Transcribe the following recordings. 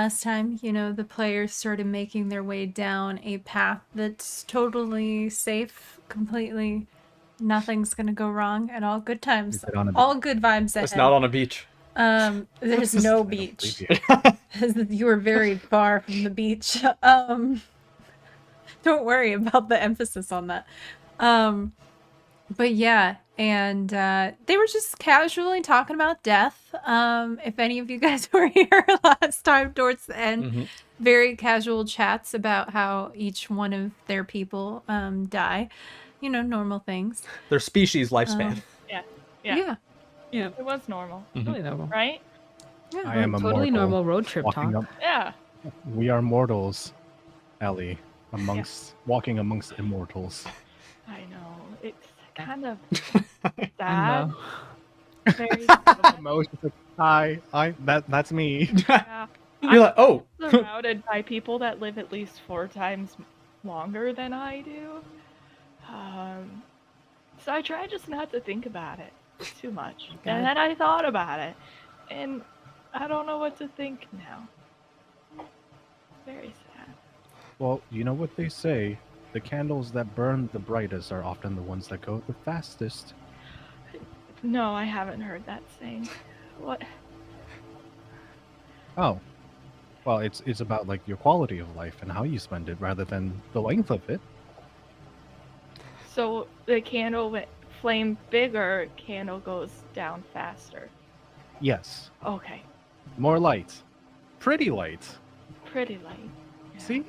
last time, the players started making their way down a path that's totally safe, completely. Nothing's gonna go wrong at all. Good times. Is it on a All good vibes ahead. It's not on a beach. There's no beach. You were very far from the beach. Don't worry about the emphasis on that. But yeah, and they were just casually talking about death. If any of you guys were here last time towards the end, very casual chats about how each one of their people die. Normal things. Their species lifespan. Yeah. Yeah. It was normal, Totally normal. right? Yeah. I am a Totally mortal normal road trip walking talk. up- Yeah. We are mortals, Ellie, walking amongst immortals. I know. It's kind of And, sad. Very Mo's just like, hi, that's me. yeah. You're like, oh. Surrounded by people that live at least 4 times longer than I do. So I try just not to think about it too much. And then I thought about it. And I don't know what to think now. Very sad. Well, you know what they say. The candles that burn the brightest are often the ones that go the fastest. No, I haven't heard that saying. What? Oh. Well, it's about like your quality of life and how you spend it rather than the length of it. So the candle flame bigger, candle goes down faster. Yes. Okay. More light. Pretty light. Pretty light. Yeah, See?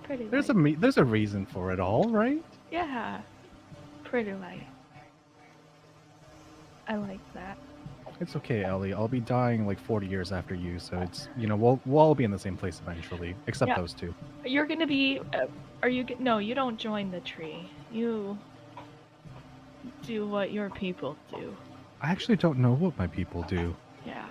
pretty light. There's a reason for it all, right? Yeah. Pretty light. I like that. It's okay, Ellie. I'll be dying like 40 years after you, so it's we'll all be in the same place eventually, except Yeah. those two. You're gonna be. No, you don't join the tree. You do what your people do. I actually don't know what my people do. Yeah.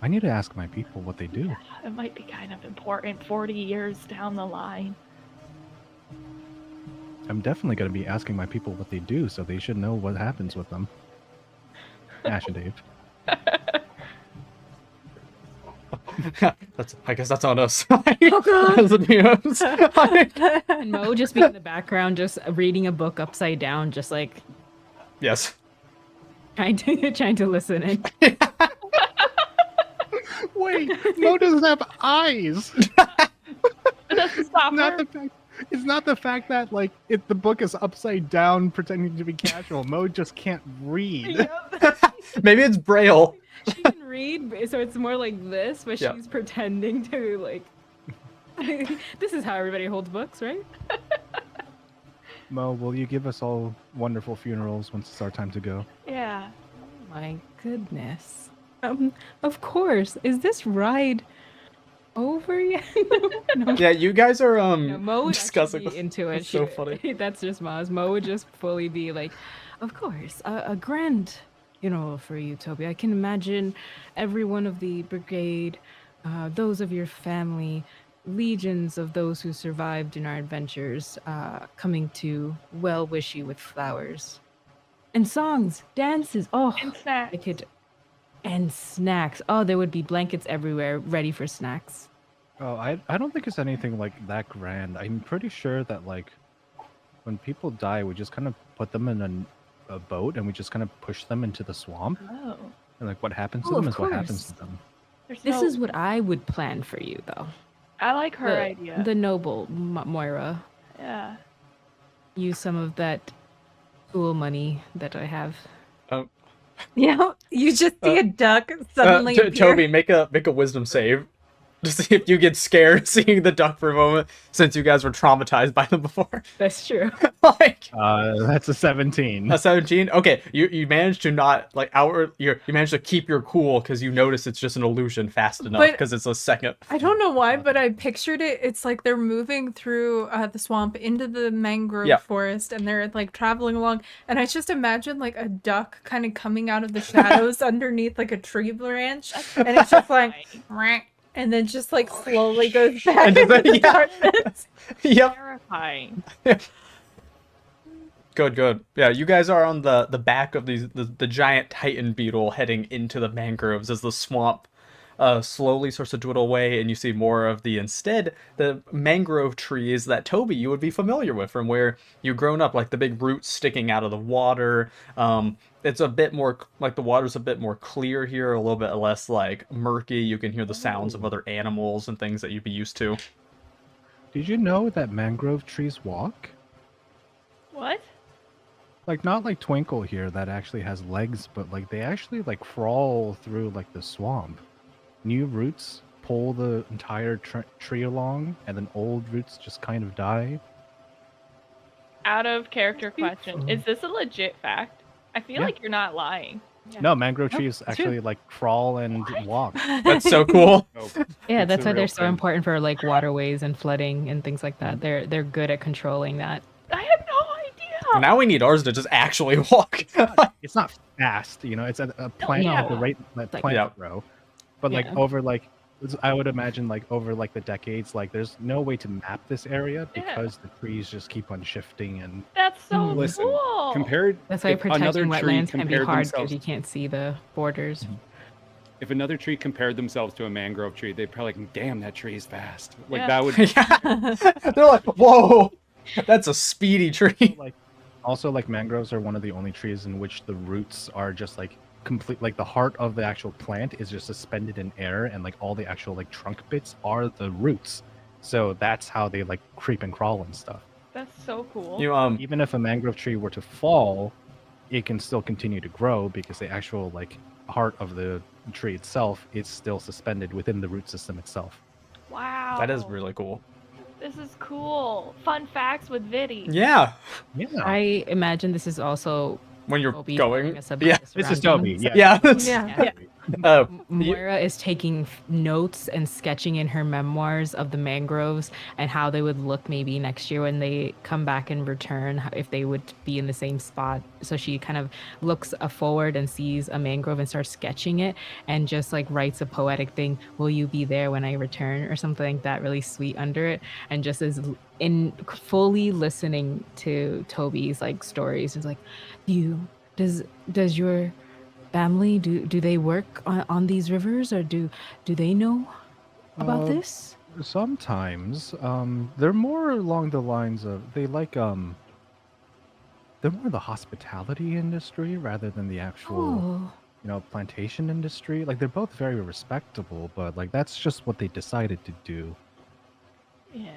I need to ask my people what they do. It might be kind of important 40 years down the line. I'm definitely going to be asking my people what they do, so they should know what happens with them. Ash and Dave. I guess that's on us. Oh, God. As the PMs. And Mo just be in the background, just reading a book upside down, just like Yes. trying to listen in. Wait, Mo doesn't have eyes. It doesn't stop her. It's not the fact that like the book is upside down, pretending to be casual. Mo just can't read. Maybe it's Braille. She can read, so it's more like this, but Yeah. she's pretending to like. This is how everybody holds books, right? Mo, will you give us all wonderful funerals once it's our time to go? Yeah. My goodness. Of course. Is this ride over yet? No. Yeah, you guys are No, Mo would discussing. actually be into it. That's so funny. That's just Moz. Mo would just fully be like, of course, a grand funeral for you, Toby. I can imagine every one of the brigade, those of your family, legions of those who survived in our adventures, coming to well wish you with flowers. And songs, dances. Oh, And snacks. I could. And snacks. Oh, there would be blankets everywhere, ready for snacks. Oh, I don't think it's anything like that grand. I'm pretty sure that like when people die, we just kind of put them in a boat and we just kind of push them into the swamp. Oh. And like what happens to Oh, them of is what happens course. to them. There's This no, is what I would plan for you, though. I like her idea. The noble Moira. Yeah. Use some of that cool money that I have. You just see a duck suddenly appear. Toby, make a wisdom save. To see if you get scared seeing the duck for a moment, since you guys were traumatized by them before. That's true. Like That's a 17. a 17. Okay, you managed to not like you managed to keep your cool because you notice it's just an illusion fast enough But- because it's a second. I don't know why, but I pictured it. It's like they're moving through the swamp into the mangrove Yeah. forest, and they're like traveling along. And I just imagine like a duck kind of coming out of the shadows underneath like a tree branch, and it's just like, "Meow," and then just like slowly goes back And into then- the yeah. darkness. Yep. Terrifying. Good. Yeah, you guys are on the back of the giant titan beetle heading into the mangroves as the swamp slowly starts to dwindle away, and you see more of the mangrove trees that Toby you would be familiar with from where you've grown up, like the big roots sticking out of the water. It's a bit more like the water's a bit more clear here, a little bit less like murky. You can hear the sounds of other animals and things that you'd be used to. Did you know that mangrove trees walk? What? Like, not like Twinkle here that actually has legs, but like they actually like crawl through like the swamp. New roots pull the entire tree along, and then old roots just kind of die. Out of character question, is this a legit fact? I feel Yeah. like you're not lying. Yeah. No, mangrove Oh, trees it's actually like crawl and walk. That's so cool. Oh, Yeah, it's that's a why they're real so thing. important for like waterways and flooding and things like that. They're good at controlling that. I had no idea. Now we need ours to just actually walk. It's not fast, it's a plant yeah. at the rate that Like- plants Yeah. grow. But like Yeah. over like I would imagine like over like the decades, like there's no way to map this area Yeah. because the trees just keep on shifting and That's so Listen, cool. Compared, That's why if another protecting tree wetlands can be compared hard themselves, because you can't see the borders. if another tree compared themselves to a mangrove tree, they'd probably like, "Damn, that tree is fast." Like Yeah. that would. Yeah. They're like, whoa, that's a speedy tree. like also like mangroves are one of the only trees in which the roots are just like complete, like the heart of the actual plant is just suspended in air, and like all the actual like trunk bits are the roots, so that's how they like creep and crawl and stuff. That's so cool. Even if a mangrove tree were to fall, it can still continue to grow because the actual like heart of the tree itself is still suspended within the root system itself. Wow. That is really cool. This is cool. Fun facts with Viddy. Yeah, Yeah, I imagine this is also when you're Toby going. telling us about Yeah, the this is Toby. surroundings. Yeah, yeah. Yeah. Moira is taking notes and sketching in her memoirs of the mangroves and how they would look maybe next year when they come back and return, if they would be in the same spot. So she kind of looks forward and sees a mangrove and starts sketching it and just like writes a poetic thing, "Will you be there when I return?" or something like that, really sweet under it, and just is in fully listening to Toby's like stories. It's like, does your family do they work on these rivers, or do they know about Uh, this? Sometimes they're more along the lines of they're more the hospitality industry rather than the actual Oh, plantation industry. Like they're both very respectable, but like that's just what they decided to do. Yeah.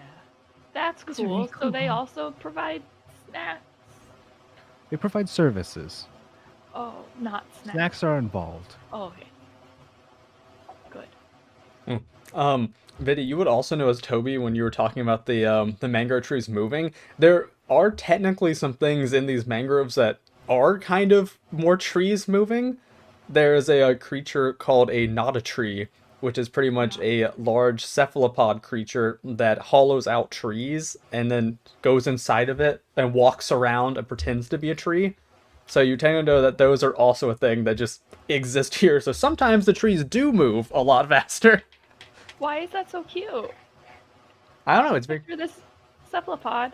That's That's cool. really So they cool. also provide snacks. They provide services. Oh, not snacks. Snacks are involved. Oh, okay. Good. Viddy, you would also know as Toby when you were talking about the mangrove trees moving. There are technically some things in these mangroves that are kind of more trees moving. There is a creature called a nada tree, which is pretty much a large cephalopod creature that hollows out trees and then goes inside of it and walks around and pretends to be a tree. So you tend to know that those are also a thing that just exist here. So sometimes the trees do move a lot faster. Why is that so cute? I don't know. It's big. Picture this cephalopod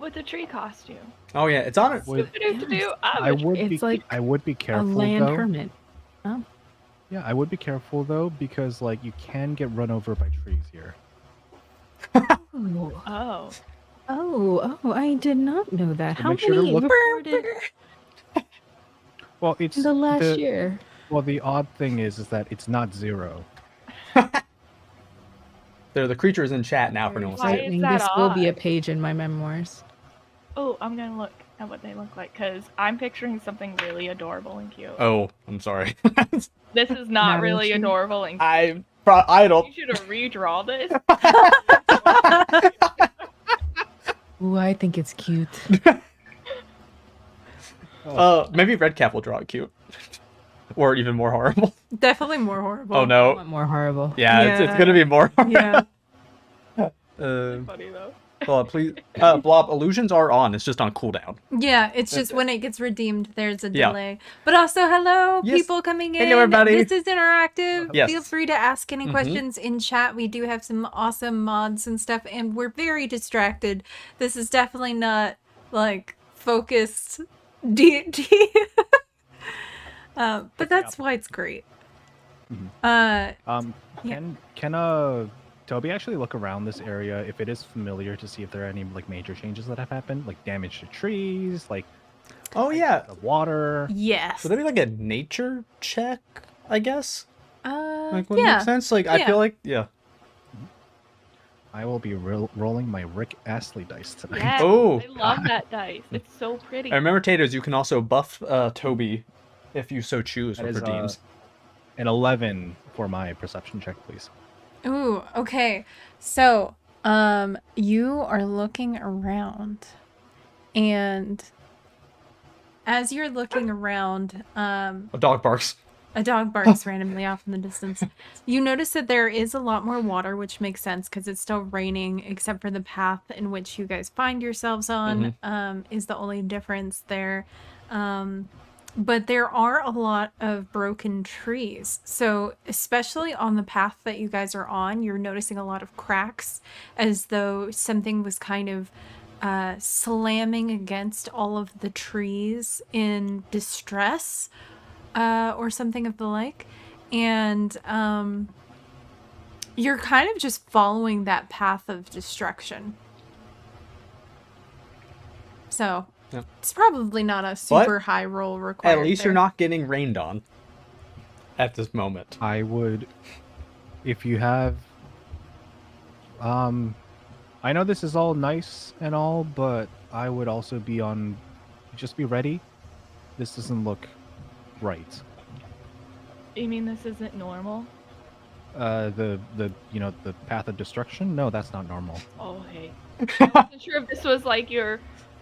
with a tree costume. Oh yeah, it's on it. Would- Doo-doo-doo-doo. I would It's be like I would be a careful land though. hermit. Yeah, I would be careful though because like you can get run over by trees here. Oh, Oh. oh, I did not know that. So How make sure to many look- reported Well, it's in the last the, year? Well, the odd thing is that it's not zero. They're the creatures in chat now for no one's Why sake. is that This will be a odd? page in my memoirs. Oh, I'm gonna look at what they look like because I'm picturing something really adorable and cute. Oh, I'm sorry. This is not Not really watching? adorable and cute. I don't. You should redraw this. Ooh, I think it's cute. Maybe Redcap will draw it cute, or even more horrible. Definitely more horrible. Oh I no. want more horrible. Yeah, It's Yeah. gonna be more. Yeah. Funny though. Blob, please. Blob, illusions are on. It's just on cooldown. Yeah, it's just when it gets redeemed, there's a Yeah. delay. But also, hello, Yes. people coming in. Hello, everybody. This is interactive. Yes. Feel free to ask any Mhm. questions in chat. We do have some awesome mods and stuff, and we're very distracted. This is definitely not like focused D&D. But that's why it's great. Uh, Um, Yeah. can Toby actually look around this area if it is familiar to see if there are any like major changes that have happened, like damage to trees, like Oh yeah. the water? yes. Would that be like a nature check? I guess. Like would make Yeah. sense. Like I Yeah. feel like yeah. I will be rolling my Rick Astley dice tonight. Yeah, Oh. I love that dice. It's so pretty. I remember, Taters, you can also buff Toby if you so choose That with is her deems. an 11 for my perception check, please. Ooh, okay. So, you are looking around, and as you're looking around, A dog barks. a dog barks randomly off in the distance. You notice that there is a lot more water, which makes sense because it's still raining, except for the path in which you guys find yourselves on, is the only difference there. But there are a lot of broken trees. So, especially on the path that you guys are on, you're noticing a lot of cracks as though something was kind of slamming against all of the trees in distress, or something of the like. And you're kind of just following that path of destruction. So, Yep. it's probably not a super high roll required. At least there. you're not getting rained on at this moment. I would, if you have, I know this is all nice and all, but I would also just be ready. This doesn't look right. You mean this isn't normal? The the path of destruction. No, that's not normal. Oh, hey. I wasn't sure if this was like your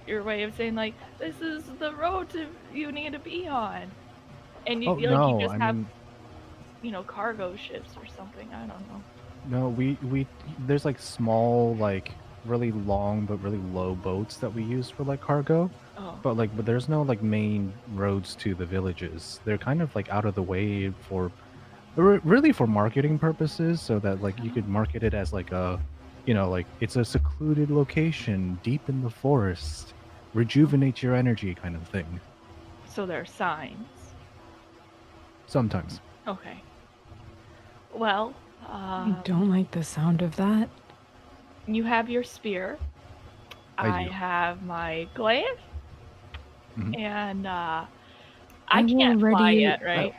way of saying like this is the road you need to be on, and you feel like you just have cargo ships or something. I don't know. No, we there's like small, like really long but really low boats that we use for like cargo. Oh. But there's no like main roads to the villages. They're kind of like out of the way for really for marketing purposes, so that like you could market it as like a like it's a secluded location deep in the forest, rejuvenate your energy kind of thing. So there are signs. Sometimes. Okay. Well, I don't like the sound of that. you have your spear. I do. have my glaive, Mhm. and I I'm can't fly already- yet, right?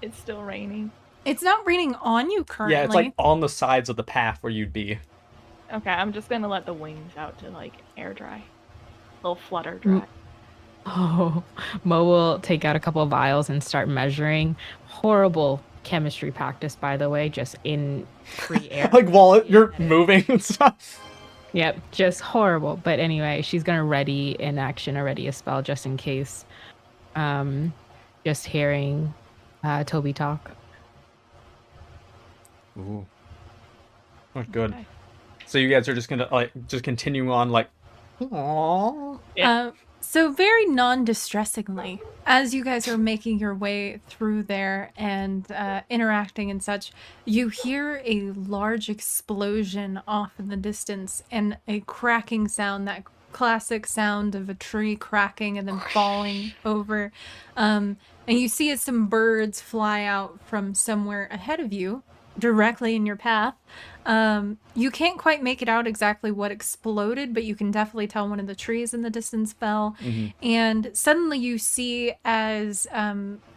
It's still raining. It's not raining on you currently. Yeah, it's like on the sides of the path where you'd be. Okay, I'm just gonna let the wings out to like air dry. A little flutter dry. Oh, Mo will take out a couple of vials and start measuring. Horrible chemistry practice, by the way, just in free air. Like while you're moving and stuff. Yep, just horrible. But anyway, she's gonna ready an action or ready a spell just in case. Just hearing Toby talk. Ooh. Oh, good. Okay. So you guys are just gonna like just continue on like. Aww. Yeah. So very non-distressingly, as you guys are making your way through there and interacting and such, you hear a large explosion off in the distance and a cracking sound, that classic sound of a tree cracking and then falling over. And you see as some birds fly out from somewhere ahead of you, directly in your path. You can't quite make it out exactly what exploded, but you can definitely tell one of the trees in the distance fell. And suddenly you see as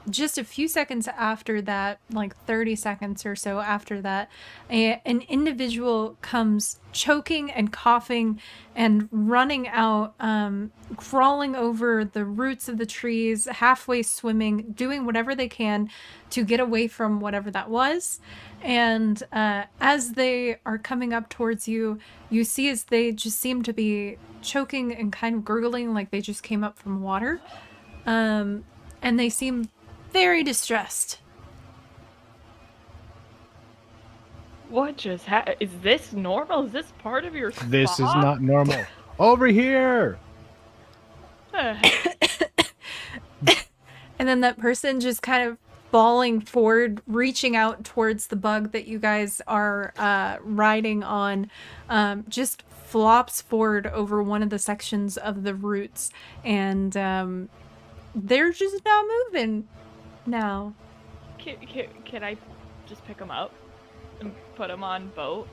just a few seconds after that, like 30 seconds or so after that, an individual comes choking and coughing and running out, crawling over the roots of the trees, halfway swimming, doing whatever they can to get away from whatever that was. And as they are coming up towards you, you see as they just seem to be choking and kind of gurgling like they just came up from water. And they seem very distressed. What just happened? Is this normal? Is this part of your This is spa? not normal. Over here. And then that person just kind of falling forward, reaching out towards the bug that you guys are riding on, just flops forward over one of the sections of the roots, and they're just not moving now. Can I just pick him up and put him on boat?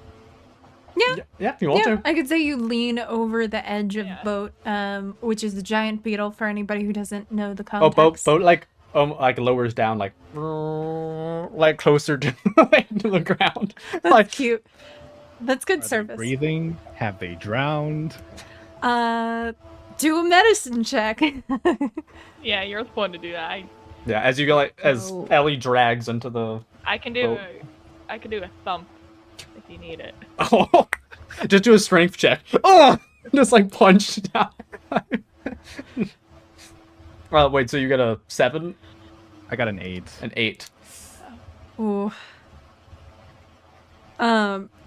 Yeah, if you want to. I could say you lean over the edge of Yeah. boat, which is the giant beetle for anybody who doesn't know the Oh, context. boat like lowers down like closer to, to the ground. That's Like cute. That's good Are they service. breathing? Have they drowned? Do a medicine check. Yeah, you're the one to do that. yeah, as you go as So- Ellie drags into the I can do Oh. I can do a thump if you need it. oh, just do a strength check. Oh, just like punch down. Wait, so you get a 7, I got an 8. an 8. Ooh.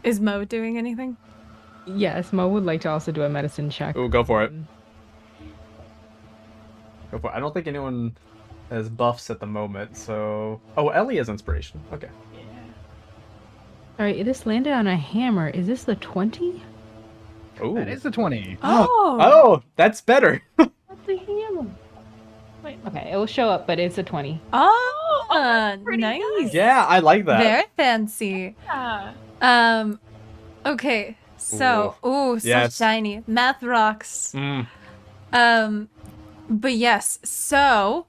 Is Mo doing anything? Yes, Mo would like to also do a medicine check. Oh, go for it. Go for it. I don't think anyone has buffs at the moment, so... Oh, Ellie has inspiration. Okay. Yeah. All right, this landed on a hammer. Is this the 20? Ooh. That is a 20. Oh, that's better. What's the hammer? Wait. Okay, it will show up, but it's a 20. pretty Nice. nice. Yeah, I like that. Very fancy. Yeah. Okay. So, such Yes. shiny. Math rocks. Mm. But yes, so,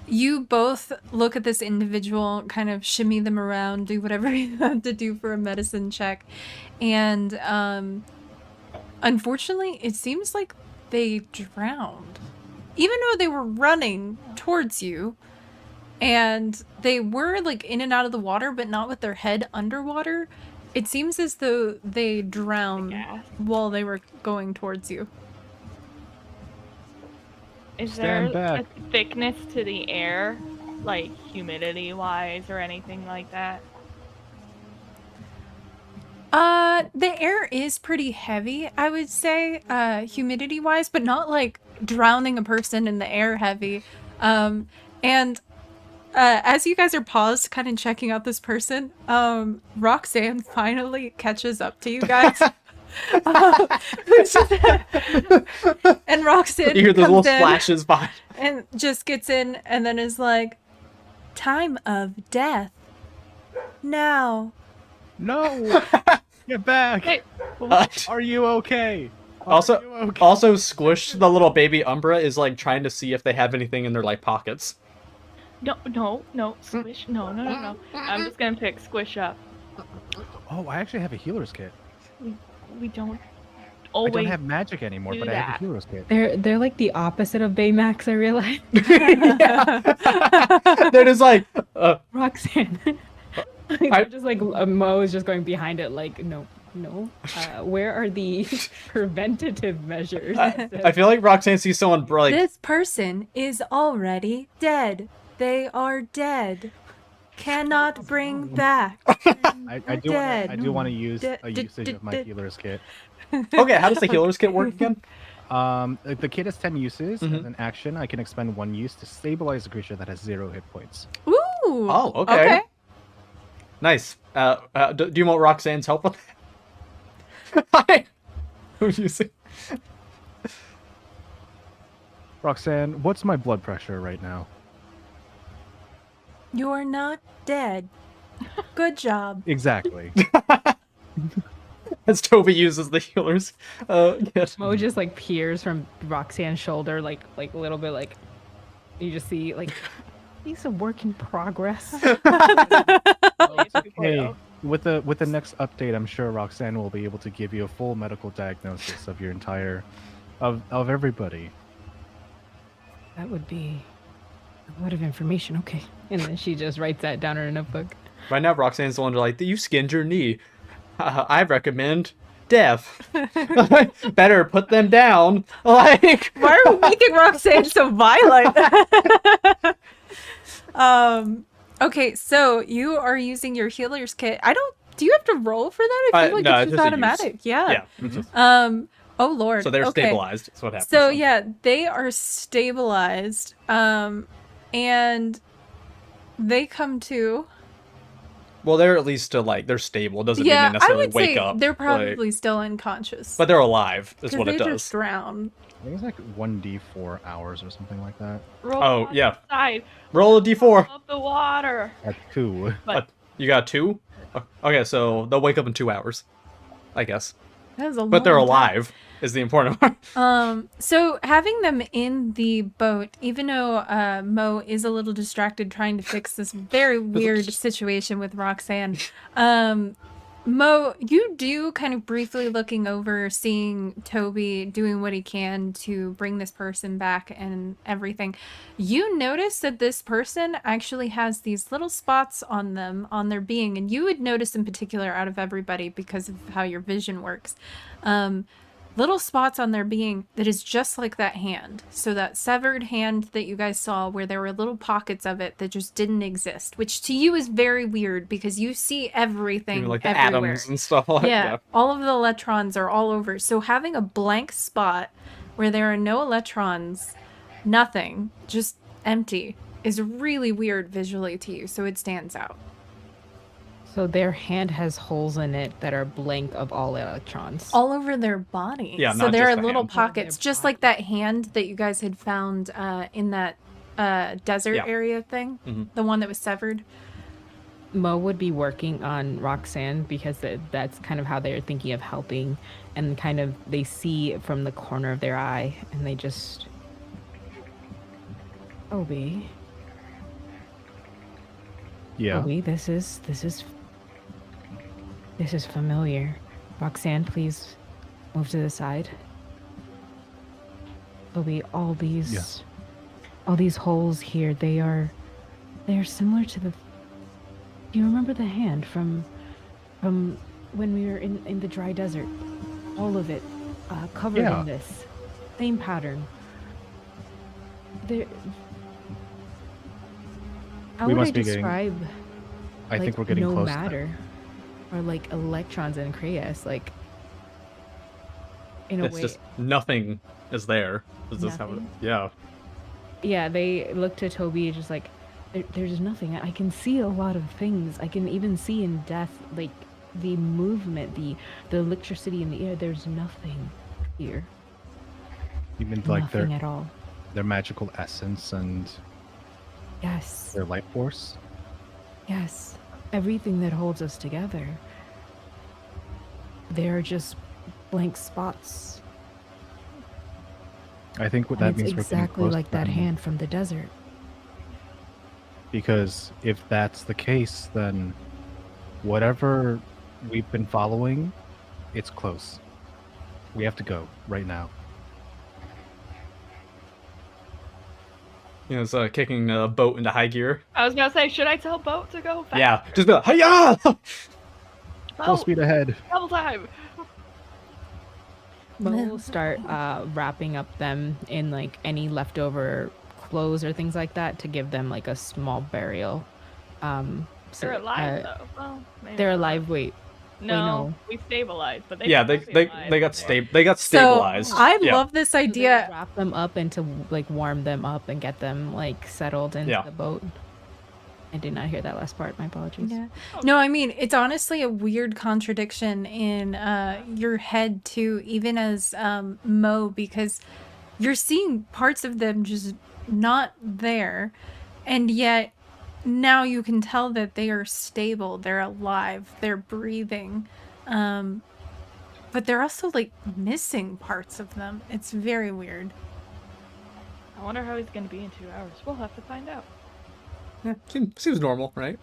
you both look at this individual, kind of shimmy them around, do whatever you have to do for a medicine check. And, unfortunately, it seems like they drowned. Even though they were running towards you, and they were, like, in and out of the water, but not with their head underwater, it seems as though they drowned Yeah. while they were going towards you. Is Stand there back. a thickness to the air, like humidity wise or anything like that? The air is pretty heavy, I would say, humidity wise, but not like drowning a person in the air heavy. And as you guys are paused, kind of checking out this person, Roxanne finally catches up to you guys. And Roxanne You hear those comes little in splashes behind. and just gets in and then is like, time of death. Now. No! Get back! Hey, Are you okay? Also, Are you okay? also, Squish, the little baby Umbra, is like trying to see if they have anything in their like pockets. no, Squish, no. I'm just gonna pick Squish up. Oh, I actually have a healer's kit. We don't I always. don't have magic anymore, do but I have that. a healer's kit. They're like the opposite of Baymax, I realize. They're just like, Roxanne. They're just like Mo is just going behind it like, no. Where are the preventative measures? I feel like Roxanne sees someone like, This person is already dead. They are dead. Cannot bring back. I do Dead. want to use Dead. a usage of my healer's kit. okay, how does the healer's kit work again? The kit has 10 uses. As Mhm. an action, I can expend 1 use to stabilize a creature that has 0 hit points. Ooh. Oh, okay. Nice. Do you want Roxanne's help with that? Hi. Who you see? Roxanne, what's my blood pressure right now? You're not dead. Good job. Exactly. As Toby uses the healers. Yes. Mo just like peers from Roxanne's shoulder, like a little bit, like you just see like he's a work in progress. Hey, with the next update, I'm sure Roxanne will be able to give you a full medical diagnosis of your entire, of everybody. That would be a lot of information. Okay, and then she just writes that down in her notebook. Right now, Roxanne's the one to like, you skinned your knee. I recommend death. Better put them down. Like, Why are we making Roxanne so violent? Okay, so you are using your healer's kit. Do you have to roll for that? I feel like no, it's it's just just a use. automatic. Yeah. yeah. Oh lord. So they're okay. stabilized. That's what happens. So yeah, they are stabilized. And they come to. Well, they're at least still like they're stable. It doesn't mean Yeah, they I necessarily would wake say up. they're like- probably still unconscious. but they're alive. Is 'cause what they it does. just drown. I think it's like 1d4 hours or something like that. Roll Oh, on yeah. the side Roll a d4. of the water. At 2. But You got 2. Okay, so they'll wake up in 2 hours, I guess. That is a But they're long time. alive. Is the important part. So having them in the boat, even though Mo is a little distracted trying to fix this very weird situation with Roxanne, Mo, you do kind of briefly looking over, seeing Toby doing what he can to bring this person back and everything. You notice that this person actually has these little spots on them, on their being, and you would notice in particular out of everybody because of how your vision works. Little spots on their being that is just like that hand. So that severed hand that you guys saw where there were little pockets of it that just didn't exist, which to you is very weird because you see everything Even, like the everywhere. atoms and stuff like Yeah, all of the electrons are all over. So having a blank spot where there are no electrons, nothing, just empty, is really weird visually to you. So it stands out. So their hand has holes in it that are blank of all electrons. All over their body. Yeah, so not there just are the little hand. pockets, Their just like that hand that you guys had found in that desert Yeah. area thing, Mhm. the one that was severed. Mo would be working on Roxanne because that's kind of how they're thinking of helping, and kind of they see from the corner of their eye, and they just, Toby, Yeah. Toby, this is familiar. Roxanne, please move to the side. Toby, all these holes here, they are similar to the. Do you remember the hand from when we were in the dry desert? All of it covered Yeah. in this same pattern. There. How We would I must be getting- describe? I think like, we're getting no close. matter, or like electrons and Creyas, like in a It's way. just nothing is there. Is this how it, Nothing? yeah. Yeah, they look to Toby just like there's nothing. I can see a lot of things. I can even see in death, like the movement, the electricity in the air. There's nothing here. Even like Nothing at all. their magical essence and Yes. their life force. Yes. Everything that holds us together. They're just blank spots. I think what And that it's means we're getting exactly close like to that them. hand from the desert. Because if that's the case, then whatever we've been following, it's close. We have to go right now. You know, it's kicking a boat into high gear. I was gonna say, should I tell Boat to go fast? Yeah, just be like, hiya! Full Boat, speed ahead. double time. But we'll start wrapping up them in like any leftover clothes or things like that to give them like a small burial. So, They're alive though. Well, maybe They're not. alive. Wait, No, no. we stabilized, but they Yeah, might they be they, alive. they got stabilized. So I Yeah. love this So they idea. wrap them up and to like warm them up and get them like settled into Yeah. the boat. I did not hear that last part. My apologies. Yeah. No, I mean, it's honestly a weird contradiction in your head too, even as Mo, because you're seeing parts of them just not there, and yet now you can tell that they are stable, they're alive, they're breathing, but they're also like missing parts of them. It's very weird. I wonder how he's gonna be in 2 hours. We'll have to find out. Yeah, seems normal, right?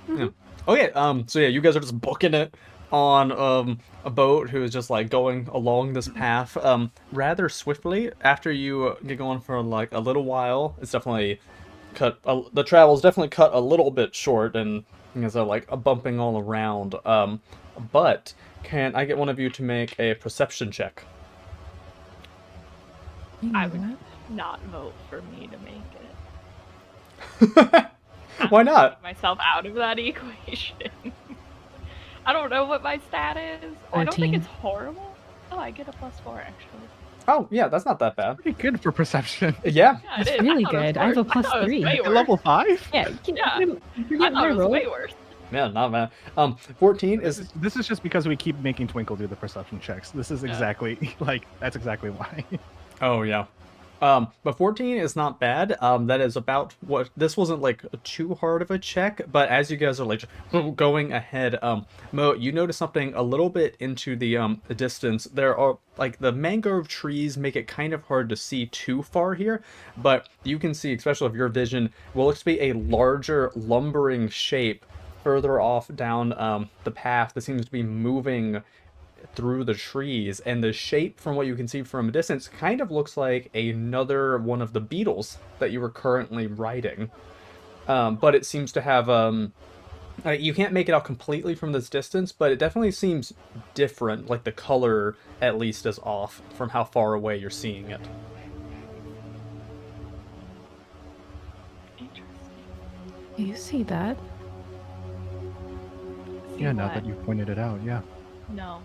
Yeah. Okay, so yeah, you guys are just booking it on a boat who is just like going along this path rather swiftly. After you get going for like a little while, it's definitely the travel's definitely cut a little bit short, and you guys are like bumping all around. But can I get one of you to make a perception check? You know I would what? not vote for me to make it. Why not? Take myself out of that equation. I don't know what my stat is. I don't think 14. it's horrible. Oh, I get a +4 actually. Oh yeah, that's not that bad. Pretty good for perception. Yeah. Yeah, it That's is. really thought it was good. I have a worse. I thought it was +3. way At worse. level 5? Yeah, Yeah. you're I getting thought my it was roll. way worse. man, not bad. 14 is this is just because we keep making Twinkle do the perception checks. This is exactly like that's exactly why. Oh yeah. But 14 is not bad. That is about what this wasn't like too hard of a check, but as you guys are like going ahead, Mo, you notice something a little bit into the distance. There are like the mangrove trees make it kind of hard to see too far here, but you can see, especially if your vision will looks to be a larger lumbering shape further off down the path that seems to be moving through the trees, and the shape from what you can see from a distance kind of looks like another one of the beetles that you were currently riding. But it seems to have you can't make it out completely from this distance, but it definitely seems different, like the color at least is off from how far away you're seeing it. Interesting. You see that? See Yeah, now what? that you've pointed it out, yeah. No.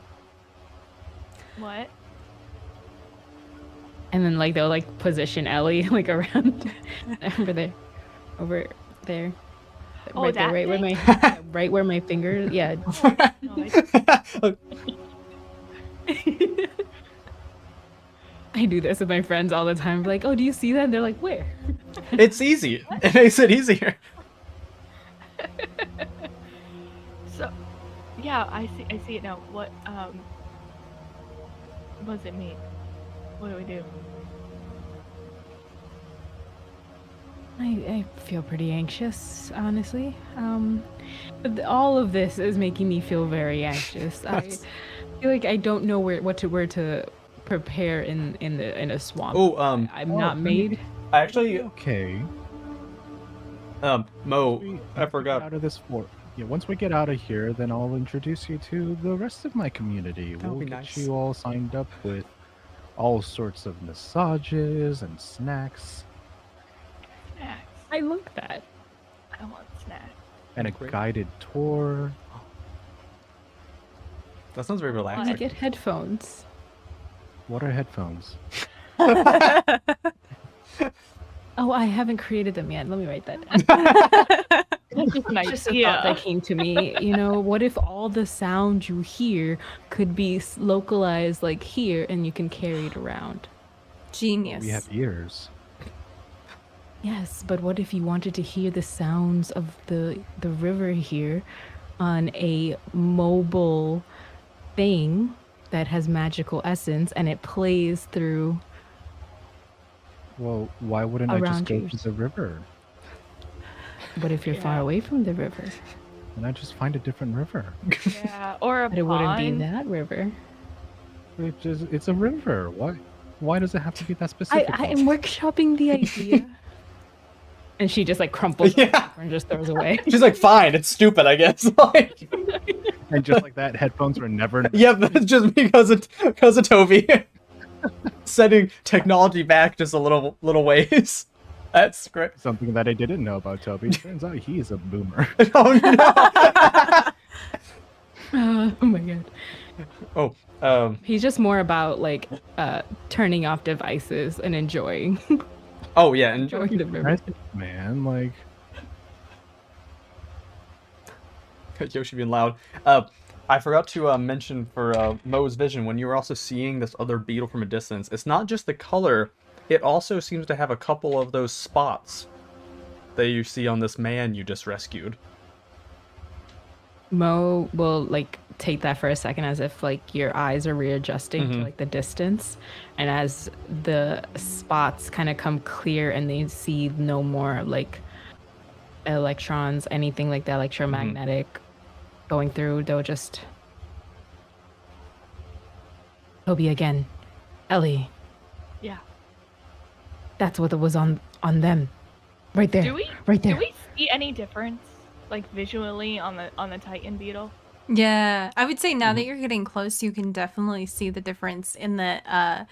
What? And then like they'll like position Ellie like around over there. Oh, right there, that right where thing? my yeah, right where my finger. Yeah. No, I do this with my friends all the time. Like, oh, do you see that? And they're like, where? It's easy. It makes it easier. So, yeah, I see it now. What does it mean? What do we do? I feel pretty anxious, honestly. But all of this is making me feel very anxious. I feel like I don't know where to prepare in a swamp. Oh, I'm not made. I actually, Okay. Mo, I Get forgot. out of this fort. Yeah, once we get out of here, then I'll introduce you to the rest of my community. That'll We'll be get nice. you all signed up with all sorts of massages and snacks Snacks. I like that. I want snacks. and a Great. guided tour. That sounds very And I relaxing. get headphones. What are headphones? Oh, I haven't created them yet. Let me write that down. That's just an Just a thought that idea. came to me. You know, what if all the sound you hear could be localized like here and you can carry it around? Genius. We have ears. Yes, but what if you wanted to hear the sounds of the river here on a mobile thing that has magical essence and it plays through? Well, why wouldn't I just Around go you. to the river? What if you're far Yeah. away from the river? And I just find a different river. Yeah, or a But it wouldn't be pond. that river. It's a river. Why does it have to be that specific? I am workshopping the idea. And she just like crumples Yeah. it up and just throws away. She's like, fine, it's stupid, I guess. Like, And just like that, headphones were never. yeah, that's just because of Toby. Setting technology back just a little ways. That's great. Something that I didn't know about Toby. Turns out he is a boomer. Oh no. Oh my god. Oh, He's just more about like turning off devices and enjoying oh yeah, and enjoying the river. Right, man, like Yoshi being loud. I forgot to mention for Mo's vision, when you were also seeing this other beetle from a distance, it's not just the color, it also seems to have a couple of those spots that you see on this man you just rescued. Mo will like take that for a second as if like your eyes are readjusting to like the distance, and as the spots kind of come clear and they see no more like electrons, anything like that electromagnetic going through, they'll just Toby again. Ellie, Yeah. that's what was on them. Right there. Do we Right there. do we see any difference, like visually, on the Titan beetle? Yeah, I would say now that you're getting close, you can definitely see the difference in that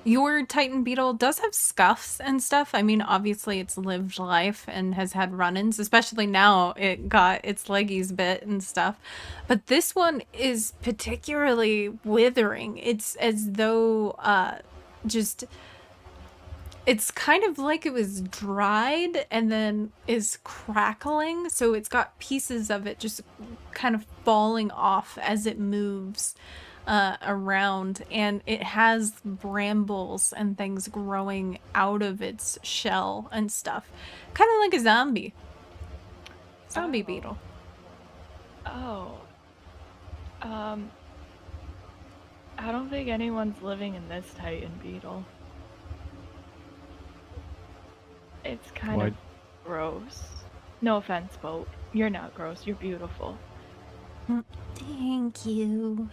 your Titan beetle does have scuffs and stuff. I mean, obviously it's lived life and has had run-ins, especially now it got its leggies bit and stuff. But this one is particularly withering. It's as though just it's kind of like it was dried and then is crackling, so it's got pieces of it just kind of falling off as it moves around, and it has brambles and things growing out of its shell and stuff, kind of like a zombie beetle. Oh. I don't think anyone's living in this Titan beetle. It's kind of gross. No offense, Boat. You're not gross. You're beautiful. Thank you.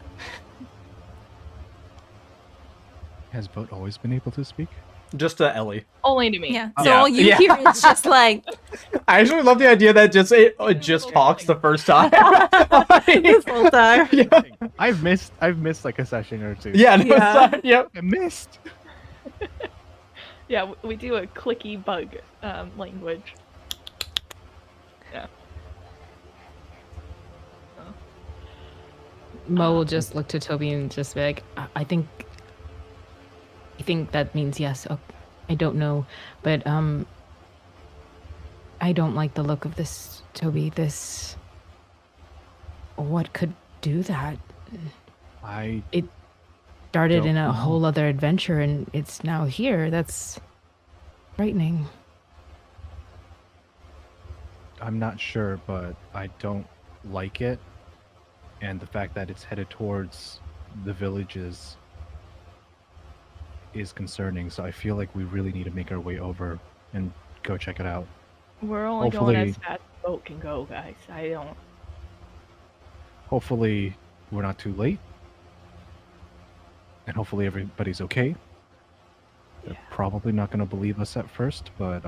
Has Boat always been able to speak? Just to Ellie. Only to me. Yeah. So all you hear is just like I actually love the idea that it just talks the first time. this whole time. Yeah. I've missed like a session or two. Yeah. No, Yeah. Yep. I missed. Yeah, we do a clicky bug language. Yeah. Mo will just look to Toby and just be like, I think that means yes. Oh, I don't know, but I don't like the look of this, Toby. What could do that? It started in a whole other adventure and it's now here. That's frightening. I'm not sure, but I don't like it. And the fact that it's headed towards the villages is concerning. So I feel like we really need to make our way over and go check it out. We're only going as fast as the boat can go, guys. I don't... Hopefully we're not too late. And hopefully everybody's okay. They're probably not going to believe us at first, but,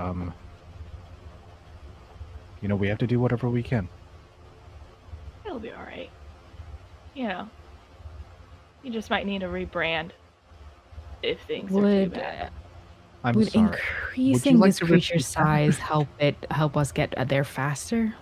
you know, we have to do whatever we can. It'll be alright. You know, you just might need a rebrand if things are too bad. I'm sorry. Increasing this creature's size help us get there faster?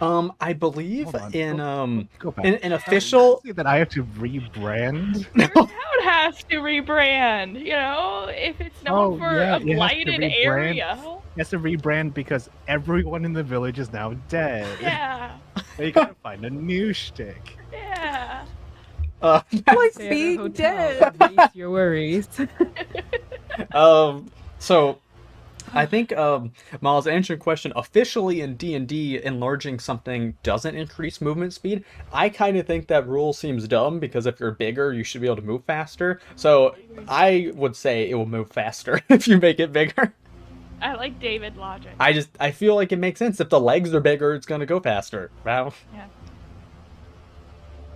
I believe in Go back. in official that I have to rebrand. Your town has to rebrand, you know, if it's known for a blighted area. It has to rebrand because everyone in the village is now dead. Yeah. So you gotta find a new shtick. Yeah. like being dead. Erase your worries. So I think Miles, answering your question, officially in D&D, enlarging something doesn't increase movement speed. I kind of think that rule seems dumb because if you're bigger, you should be able to move faster. So I would say it will move faster if you make it bigger. I like David logic. I feel like it makes sense. If the legs are bigger, it's gonna go faster. Wow. Yeah.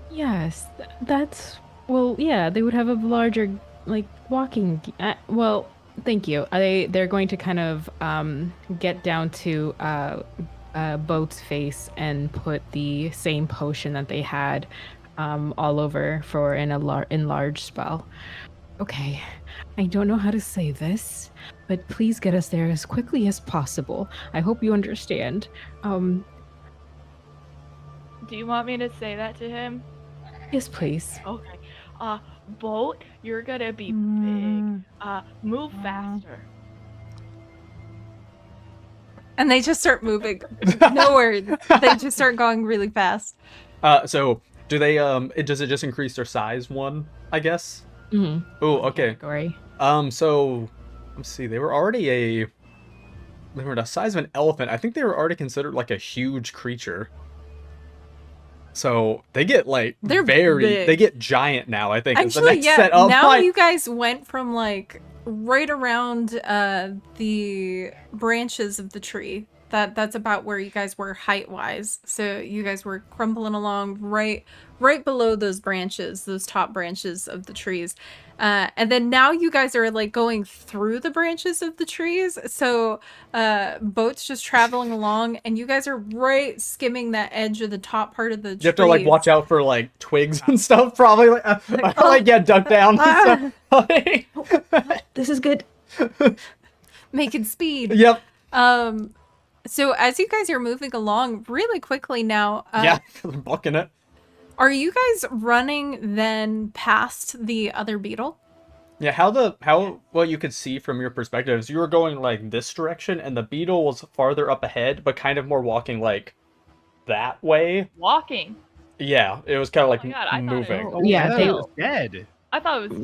Yes, that's... Well, yeah, they would have a larger, like, walking... well, thank you. They're going to kind of get down to Boat's face and put the same potion that they had all over for an enlarged spell. Okay, I don't know how to say this, but please get us there as quickly as possible. I hope you understand. Do you want me to say that to him? Yes, please. Okay. Boat, you're gonna be big. Move faster. And they just start moving. No words. They just start going really fast. So do they does it just increase their size one, I guess? Mm-hmm. Oh, okay. Category. So let's see, they were the size of an elephant. I think they were already considered like a huge creature. So they get like they get giant now, I think. Actually, is the next set up. Now you guys went from like right around the branches of the tree. That's about where you guys were height wise. So you guys were crumbling along right below those branches, those top branches of the trees. And then now you guys are like going through the branches of the trees. So Boat's just traveling along and you guys are right skimming that edge of the top part of the trees. You have to like watch out for like twigs and stuff, probably duck down and stuff. This is good. Making speed. Yep. So as you guys are moving along really quickly now, bucking it. are you guys running then past the other beetle? Yeah, how what you could see from your perspective is you were going like this direction, and the beetle was farther up ahead, but kind of more walking like that way. Walking. Yeah, it was kind of Oh like my god, I thought it moving. was Oh, Yeah, yeah, they it was dead. I thought it was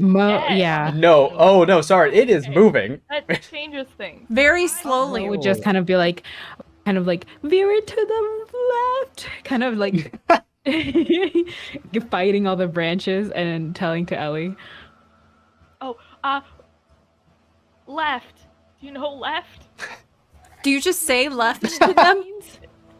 yeah. dead. No, oh no, sorry, it is Okay. moving. That changes things. Very I- slowly. It would just kind of be like, kind of like veer it to the left, kind of like fighting all the branches and then telling to Ellie. Oh, left. Do you know left? Do you just say left to them?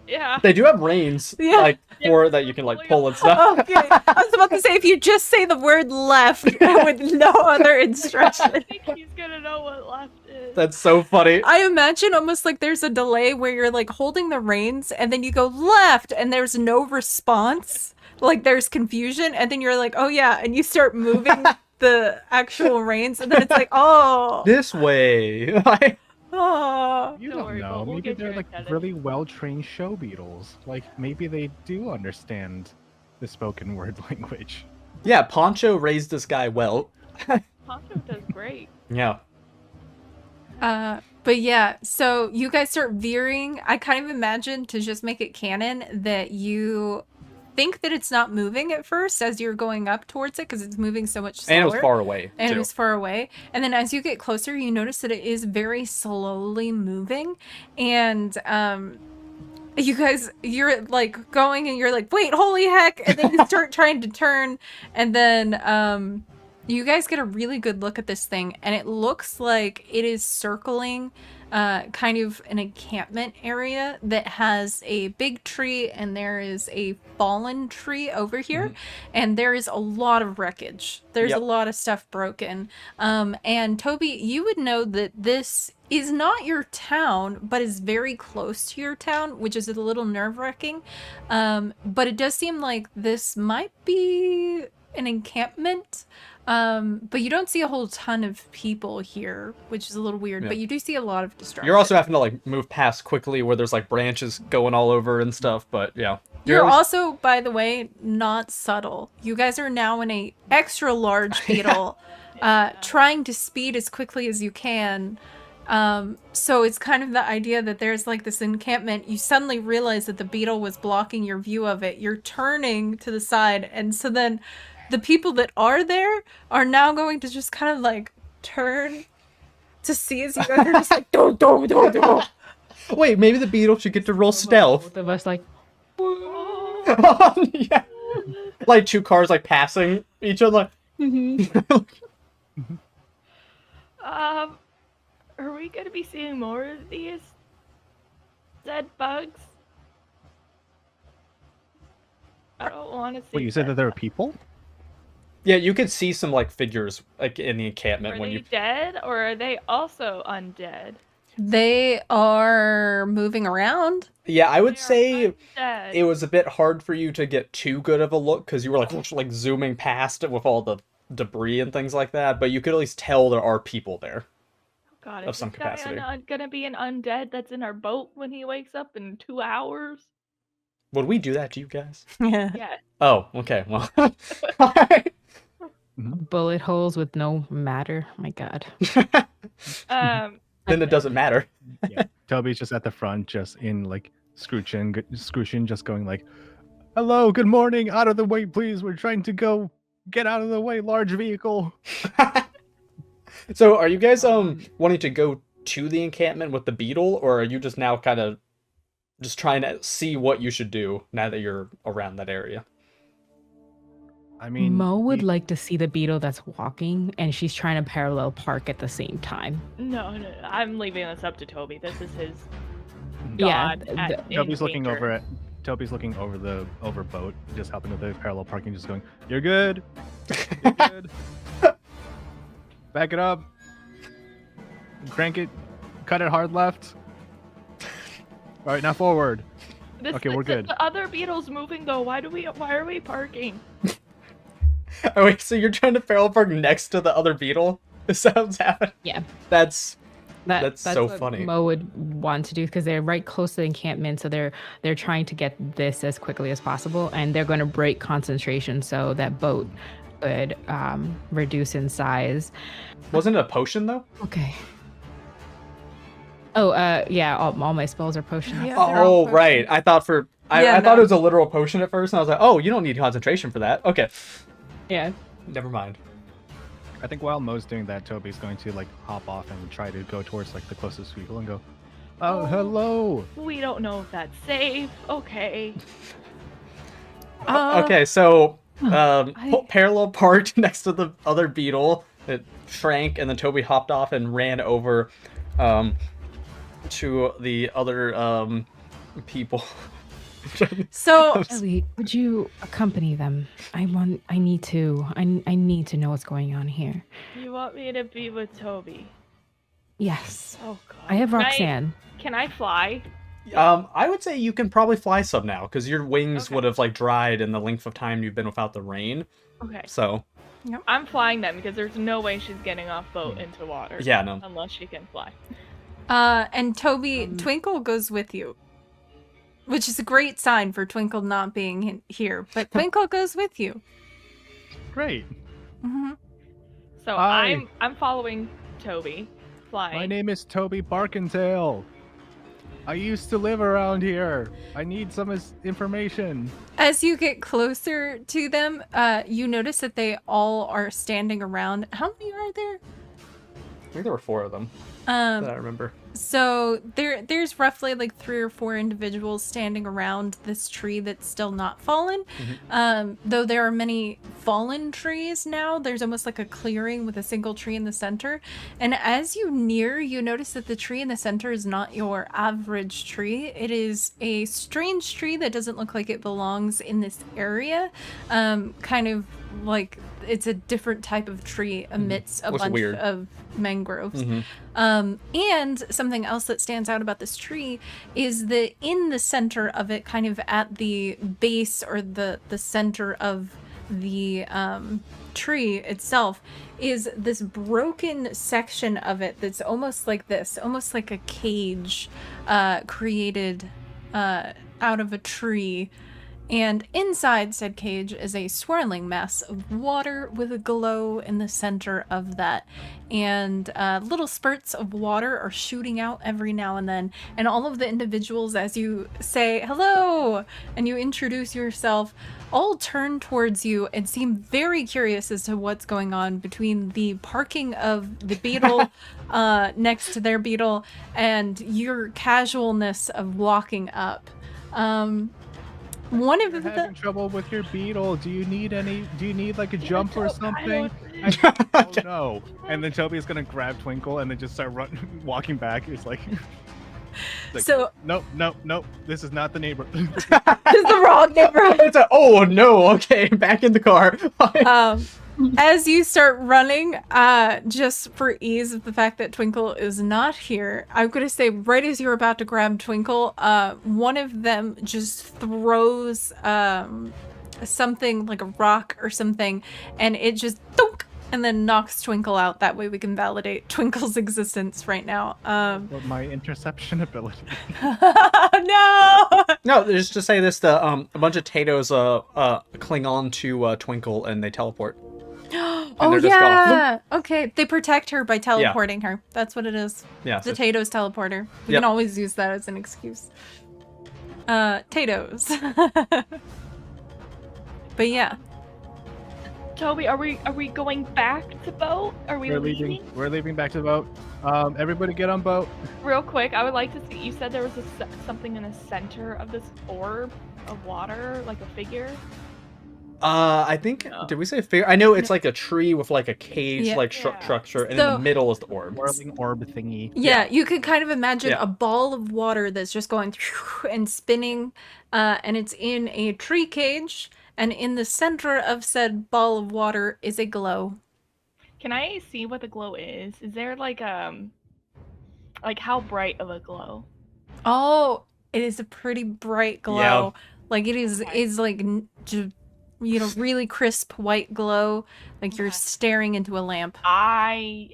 Yeah. They do have reins, Yeah. like for that you can like pull and stuff. Okay, I was about to say if you just say the word left with no other I instruction. think he's gonna know what left is. That's so funny. I imagine almost like there's a delay where you're like holding the reins and then you go left and there's no response. Like there's confusion and then you're like, oh yeah, and you start moving the actual reins and then it's like, oh, This way. oh. You Don't don't worry, know. Bo, we'll Maybe get they're you like ahead. really well-trained show beetles. Like maybe they do understand the spoken word language. Yeah, Poncho raised this guy well. Poncho does great. Yeah. But yeah, so you guys start veering. I kind of imagine to just make it canon that you think that it's not moving at first as you're going up towards it because it's moving so much slower. And it was far away, And too. it was far away. And then as you get closer, you notice that it is very slowly moving. And you guys, you're like going and you're like, wait, holy heck. And then you start trying to turn. And then you guys get a really good look at this thing. And it looks like it is circling kind of an encampment area that has a big tree and there is a fallen tree over here and there is a lot of wreckage. There's a lot of stuff broken. And Toby, you would know that this is not your town, but is very close to your town, which is a little nerve-wracking. But it does seem like this might be an encampment. But you don't see a whole ton of people here, which is a little weird, but you do see a lot of destruction. You're also having to like move past quickly where there's like branches going all over and stuff, but yeah. You're also, by the way, not subtle. You guys are now in a extra large beetle, trying to speed as quickly as you can. So it's kind of the idea that there's like this encampment. You suddenly realize that the beetle was blocking your view of it. You're turning to the side, and so then the people that are there are now going to just kind of like turn to see as you guys are just like, don't. Wait, maybe the beetle should get to roll stealth. Both of us like, Yeah. Like two cars like passing each other. Are we gonna be seeing more of these dead bugs? I don't want to see. Wait, you said that there were people? Yeah, you could see some like figures like in the encampment Are when they you. dead or are they also undead? They are moving around. Yeah, I would They are say undead. it was a bit hard for you to get too good of a look because you were like zooming past it with all the debris and things like that. But you could at least tell there are people there. God, of is some this guy capacity. gonna be an undead that's in our boat when he wakes up in 2 hours? Would we do that to you guys? Yeah. Yeah. Oh, okay. Well, bullet holes with no matter. My God. then it doesn't matter. Yeah. Toby's just at the front, just in like scrooching, just going like, "Hello, good morning. Out of the way, please. We're trying to go. Get out of the way, large vehicle." So, are you guys wanting to go to the encampment with the beetle, or are you just now kind of just trying to see what you should do now that you're around that area? I mean, Mo would like to see the beetle that's walking, and she's trying to parallel park at the same time. No, I'm leaving this up to Toby. This is his Yeah, god. at- in Toby's looking danger. over at. Toby's looking over the boat, just helping with the parallel parking, just going, "You're good. You're good. Back it up. Crank it. Cut it hard left. All right, now forward." Okay, we're good. The other beetle's moving though. Why are we parking? Oh, wait, so you're trying to parallel park next to the other beetle? This sounds happening. Yeah. That's That's so what funny. Mo would want to do because they're right close to the encampment, so they're trying to get this as quickly as possible, and they're going to break concentration so that boat could reduce in size. Wasn't it a potion though? Okay. Oh, yeah, all my spells are potion. Yeah, they're all Oh, right. I thought Yeah, I thought no. it was a literal potion at first, and I was like, oh, you don't need concentration for that. Okay. Yeah. Never mind. I think while Mo's doing that, Toby's going to like hop off and try to go towards like the closest vehicle and go, "Oh, hello." We don't know if that's safe. Okay. Okay, so I- parallel parked next to the other beetle. It shrank, and then Toby hopped off and ran over to the other people. So Ellie, would you accompany them? I need to know what's going on here. You want me to be with Toby? Yes. Oh god. I have Roxanne. Can I fly? I would say you can probably fly some now because your wings Okay. would have like dried in the length of time you've been without the rain. Okay. So I'm flying them because there's no way she's getting off boat into water. yeah, no. Unless she can fly. and Toby, Twinkle goes with you. Which is a great sign for Twinkle not being here, but Twinkle goes with you. Great. Hmm. So Hi. I'm following Toby, flying. My name is Toby Barkentail. I used to live around here. I need some information. As you get closer to them, you notice that they all are standing around. How many are there? I think there were 4 of them that I remember. So there's roughly like 3 or 4 individuals standing around this tree that's still not fallen. Though there are many fallen trees now, there's almost like a clearing with a single tree in the center. And as you near, you notice that the tree in the center is not your average tree. It is a strange tree that doesn't look like it belongs in this area. Kind of like it's a different type of tree amidst a Looks bunch weird. of mangroves. And something else that stands out about this tree is that in the center of it, kind of at the base or the center of the tree itself, is this broken section of it that's almost like this, almost like a cage created out of a tree. And inside said cage is a swirling mass of water with a glow in the center of that. And little spurts of water are shooting out every now and then. And all of the individuals, as you say hello and you introduce yourself, all turn towards you and seem very curious as to what's going on between the parking of the beetle next to their beetle and your casualness of walking up. One of You're the having trouble with your beetle. Do you need like a jump or something? Oh, Oh no! And then Toby's gonna grab Twinkle and then just start walking back. It's like, so nope. This is not the neighbor. this is the wrong neighborhood. It's oh no, okay, back in the car. As you start running, just for ease of the fact that Twinkle is not here, I'm gonna say right as you're about to grab Twinkle, one of them just throws something like a rock or something, and it just thunk, and then knocks Twinkle out. That way we can validate Twinkle's existence right now. But my interception ability. No! No, just to say this, a bunch of Tatoes cling on to Twinkle and they teleport. Oh they're just yeah. Okay, they protect her by teleporting her. That's what it is. Yeah. The Tatoes teleporter. We Yep. can always use that as an excuse. Tatoes. But yeah. Toby, are we going back to boat? Are we We're leaving? leaving. We're leaving back to the boat. Everybody get on boat. Real quick, I would like to see. You said there was something in the center of this orb of water, like a figure. I think No. did we say figure? I know it's like a tree with like a cage Yeah. like Yeah. structure, and in So- the middle is the orb. Whirling orb thingy. Yeah, you could kind of imagine Yeah. a ball of water that's just going and spinning, and it's in a tree cage, and in the center of said ball of water is a glow. Can I see what the glow is? Is there like how bright of a glow? Oh, it is a pretty bright glow. Yeah. Like it is like really crisp white glow, like you're Okay. staring into a lamp. I'm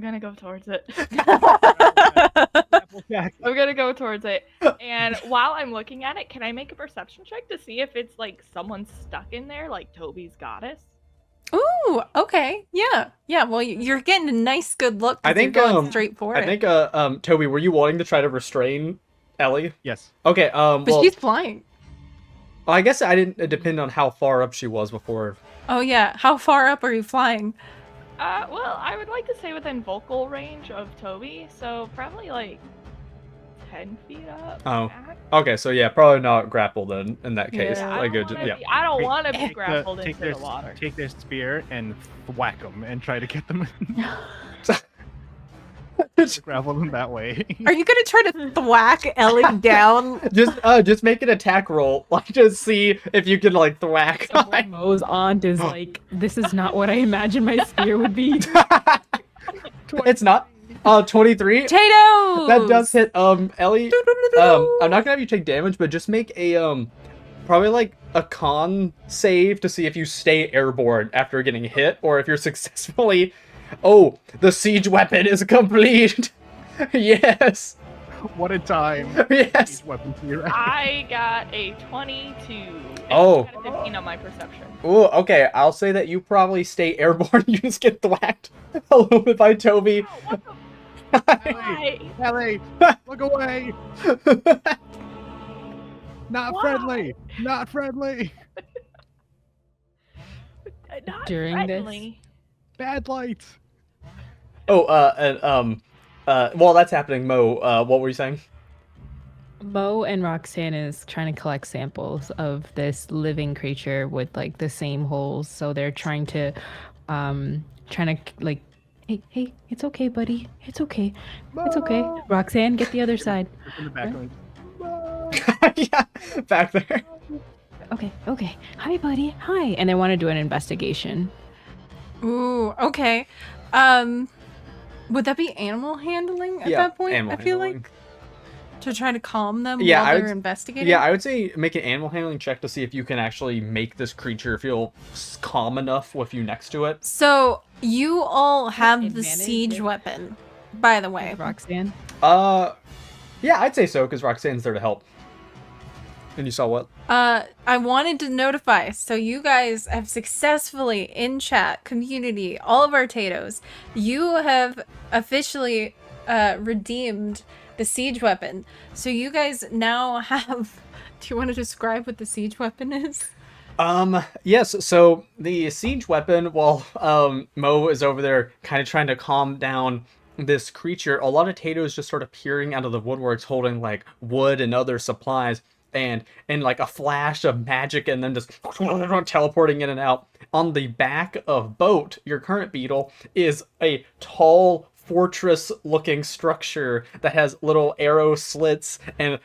gonna go towards it. Grab I'm gonna go towards it. And while I'm looking at it, can I make a perception check to see if it's like someone stuck in there, like Toby's goddess? Ooh, okay. Yeah. Yeah. Well, you're getting a nice good look I because you're think going straight for I it. think Toby, were you wanting to try to restrain Ellie? Yes. Okay, But well, she's flying. I guess I didn't depend on how far up she was before. Oh, yeah. How far up are you flying? Well, I would like to say within vocal range of Toby, so probably like 10 feet up. Oh. Max. Okay, so yeah, probably not grapple then in that case. Yeah. Like, yeah. I don't Hey, want to be take grappled take into their, the water. Take their spear and whack them and try to get them. Grapple them that way. Are you gonna try to thwack Ellie down? Just make an attack roll. Like, just see if you can like thwack. Mo's aunt is like, this is not what I imagined my spear would be. It's not. 23. Potatoes! That does hit. Ellie. I'm not gonna have you take damage, but just make a probably like a con save to see if you stay airborne after getting hit, or if you're successfully. Oh, the siege weapon is complete. Yes. What a time. Yes. These weapons here. I got a 22. Oh. I got a 15 on my perception. Ooh, okay. I'll say that you probably stay airborne. You just get thwacked a little bit by Toby. Oh, what the why? Ellie, look away. Not Why? friendly. Not friendly. Not During friendly. Bad lights. Oh, while that's happening, Mo, what were you saying? Mo and Roxanne is trying to collect samples of this living creature with like the same holes. So they're trying to like, hey, it's okay, buddy. It's okay. It's okay. Roxanne, get the other side. In the back going, Yeah, back there. Okay. Hi, buddy. Hi. And they want to do an investigation. Ooh, okay. Would that be animal handling at Yeah, that point? animal I feel handling. like to try to calm them Yeah, while I they're would- investigating. Yeah, I would say make an animal handling check to see if you can actually make this creature feel calm enough with you next to it. So you all have the Advantage, siege yeah. weapon, by the way. Roxanne. Yeah, I'd say so, because Roxanne's there to help. And you saw what? I wanted to notify. So you guys have successfully in chat community, all of our Tatos, you have officially redeemed the siege weapon. So you guys now have. Do you want to describe what the siege weapon is? Yes, so the siege weapon, while Mo is over there kind of trying to calm down this creature, a lot of Tatos just sort of peering out of the woodworks holding like wood and other supplies, and in like a flash of magic, and then just teleporting in and out. On the back of Boat, your current beetle, is a tall fortress looking structure that has little arrow slits and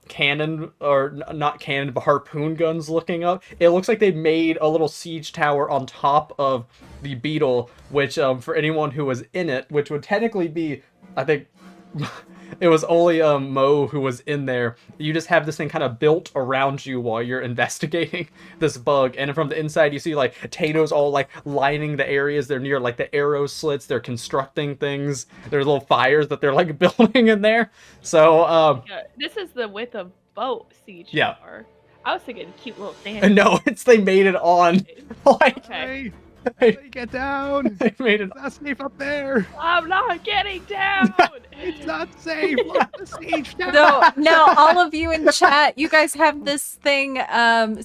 cannon, or not cannon, but harpoon guns looking up. It looks like they made a little siege tower on top of the beetle, which for anyone who was in it, which would technically be, I think it was only Mo who was in there. You just have this thing kind of built around you while you're investigating this bug. And from the inside, you see like Tatos all like lining the areas they're near, like the arrow slits. They're constructing things. There's little fires that they're like building in there. So Yeah, this is the width of Boat siege Yeah. tower. I was thinking cute little stand. no, they made it on. Like Okay. Hey, get down. they made it. It's not safe up there. I'm not getting down. It's not safe. Look, the siege tower. So now all of you in chat, you guys have this thing.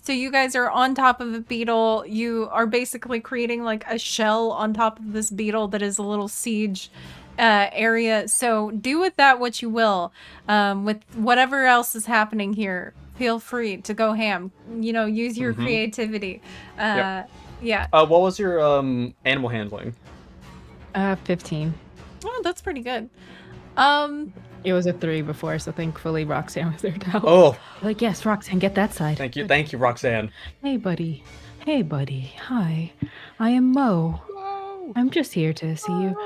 So you guys are on top of a beetle. You are basically creating like a shell on top of this beetle that is a little siege area. So do with that what you will. With whatever else is happening here, feel free to go ham. You know, use your creativity. Yep. Yeah. What was your animal handling? 15. Oh, that's pretty good. It was a 3 before, so thankfully Roxanne was there to help. Oh, Like, yes, Roxanne, get that side. thank you, Roxanne. Hey, buddy. Hi. I am Mo. Whoa. I'm just here to see you.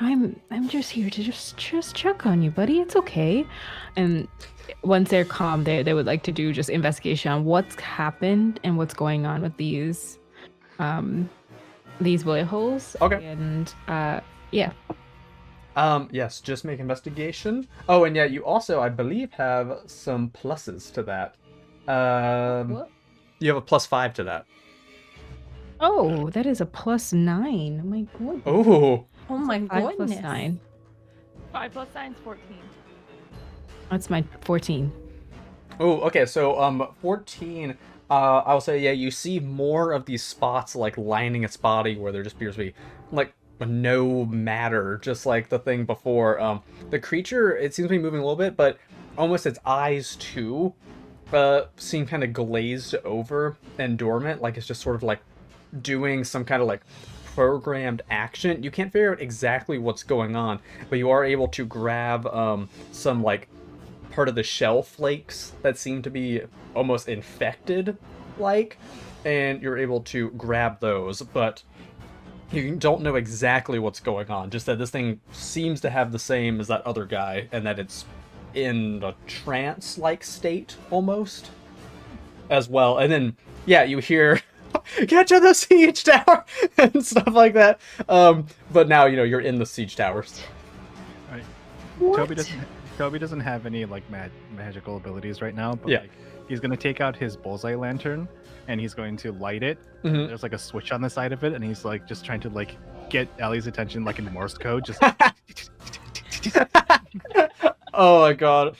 I'm just here to just check on you, buddy. It's okay. And once they're calm, they would like to do just investigation on what's happened and what's going on with these bullet holes. Okay. And yeah. Yes, just make investigation. Oh, and yeah, you also, I believe, have some pluses to that. What? You have a +5 to that. Oh, that is a +9. Oh my goodness. Oh. Oh my 5 plus goodness. 9. 5 plus 9 is 14. That's my 14. Oh, okay. So, 14. I'll say, yeah, you see more of these spots like lining its body where there just appears to be like no matter, just like the thing before. The creature, it seems to be moving a little bit, but almost its eyes too, seem kind of glazed over and dormant, like it's just sort of like doing some kind of like programmed action. You can't figure out exactly what's going on, but you are able to grab some like part of the shell flakes that seem to be almost infected like, and you're able to grab those, but you don't know exactly what's going on, just that this thing seems to have the same as that other guy, and that it's in a trance-like state almost as well. And then yeah, you hear get to the siege tower and stuff like that, but now you know you're in the siege towers. Right. What? Toby doesn't have any like magical abilities right now, but Yeah. like he's gonna take out his bullseye lantern and he's going to light it. Mhm. There's like a switch on the side of it, and he's like just trying to like get Ellie's attention, like in Morse code. Just Oh my god.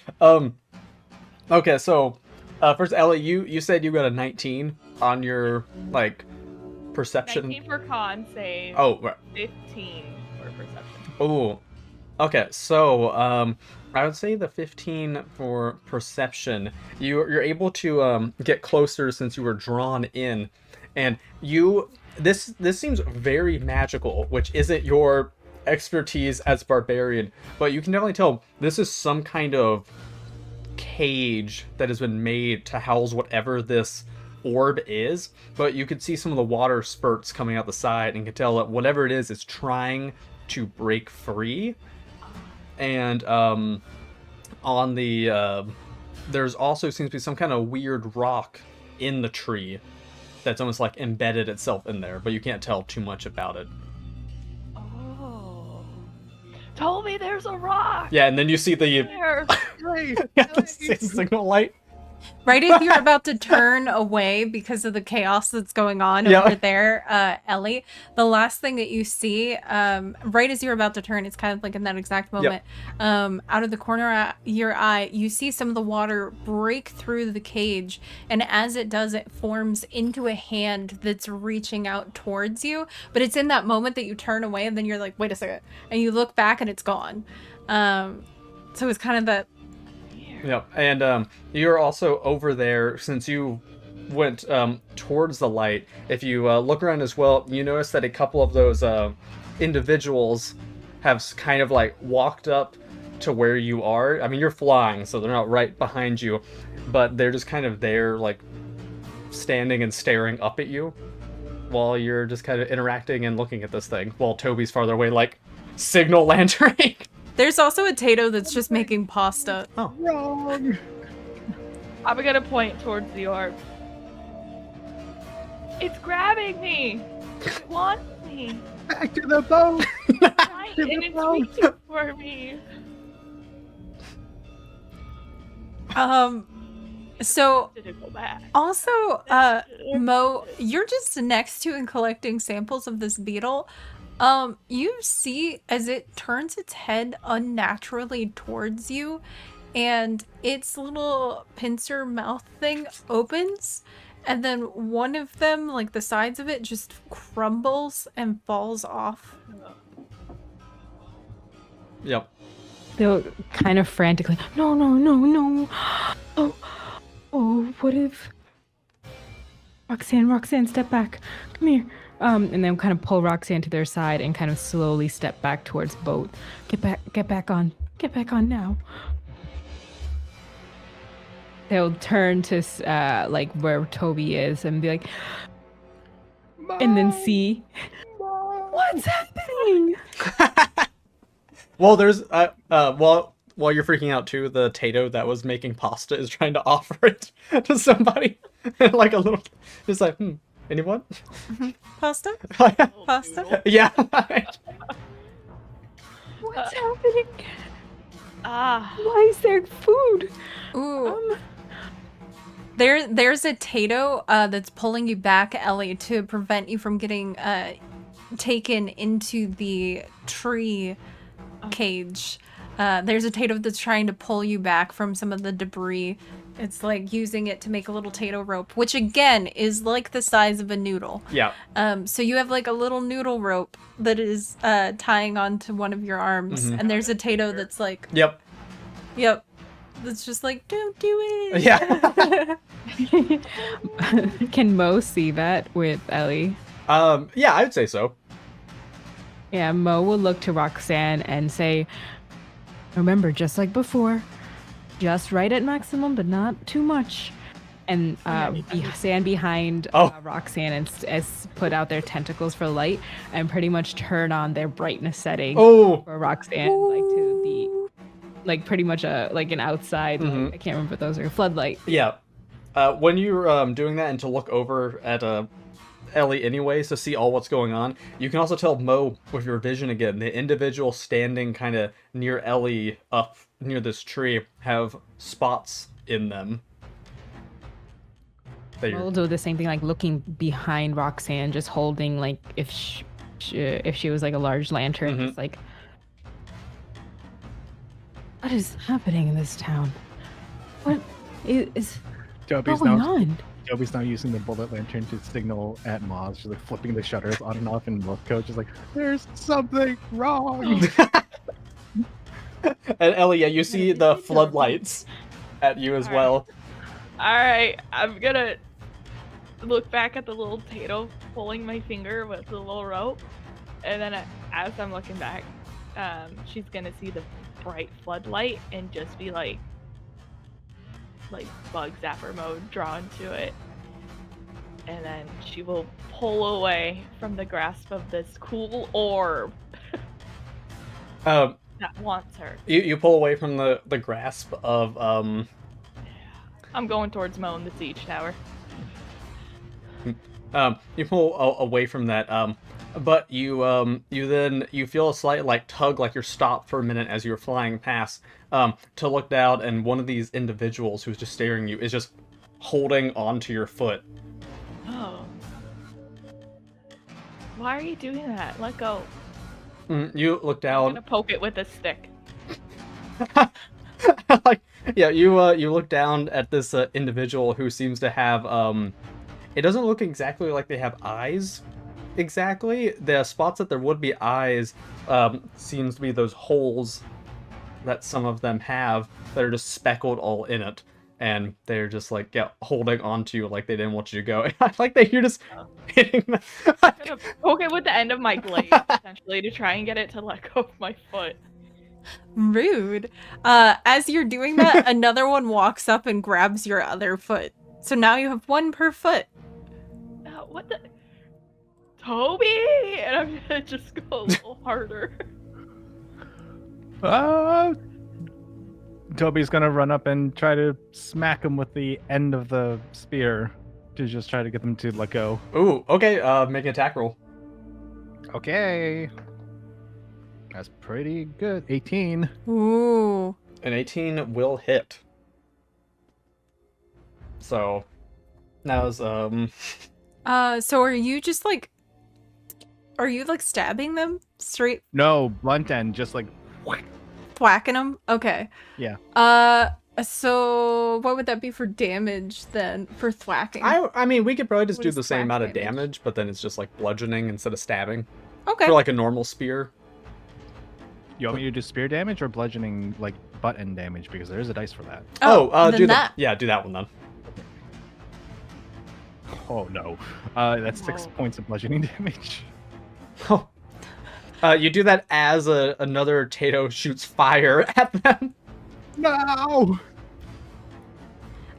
Okay, so first, Ellie, you said you got a 19 on your like perception. 19 for con save. Oh, right. 15 for perception. Oh. Okay, so I would say the 15 for perception. You're able to get closer since you were drawn in, and this seems very magical, which isn't your expertise as barbarian, but you can definitely tell this is some kind of cage that has been made to house whatever this orb is. But you could see some of the water spurts coming out the side, and you can tell that whatever it is trying to break free. And on the there's also seems to be some kind of weird rock in the tree that's almost like embedded itself in there, but you can't tell too much about it. Oh. Toby, there's a rock! Yeah, and then you see the There! signal light. Right as you're about to turn away because of the chaos that's going on Yeah. over there, Ellie, the last thing that you see, right as you're about to turn, it's kind of like in that exact moment, out of the corner of your eye, you see some of the water break through the cage, and as it does, it forms into a hand that's reaching out towards you, but it's in that moment that you turn away, and then you're like, wait a second, and you look back and it's gone. So it's kind of that. Yep, and you're also over there since you went towards the light. If you look around as well, you notice that a couple of those individuals have kind of like walked up to where you are. I mean, you're flying, so they're not right behind you, but they're just kind of there, like standing and staring up at you while you're just kind of interacting and looking at this thing, while Toby's farther away, like signal lanterning. There's also a Tato that's just making pasta. Oh. wrong. I'm gonna point towards the orb. It's grabbing me! It wants me! Back to the boat. Right, and it's reaching for me! So Did it go back? also, Mo, you're just next to and collecting samples of this beetle. You see as it turns its head unnaturally towards you, and its little pincer mouth thing opens, and then one of them, like the sides of it, just crumbles and falls off. Yep. They'll kind of frantically, no. Oh, what if... Roxanne, step back. Come here. And then kind of pull Roxanne to their side and kind of slowly step back towards boat. Get back on now. They'll turn to like where Toby is and be like, and then see what's happening. Well, there's while you're freaking out too, the Tato that was making pasta is trying to offer it to somebody, like a little, just like, anyone? Pasta? Yeah. Pasta? Yeah. What's happening? Why is there food? Ooh. There's a Tato that's pulling you back, Ellie, to prevent you from getting taken into the tree cage. There's a Tato that's trying to pull you back from some of the debris. It's like using it to make a little Tato rope, which again is like the size of a noodle. Yeah. So you have like a little noodle rope that is tying onto one of your arms, and there's a Tato that's like, Yep. that's just like, don't do it. Yeah. Can Mo see that with Ellie? Yeah, I'd say so. Yeah, Mo will look to Roxanne and say, remember, just like before, just right at maximum, but not too much. And stand behind Roxanne and put out their tentacles for light and pretty much turn on their brightness setting for Roxanne, like to the, like pretty much like an outside, like, I can't remember what those are, floodlight. Yeah. When you're doing that and to look over at Ellie anyways to see all what's going on, you can also tell Mo with your vision again, the individual standing kind of near Ellie up near this tree have spots in them. We'll do the same thing, like looking behind Roxanne, just holding, like, if she was like a large lantern, just like, what is happening in this town? What is Toby's going on? Toby's now using the bullet lantern to signal at Moz. She's like flipping the shutters on and off, and Wolf Coach is like, "There's something wrong." And Ellie, yeah, you see the floodlights at you as well. Alright, I'm gonna look back at the little Tato pulling my finger with the little rope, and then as I'm looking back, she's gonna see the bright floodlight and just be like bug zapper mode drawn to it, and then she will pull away from the grasp of this cool orb that wants her. You pull away from the grasp of I'm going towards Mo in the siege tower. You pull away from that, but you feel a slight like tug, like you're stopped for a minute as you're flying past, to look down, and one of these individuals who's just staring at you is just holding onto your foot. Oh. Why are you doing that? Let go. You look down. I'm gonna poke it with a stick. Like, yeah, you look down at this individual who seems to have it doesn't look exactly like they have eyes. Exactly, the spots that there would be eyes seems to be those holes that some of them have that are just speckled all in it, and they're just like holding on to you like they didn't want you to go. And I like that you're just hitting them. I'm gonna poke it with the end of my blade essentially to try and get it to let go of my foot. Rude. As you're doing that, another one walks up and grabs your other foot. So now you have one per foot. What the? Toby! And I'm gonna just go a little harder. Toby's gonna run up and try to smack him with the end of the spear to just try to get them to let go. Ooh, okay, make an attack roll. Okay. That's pretty good. 18. Ooh. An 18 will hit. So, that was, So are you just like... Are you like stabbing them straight? No, blunt end, just like... Thwacking them? Okay. Yeah. So what would that be for damage then, for thwacking? I mean, we could probably just What do is the same thwack amount of damage? damage, but then it's just like bludgeoning instead of stabbing. Okay. For like a normal spear. You want me to do spear damage or bludgeoning, like, butt end damage? Because there is a dice for that. then do that. Yeah, do that one then. Oh, no. That's 6 points of bludgeoning damage. Oh. You do that as another Tato shoots fire at them. No!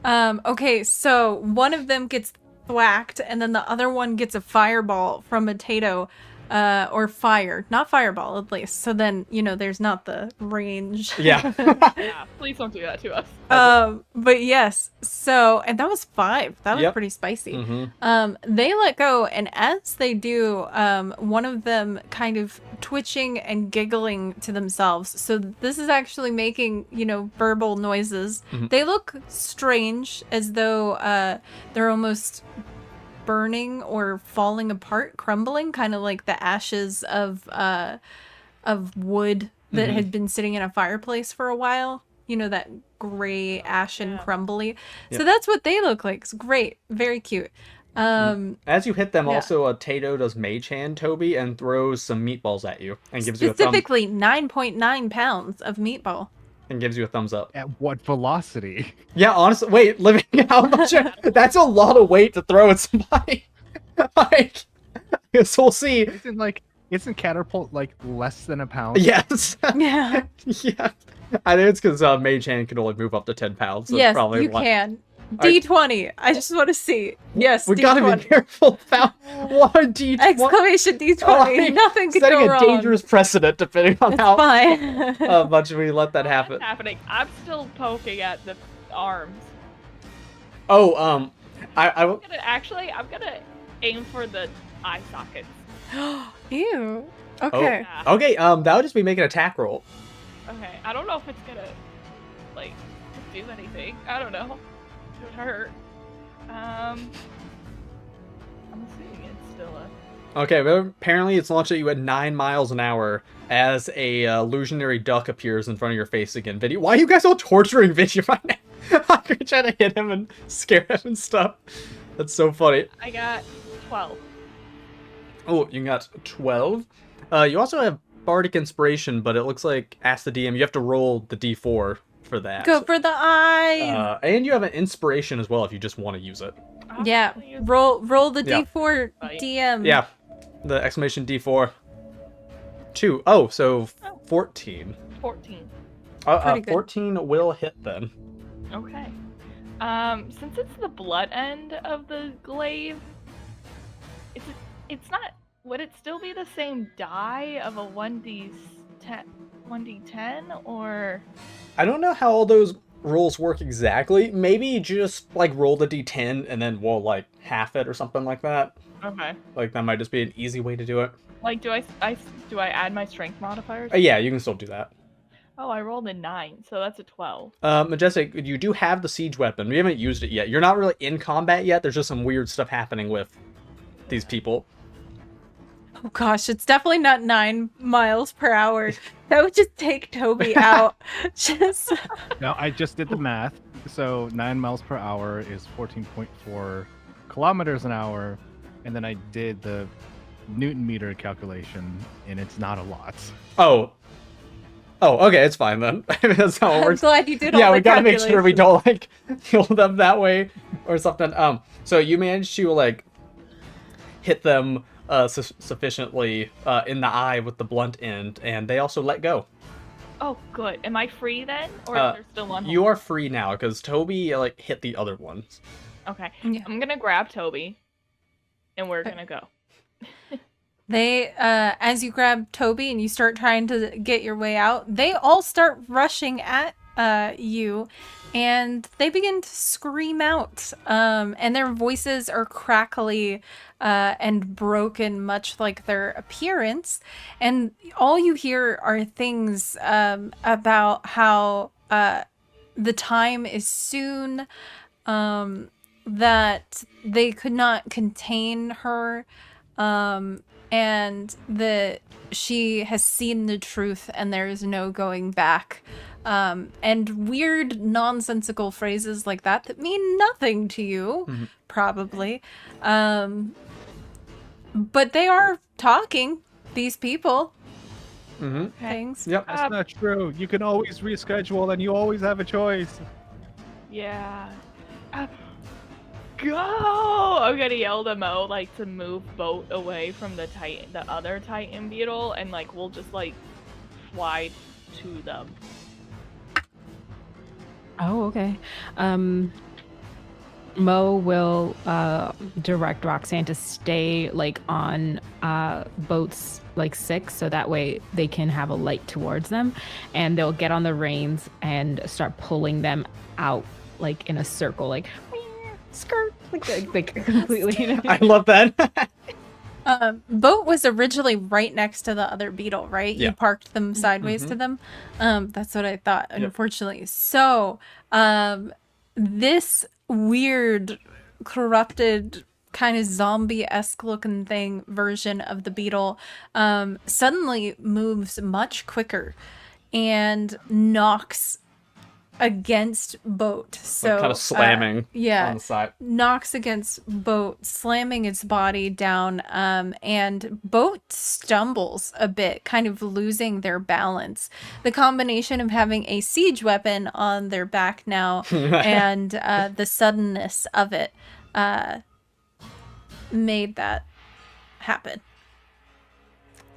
Okay, so one of them gets thwacked, and then the other one gets a fireball from a Tato. or fire, not fireball at least. So then, there's not the range. Yeah. Yeah, please don't do that to us. But yes, so, and that was 5. That was Yep. pretty spicy. Mm-hmm. They let go, and as they do, one of them kind of twitching and giggling to themselves. So this is actually making, verbal noises. Mhm. They look strange, as though they're almost burning or falling apart, crumbling, kind of like the ashes of wood that Mhm. had been sitting in a fireplace for a while. That gray, ashen, Yeah. crumbly. So Yep. that's what they look like. It's great. Very cute. As you hit them, Yeah. also Tato does Mage Hand, Toby, and throws some meatballs at you and gives you a Specifically 9.9 pounds of meatball. thumbs up. At what velocity? Yeah, honestly, wait, living how much? That's a lot of weight to throw at somebody. Like, I guess we'll see. Isn't catapult like less than a pound? Yes. Yeah. Yeah. I think it's because Mage Hand can only move up to 10 pounds. So it's Yes, probably you why- can. D20. I just want to see. Yes, We D20. gotta be careful about what D20. Exclamation D20. Like, Nothing could setting go a wrong. dangerous precedent depending on It's how fine. much we let that happen. What's happening? I'm still poking at the arms. Oh, I'm gonna aim for the eye sockets. Ew. Okay. Yeah. okay, that would just be make an attack roll. Okay, I don't know if it's gonna, like, do anything. I don't know. It would hurt. I'm assuming it's still a... Okay, well, apparently it's launched at you at 9 miles an hour as a illusionary duck appears in front of your face again. Video, why are you guys all torturing Video right now? You're trying to hit him and scare him and stuff. That's so funny. I got 12. Oh, you got 12. You also have Bardic Inspiration, but it looks like, ask the DM, you have to roll the D4 for that. Go for the eye. And you have an Inspiration as well if you just want to use it. I'm Yeah. gonna use- Roll the Yeah. D4 Right. DM. Yeah, the exclamation D4. 2. Oh, so 14. 14. Pretty good. 14 will hit then. Okay. Since it's the blood end of the glaive, it's not. Would it still be the same die of a 1d10, or? I don't know how all those rolls work exactly. Maybe just like roll the D10 and then we'll like half it or something like that. Okay. Like that might just be an easy way to do it. Like, do I add my strength modifiers? Yeah, you can still do that. Oh, I rolled a 9, so that's a 12. Majestic, you do have the siege weapon. We haven't used it yet. You're not really in combat yet. There's just some weird stuff happening with these people. Oh gosh, it's definitely not 9 miles per hour. That would just take Toby out. Just No, I just did the math. So 9 miles per hour is 14.4 kilometers an hour, and then I did the Newton meter calculation, and it's not a lot. Oh, okay, it's fine then. That's how it I'm works. glad you did all Yeah, the we gotta make sure we calculations. don't like kill them that way or something. So you managed to like hit them sufficiently in the eye with the blunt end, and they also let go. Oh, good. Am I free then, or is there still one? You are free now because Toby like hit the other ones. Okay. Yeah. I'm gonna grab Toby, and we're gonna go. They, as you grab Toby and you start trying to get your way out, they all start rushing at you, and they begin to scream out. And their voices are crackly and broken, much like their appearance. And all you hear are things about how the time is soon, that they could not contain her. And that she has seen the truth and there is no going back. And weird nonsensical phrases like that mean nothing to you, probably. But they are talking, these people, things. Yep. That's not true. You can always reschedule, and you always have a choice. Yeah. Go! I'm gonna yell to Mo, like, to move boat away from the other Titan beetle, and like we'll just like fly to them. Oh, okay. Mo will direct Roxanne to stay like on boats like 6, so that way they can have a light towards them, and they'll get on the reins and start pulling them out like in a circle, like skirt, like completely. I love that. Boat was originally right next to the other beetle, right? Yeah. You parked them sideways to them. That's what I thought, Yep. unfortunately. So, this weird, corrupted, kind of zombie-esque looking thing version of the beetle suddenly moves much quicker and knocks against Boat. So kind of slamming yeah, on the side. knocks against Boat, slamming its body down, and Boat stumbles a bit, kind of losing their balance. The combination of having a siege weapon on their back now and the suddenness of it made that happen.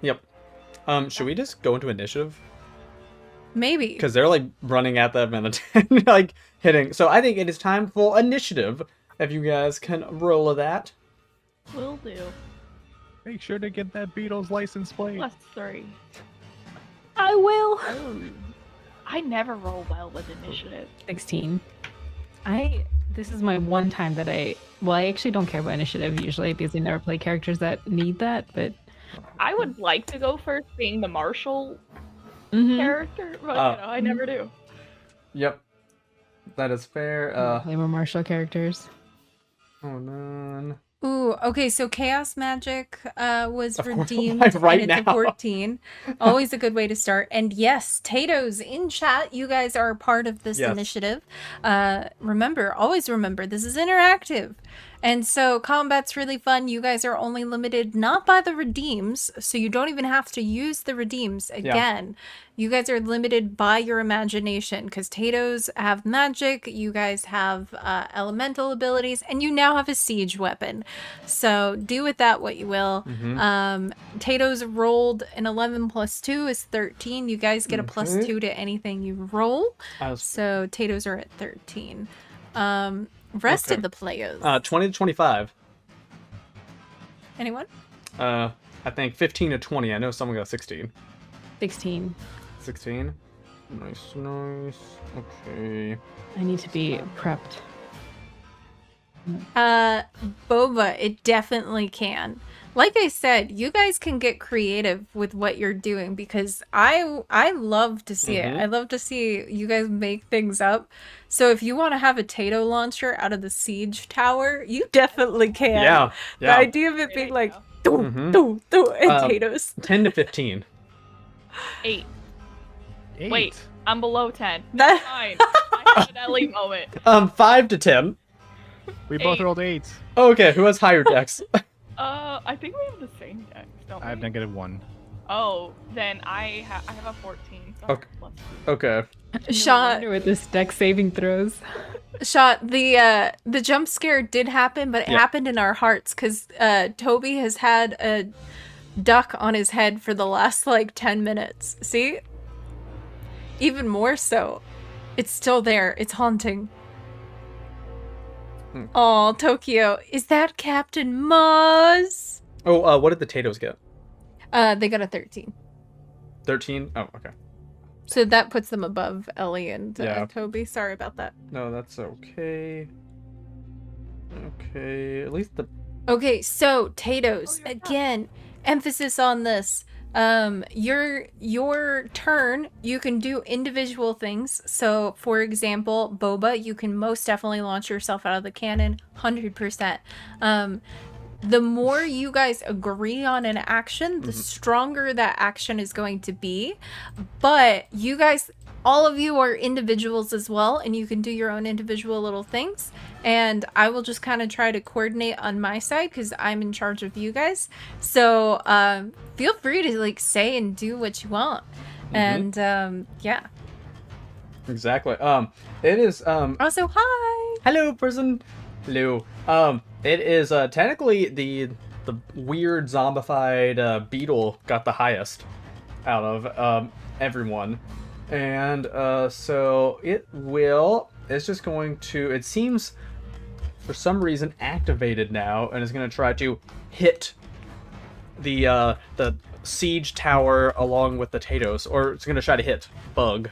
Yep. Should we just go into initiative? Maybe. Because they're like running at them and like hitting. So I think it is time for initiative. If you guys can roll that. Will do. Make sure to get that Beatles license plate. +3. I will. Oh. I never roll well with initiative. 16. This is my one time that I actually don't care about initiative usually because I never play characters that need that, but I would like to go first, being the martial character, but I never do. Yep. That is fair. play more martial characters. Hold on. Ooh, okay, so Chaos Magic was Of course, redeemed, like right and it's a now. 14. Always a good way to start. And yes, Tato's in chat. You guys are a part of this Yes. initiative. Always remember, this is interactive. And so combat's really fun. You guys are only limited not by the redeems, so you don't even have to use the redeems again. You guys are limited by your imagination because Tato's have magic, you guys have elemental abilities, and you now have a siege weapon. So do with that what you will. Tato's rolled an 11 plus 2 is 13. You guys get a plus 2 to anything you roll. So Tato's are at 13. Rest of the players. 20 to 25. Anyone? I think 15 to 20. I know someone got 16. 16. 16. Nice. Okay. I need to be prepped. Boba, it definitely can. Like I said, you guys can get creative with what you're doing because I love to see it. I love to see you guys make things up. So if you want to have a Tato launcher out of the siege tower, you definitely can. Yeah. The idea of it being like and Tatos. 10 to 15. 8. 8. Wait, I'm below 10. That Fine. I had an Ellie moment. 5 to 10. We both 8. rolled 8s. Okay, who has higher decks? I think we have the same deck, don't I have we? -1. Oh, then I have a 14. So Okay. plus Okay. shot No wonder with this deck saving throws. the jump scare did happen, but it happened in our hearts because Toby has had a duck on his head for the last like 10 minutes. See? Even more so. It's still there. It's haunting. Oh, Tokyo. Is that Captain Muzz? Oh, what did the Tatos get? They got a 13. 13? Oh, okay. So that puts them above Ellie and Yeah. Toby. Sorry about that. No, that's okay. Okay, at least the... Okay, so Tatos, again, emphasis on this. Your turn, you can do individual things. So, for example, Boba, you can most definitely launch yourself out of the cannon, 100%. The more you guys agree on an action, the stronger that action is going to be. But you guys, all of you are individuals as well, and you can do your own individual little things. And I will just kind of try to coordinate on my side because I'm in charge of you guys. So feel free to like say and do what you want. And yeah. Exactly. It is, Also, hi. Hello, person. Hello. It is technically the weird zombified beetle got the highest out of everyone, and so it's just going to. It seems for some reason, activated now, and is going to try to hit the siege tower along with the Tatos, or it's going to try to hit boat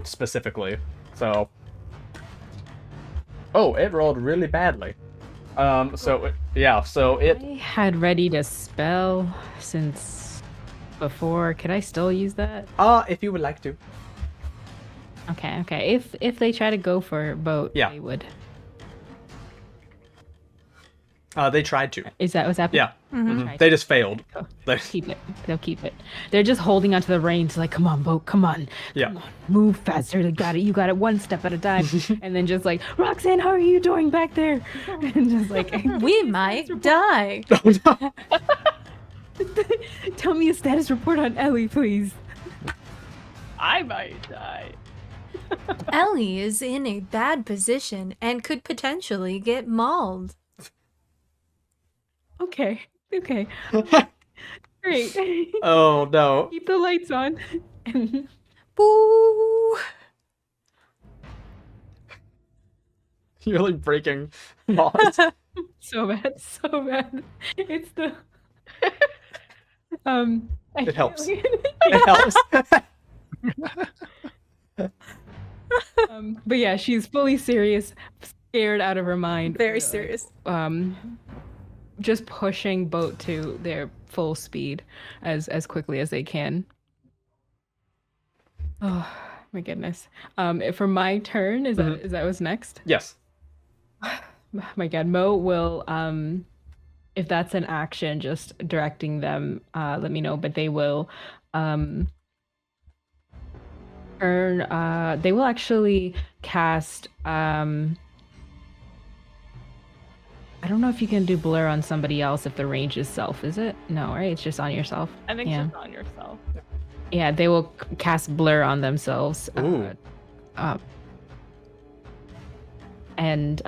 specifically. So, oh, it rolled really badly. So it I had ready to spell since before. Could I still use that? If you would like to. Okay. If they try to go for boat, Yeah. they would. They tried to. Is that what's happening? Yeah. Mhm. Mhm. They just failed. Oh, They- keep it. They'll keep it. They're just holding onto the reins, like, come on, boat, come on. Yeah. Come on, move faster. You got it one step at a time. And then just like, Roxanne, how are you doing back there? And just like, We might die. Oh, no. tell me a status report on Ellie, please. I might die. Ellie is in a bad position and could potentially get mauled. Okay. Great. Oh no. Keep the lights on. And Boo! You're like breaking laws. so bad. It's the It helps. It It helps. but yeah, she's fully serious, scared out of her mind. Very serious. Just pushing boat to their full speed as quickly as they can. Oh my goodness. For my turn, is that what's next? Yes. My God, Mo will if that's an action, just directing them, let me know, but they will they will actually cast I don't know if you can do blur on somebody else if the range is self, is it? No, right? It's just on yourself. I think Yeah. just on yourself. Yeah, they will cast blur on themselves. Ooh. And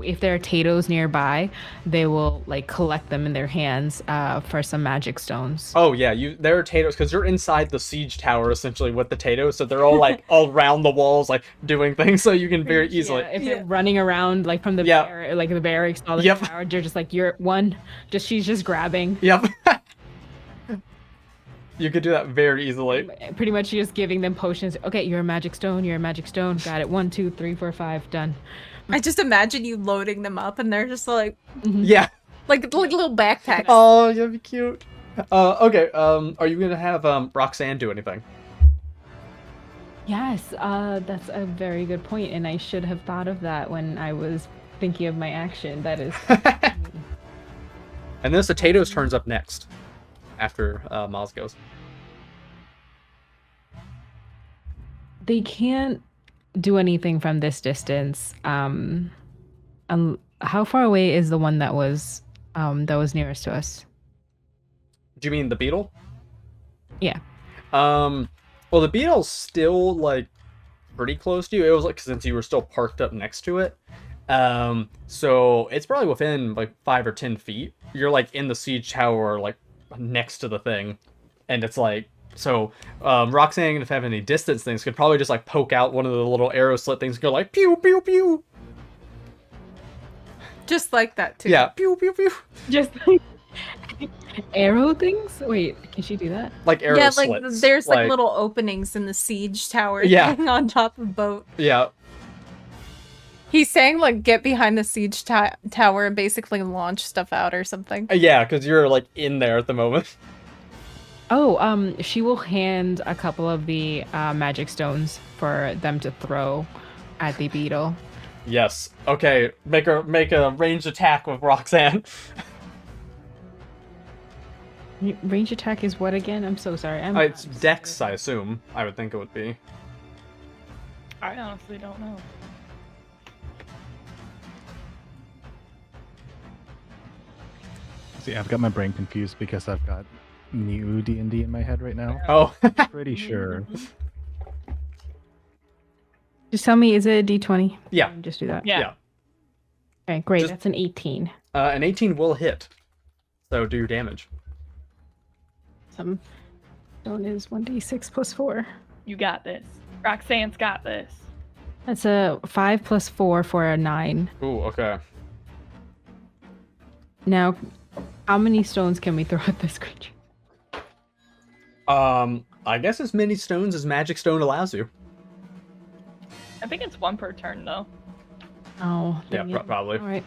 if there are Tatos nearby, they will like collect them in their hands for some magic stones. Oh yeah, there are Tatos because you're inside the siege tower essentially with the Tatos, so they're all like all around the walls, like doing things, so you can very easily. Yeah, if they're running around like from the like the barracks, all the tower, they're just like you're one. She's just grabbing. Yep. You could do that very easily. Pretty much, just giving them potions. Okay, you're a magic stone. You're a magic stone. Got it. 1, 2, 3, 4, 5. Done. I just imagine you loading them up and they're just like Yeah. like little backpacks. Oh, that'd be cute. Okay. Are you gonna have Roxanne do anything? Yes. That's a very good point, and I should have thought of that when I was thinking of my action. That is. And then the Tatos turns up next, after Maz goes. They can't do anything from this distance. How far away is the one that was nearest to us? Do you mean the beetle? Yeah. Well, the beetle's still like pretty close to you. It was like since you were still parked up next to it. So it's probably within like 5 or 10 feet. You're like in the siege tower, like next to the thing, and it's like. So, Roxanne, if have any distance things, could probably just like poke out one of the little arrow slit things and go like pew pew pew. Just like that too. Yeah, pew pew pew. Just like arrow things. Wait, can she do that? Like arrow Yeah, slits. like there's like little openings in the siege tower thing on top of the boat. Yeah. He's saying like get behind the siege tower and basically launch stuff out or something. Yeah, because you're like in there at the moment. Oh, she will hand a couple of the magic stones for them to throw at the beetle. Yes. Okay. Make a ranged attack with Roxanne. Range attack is what again? I'm so sorry. It's Dex, I assume. I would think it would be. I honestly don't know. See, I've got my brain confused because I've got new D&D in my head right now. Oh. Pretty sure. Just tell me, is it a D20? Yeah. Just do that. Yeah. Okay, great. Just- That's an 18. An 18 will hit. So do your damage. Some stone is 1d6 plus 4. You got this. Roxanne's got this. That's a 5 plus 4 for a 9. Ooh, okay. Now, how many stones can we throw at this creature? I guess as many stones as Magic Stone allows you. I think it's 1 per turn though. Oh, Yeah, dang it. probably. All right.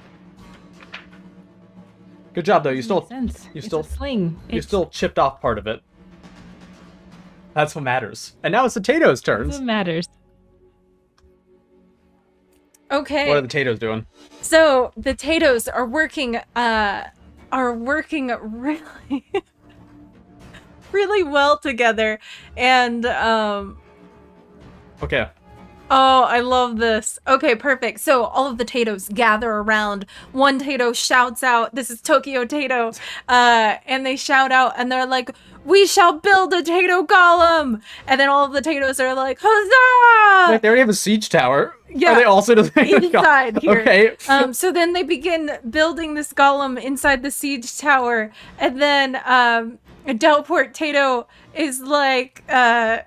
Good job though. You Makes still sense. you It's still a sling. you still chipped off part of it. That's what matters. And now it's the Tato's That's turns. what matters. Okay. What are the Tato's doing? So the Tato's are working really really well together. And Okay. oh, I love this. Okay, perfect. So all of the Tato's gather around. One Tato shouts out, this is Tokyo Tato, and they shout out and they're like, "We shall build a Tato golem!" And then all of the Tato's are like, "Huzzah!" Wait, they already have a siege tower. Yeah, Are they also doing inside here. Okay. So then they begin building this golem inside the siege tower, and then Delport Tato is like, I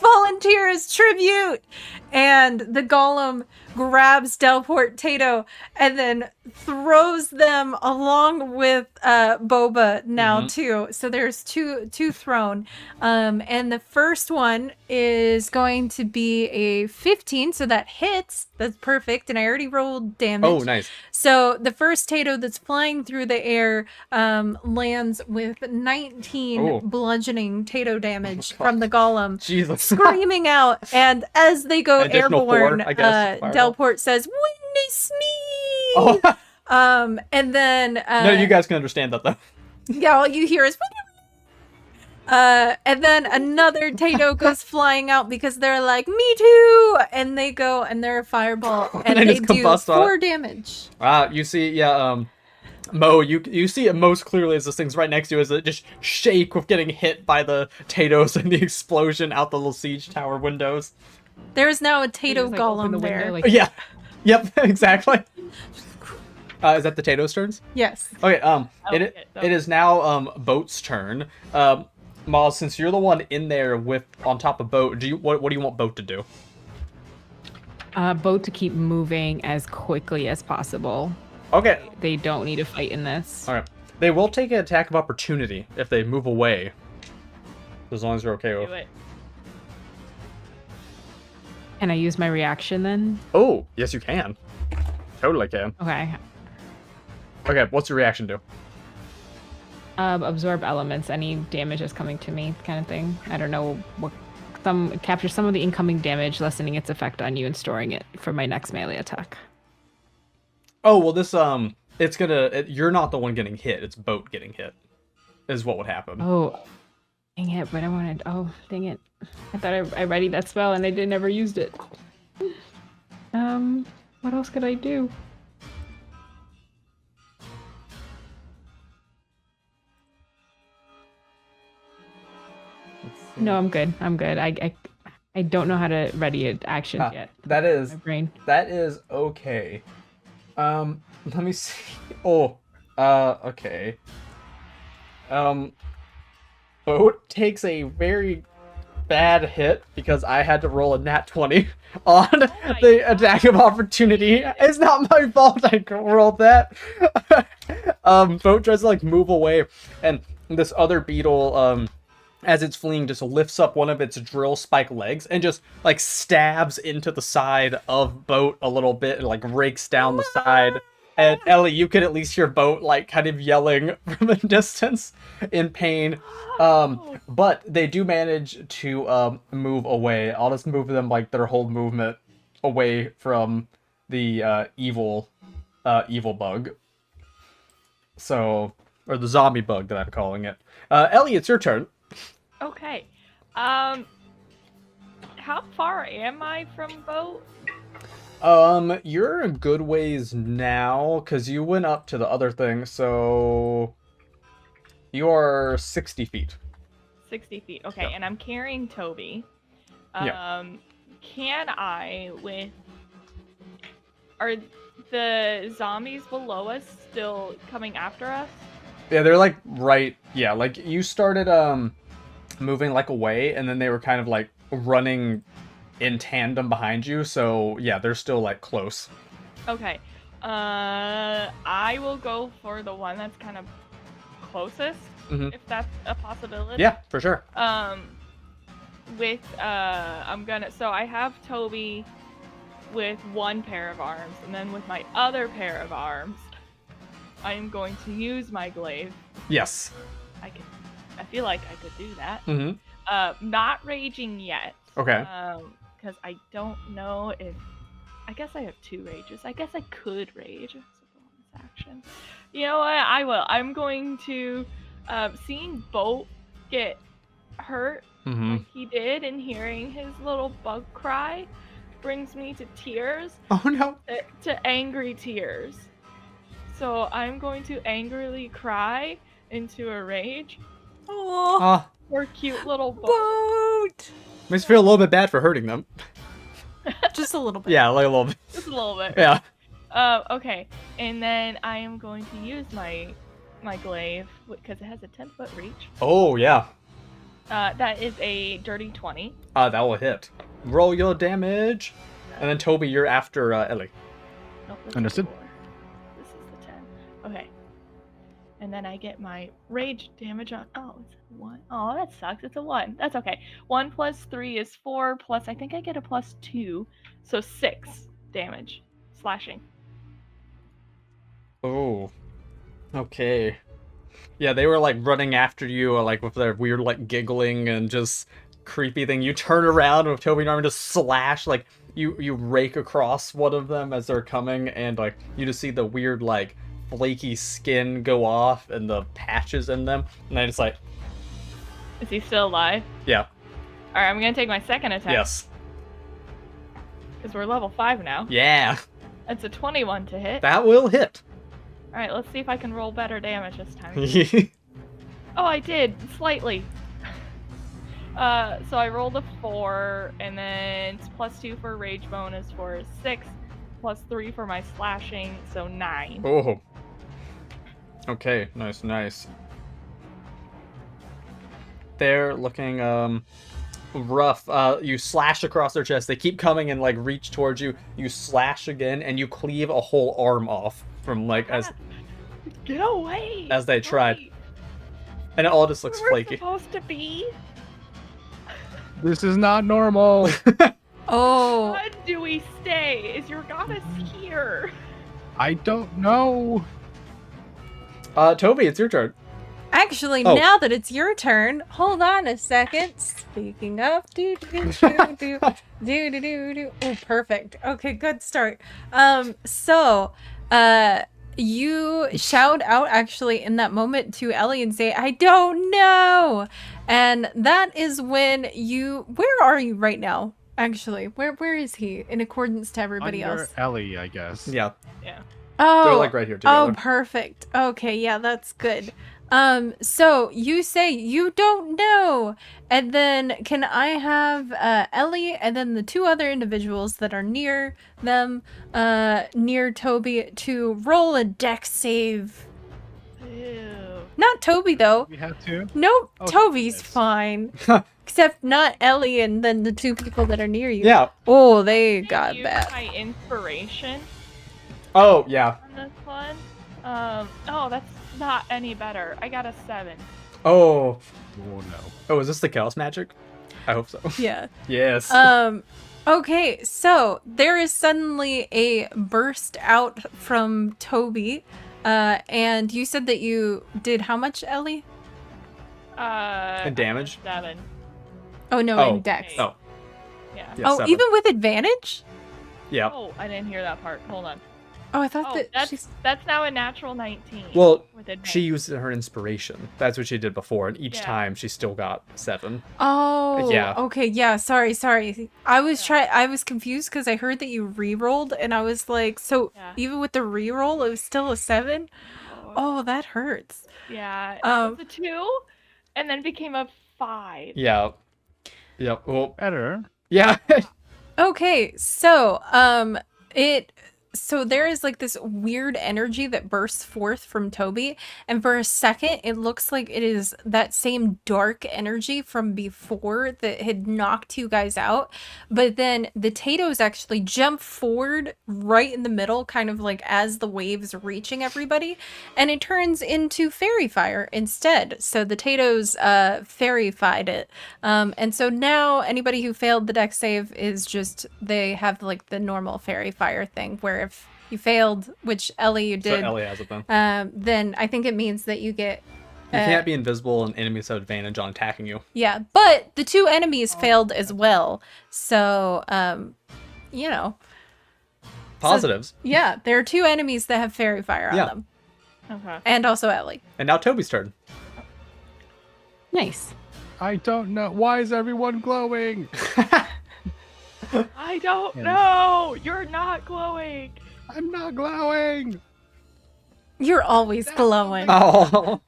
volunteer as tribute, and the golem grabs Delport Tato and then throws them along with Boba now too. So there's two thrown, and the first one is going to be a 15, so that hits. That's perfect, and I already rolled damage. Oh, nice. So the first Tato that's flying through the air lands with 19 bludgeoning Tato damage from the golem, Jesus. screaming out. And as they go Additional airborne, 4, I guess, fireball. Delport says, "Witness me!" Oh. And then No, you guys can understand that though. yeah, all you hear is and then another Tato goes flying out because they're like, "Me too!" And they go and they're a fireball and They they just do combust on it. 4 damage. You see, yeah, Mo, you see it most clearly as this thing's right next to you as it just shake with getting hit by the Tato's and the explosion out the little siege tower windows. There's now a You Tato just, like, open golem the window, there. like- Yeah. Yep, exactly. Is that the Tato's turns? Yes. Okay, it is now Boat's turn. Moz, since you're the one in there with on top of Boat, what do you want Boat to do? Boat to keep moving as quickly as possible. Okay. They don't need to fight in this. All right. They will take an attack of opportunity if they move away. As long as you're okay with. Do it. Can I use my reaction then? Oh, yes, you can. Totally can. Okay. Okay, what's your reaction do? Absorb elements, any damage that's coming to me, kind of thing. I don't know what. Capture some of the incoming damage, lessening its effect on you, and storing it for my next melee attack. Oh well, this you're not the one getting hit. It's Boat getting hit, is what would happen. Oh, dang it! But I wanted. Oh, dang it! I thought I readied that spell and I never used it. What else could I do? No, I'm good. I'm good. I don't know how to ready an action yet. That is My brain. That is okay. Let me see. Oh, okay. Boat takes a very bad hit because I had to roll a nat 20 on the attack of opportunity. It's not my fault I rolled that. Boat tries to like move away, and this other beetle, as it's fleeing, just lifts up one of its drill spike legs and just like stabs into the side of Boat a little bit and like rakes down the side. And Ellie, you could at least hear Boat like kind of yelling from a distance in pain. But they do manage to move away. I'll just move them like their whole movement away from the evil bug. So, or the zombie bug that I'm calling it. Ellie, it's your turn. Okay. How far am I from Boat? You're a good ways now, because you went up to the other thing, so you are 60 feet. 60 feet. Okay, Yeah. and I'm carrying Toby. Yeah. Can I are the zombies below us still coming after us? Yeah, they're like like you started moving like away, and then they were kind of like running in tandem behind you. So yeah, they're still like close. Okay. I will go for the one that's kind of closest, if that's a possibility. Yeah, for sure. So I have Toby with one pair of arms, and then with my other pair of arms, I am going to use my glaive. Yes. I feel like I could do that. Not raging yet. Okay. Because I don't know if... I guess I have 2 rages. I guess I could rage as a bonus action. You know what? I will. I'm going to... seeing Bolt get hurt like he did, and hearing his little bug cry brings me to tears. Oh no. To angry tears. So I'm going to angrily cry into a rage. Oh, Poor cute little Boat. Makes me feel a little bit bad for hurting them. Just a little bit. Yeah, like a little bit. Just a little bit. Yeah. Okay. And then I am going to use my glaive because it has a 10-foot reach. Oh yeah. That is a dirty 20. That will hit. Roll your damage. And then Toby, you're after Ellie. Nope, that's Understood. a 4. This is the 10. Okay. And then I get my rage damage on. Oh, it's a 1. Oh, that sucks. It's a 1. That's okay. 1 plus 3 is 4. Plus, I think I get a plus 2. So 6 damage. Slashing. Oh. Okay. Yeah, they were like running after you, like with their weird like giggling and just creepy thing. You turn around with Toby and Armin just slash, like you rake across one of them as they're coming, and like you just see the weird like flaky skin go off and the patches in them, and I just like. Is he still alive? Yeah. Alright, I'm gonna take my second attack. Yes. Because we're level 5 now. Yeah. It's a 21 to hit. That will hit. Alright, let's see if I can roll better damage this time. Oh, I did! Slightly. So I rolled a 4, and then it's plus 2 for rage bonus for 6, plus 3 for my slashing, so 9. Oh. Okay, nice. They're looking rough. You slash across their chest. They keep coming and like reach towards you. You slash again, and you cleave a whole arm off from like as Get away! as they tried. And it all just looks Where we're flaky. supposed to be? This is not normal. Oh. When do we stay? Is your goddess here? I don't know. Toby, it's your turn. Actually, Oh. now that it's your turn, hold on a second. Speaking of, do. Oh, perfect. Okay, good start. You shout out actually in that moment to Ellie and say, "I don't know," and that is when you. Where are you right now? Actually, where is he in accordance to everybody Under else? Ellie, I guess. Yeah. Yeah. Oh, They're like right here together. Oh, perfect. Okay, yeah, that's good. So you say you don't know, and then can I have Ellie and then the 2 other individuals that are near them, near Toby, to roll a dex save? Ew. Not Toby though. We have to. Nope, Oh, Toby's goodness. fine. Except not Ellie and then the 2 people that are near you. Yeah. Oh, they I got use bad. my inspiration Oh, yeah. on this one. Oh, that's not any better. I got a 7. Oh. Oh no. Oh, is this the chaos magic? I hope so. Yeah. Yes. Okay, so there is suddenly a burst out from Toby, and you said that you did how much, Ellie? And damage? 7. Oh no, Oh. in Dex. Oh. Yeah. Yeah, Oh, 7. even with advantage? Yeah. Oh, I didn't hear that part. Hold on. Oh, I thought Oh, that she's. that's now a natural 19. Well, with advantage. she used her inspiration. That's what she did before, and each Yeah. time she still got 7. Oh, Yeah. Okay, yeah. Sorry. I was confused because I heard that you re-rolled, and I was like, so Yeah. even with the re-roll, it was still a 7. Oh, that hurts. Yeah. It Um, was a 2, and then became a 5. Yeah. Yep. Well, Better. yeah. Okay, so it so there is like this weird energy that bursts forth from Toby, and for a second it looks like it is that same dark energy from before that had knocked you guys out, but then the Tatos actually jump forward right in the middle, kind of like as the waves reaching everybody, and it turns into fairy fire instead. So the Tatos fairy-fied it, and so now anybody who failed the deck save is just, they have like the normal fairy fire thing, where if you failed, which Ellie you did, So Ellie has it then. then I think it means that you get. You can't be invisible, and enemies have advantage on attacking you. Yeah, but the 2 enemies failed as well, so you know. Positives. So, yeah, there are 2 enemies that have fairy fire on them, Okay. and also Ellie. And now Toby's turn. Nice. I don't know. Why is everyone glowing? I don't know. You're not glowing. I'm not glowing. You're always glowing. Oh.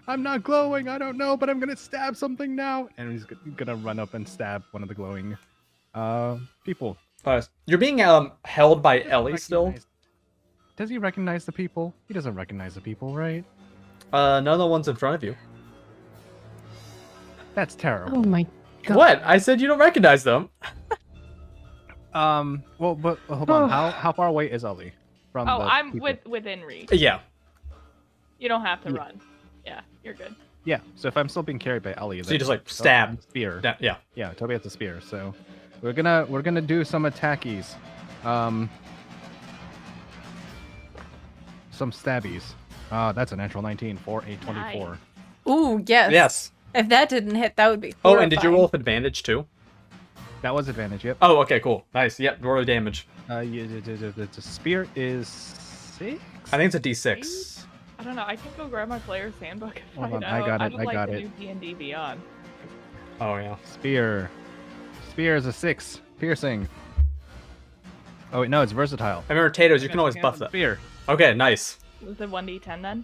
I'm not glowing. I don't know, but I'm gonna stab something now. And he's gonna run up and stab one of the glowing people. You're being held by Ellie still. Does he recognize the people? He doesn't recognize the people, right? None of the ones in front of you. That's terrible. Oh my god. What? I said you don't recognize them. Well, but hold on. How far away is Ellie from Oh, the I'm people? within reach. Yeah. You don't have to run. Yeah, you're good. Yeah. So if I'm still being carried by Ellie, So you then just like Toby stab. has a spear. Yeah. Yeah, Toby has a spear. So we're gonna do some attackies, some stabbies. That's a natural 19 for a 24. Ooh, yes. Yes. If that didn't hit, that would be Oh, horrifying. and did you roll with advantage too? That was advantage. Yep. Oh, okay, cool. Nice. Yep, roll the damage. The spear is 6. I think it's a D6. I don't know. I can go grab my player's handbook and Hold find on, out. I got it, don't I like got the it. new D&D Beyond. Oh, yeah. Spear is a 6. Piercing. Oh wait, no, it's versatile. I remember Tatos, you can always buff that. Spear. Okay, nice. Was it 1d10 then?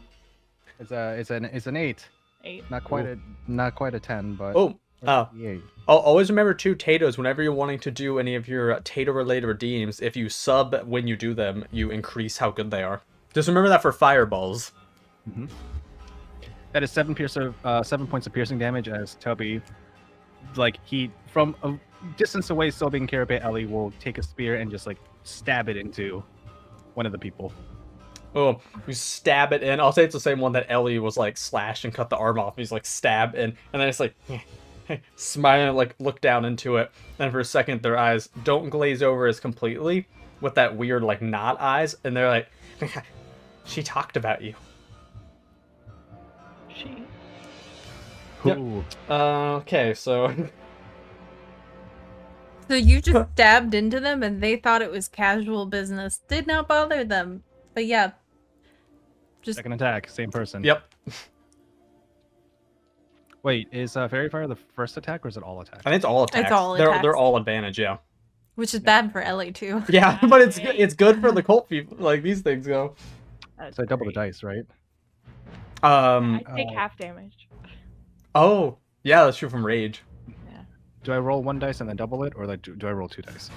It's an 8. 8. Not quite a 10, but Oh, or 8. always remember too, Tatos, whenever you're wanting to do any of your Tato-related redeems, if you sub when you do them, you increase how good they are. Just remember that for fireballs. Mm-hmm. That is 7 points of piercing damage as Toby, like, he, from a distance away, still being carried by Ellie, will take a spear and just, like, stab it into one of the people. Oh, you stab it in. I'll say it's the same one that Ellie was, like, slashed and cut the arm off. He's, like, stab in, and then it's like, smile, like, look down into it. And for a second, their eyes don't glaze over as completely with that weird, like, knot eyes, and they're like, she talked about you. She. Yep. Ooh. Okay, so So you just stabbed into them and they thought it was casual business. Did not bother them. But yeah. Just Second attack, same person. yep. Wait, is Fairy Fire the first attack, or is it all attacks? I think it's all attacks. all They're attacks. all advantage, yeah. which is bad for Ellie too. Yeah, but it's good for the cult people. Like these things go. That's So I double the great. dice, right? I take half damage. Oh, yeah, that's true from rage. Do I roll 1 dice and then double it, or like do I roll 2 dice?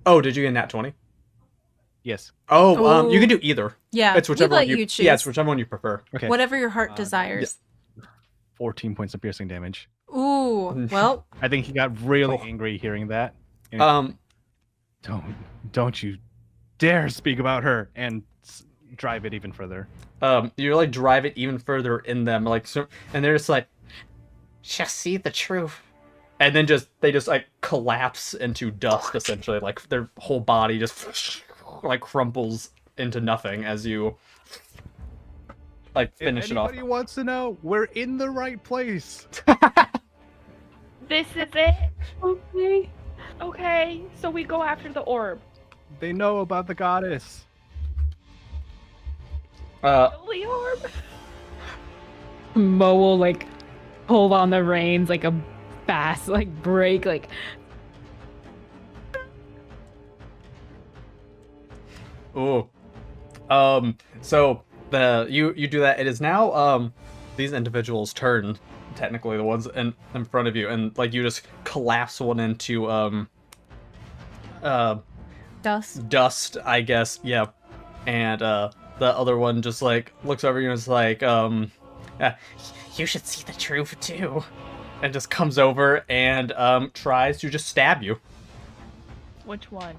Oh, did you get nat 20? Yes. Oh, you Ooh. can do either. Yeah, It's whichever we let one you choose. Yeah, it's whichever one you prefer. Okay. Whatever your heart desires. 14 points of piercing damage. Ooh, well, I think he got really Oh. angry hearing that. And don't you dare speak about her, and drive it even further. You like drive it even further in them, like so, and they're just like, just see the truth, and then they just like collapse into dust essentially, like their whole body just like crumples into nothing as you like finish if it off. anybody wants to know, we're in the right place. This is it? Okay. Okay, so we go after the orb. They know about the goddess. The orb? Mo will like pull on the reins like a fast like break like Ooh. So you do that. It is now these individuals' turn, technically the ones in front of you, and like you just collapse one into dust, I guess. Yeah. And the other one just like looks over you and is like, you should see the truth too, and just comes over and tries to just stab you. Which one?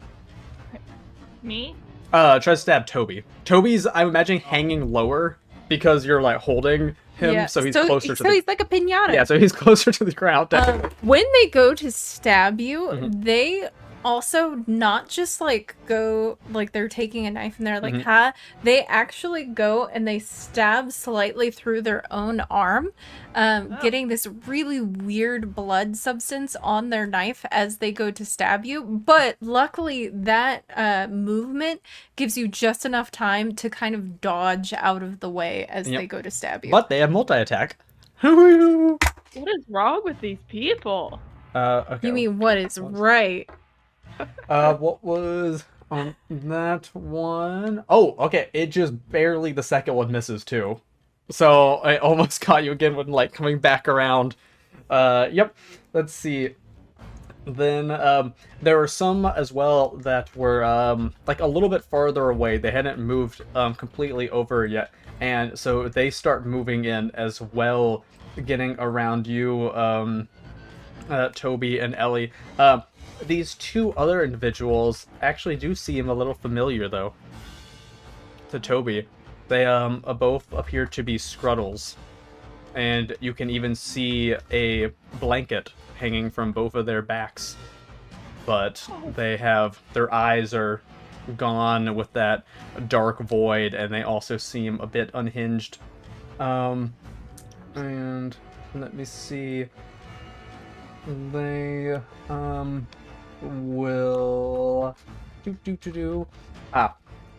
Me? Tries to stab Toby. Toby's, I'm imagining, hanging lower because you're like holding him, so he's closer to so the... he's like a pinata. Yeah, so he's closer to the ground. When they go to stab you, Mhm. they also not just like go like they're taking a knife and they're like, Mhm. they actually go and they stab slightly through their own arm, getting this really weird blood substance on their knife as they go to stab you. But luckily that movement gives you just enough time to kind of dodge out of the way as they go to stab you. But they have multi-attack. What is wrong with these people? Okay. You mean what is right? What was on that one? Oh, okay. It just barely, the second one misses too. So I almost caught you again when like coming back around. Yep. Let's see. Then there were some as well that were like a little bit farther away. They hadn't moved completely over yet, and so they start moving in as well, getting around you, Toby and Ellie. These two other individuals actually do seem a little familiar, though, to Toby. They both appear to be Scruddles, and you can even see a blanket hanging from both of their backs. But they have, their eyes are gone with that dark void, and they also seem a bit unhinged. And let me see. They will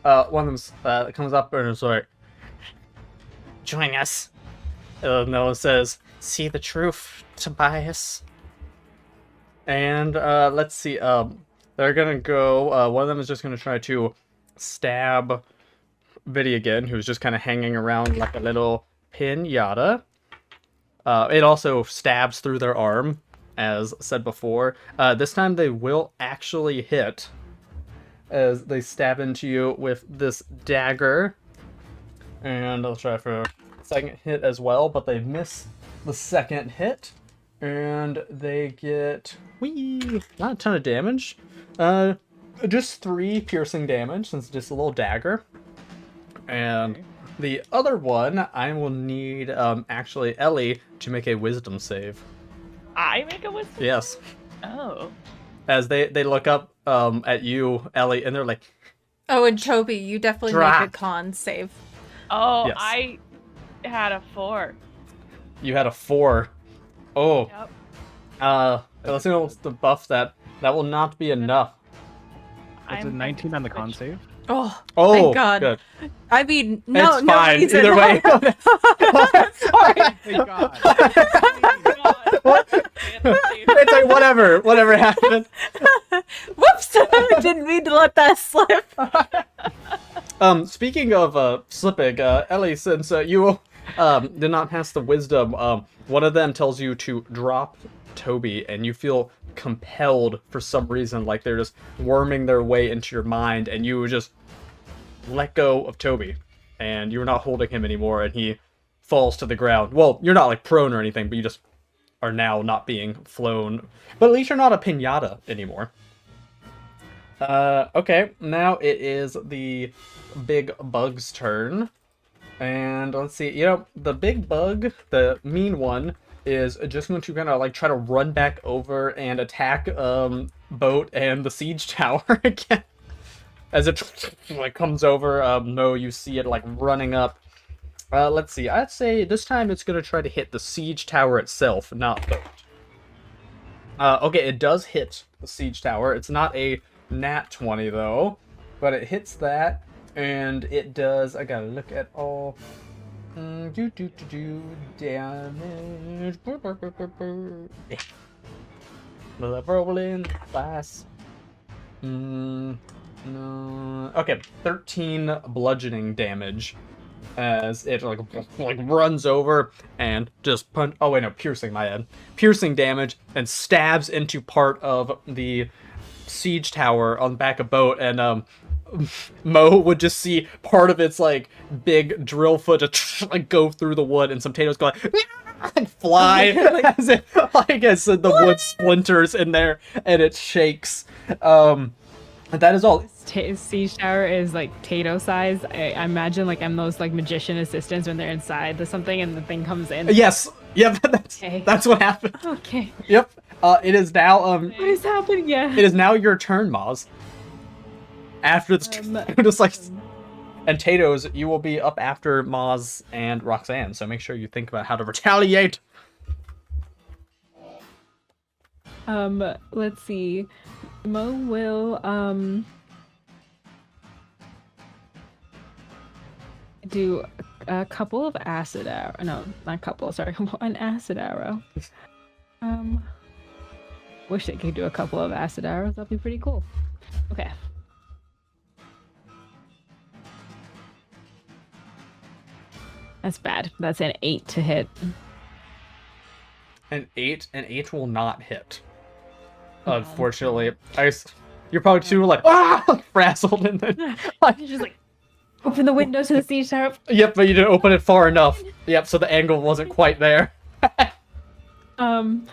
one of them comes up and is like, join us. Noah says, see the truth, Tobias. And let's see, they're gonna go, one of them is just gonna try to stab Viddy again, who's just kind of hanging around like a little pinata. It also stabs through their arm, as said before. This time they will actually hit, as they stab into you with this dagger. And I'll try for a second hit as well, but they miss the second hit. And they get, not a ton of damage. Just 3 piercing damage, since it's just a little dagger. And the other one, I will need, actually, Ellie to make a wisdom save. I make a wisdom? Yes. Oh. As they look up at you, Ellie, and they're like... Oh, and Toby, you definitely make a con save. Oh, yes. I had a 4. You had a 4. Oh. Yep. Let's see what's the buff that. That will not be enough. It's a 19 on the con save. Oh, Oh, thank God. good. I mean, no, It's no fine, reason. either way. Sorry. Thank God. It's like, whatever happened. Whoops! Didn't mean to let that slip. Speaking of slipping, Ellie, since you did not pass the wisdom, one of them tells you to drop Toby, and you feel compelled for some reason, like they're just worming their way into your mind, and you just let go of Toby, and you're not holding him anymore, and he falls to the ground. Well, you're not like prone or anything, but you just are now not being flown. But at least you're not a pinata anymore. Okay, now it is the big bug's turn. And let's see, the big bug, the mean one, is just going to kind of like try to run back over and attack Boat and the siege tower again. As it like comes over, no, you see it like running up. Let's see, I'd say this time it's going to try to hit the siege tower itself, not Boat. Okay, it does hit the siege tower. It's not a nat 20 though, but it hits that, and it does, I gotta look at all damage. Rolling class. No. Okay, 13 bludgeoning damage as it like runs over and just punch. Oh wait, no, piercing, my head. Piercing damage, and stabs into part of the siege tower on the back of boat, and Mo would just see part of its like big drill foot just like go through the wood, and some potatoes go like fly as it like as the wood splinters in there and it shakes. That is all. Siege tower is like Tato size. I imagine like I'm those like magician assistants when they're inside or something and the thing comes in. Yes. Yep. That's what happened. Okay. Yep. It is now. What is happening? Yeah. It is now your turn, Maz. After this, just like, and Tato's, you will be up after Maz and Roxanne. So make sure you think about how to retaliate. Let's see. Mo will do a couple of acid arrow. No, not a couple. Sorry, an acid arrow. Wish they could do a couple of acid arrows. That'd be pretty cool. Okay. That's bad. That's an 8 to hit. An 8 will not hit. Unfortunately, you're probably too like frazzled and then like just like open the window to the siege tower. Yep, but you didn't open it far enough. Yep, so the angle wasn't quite there. Then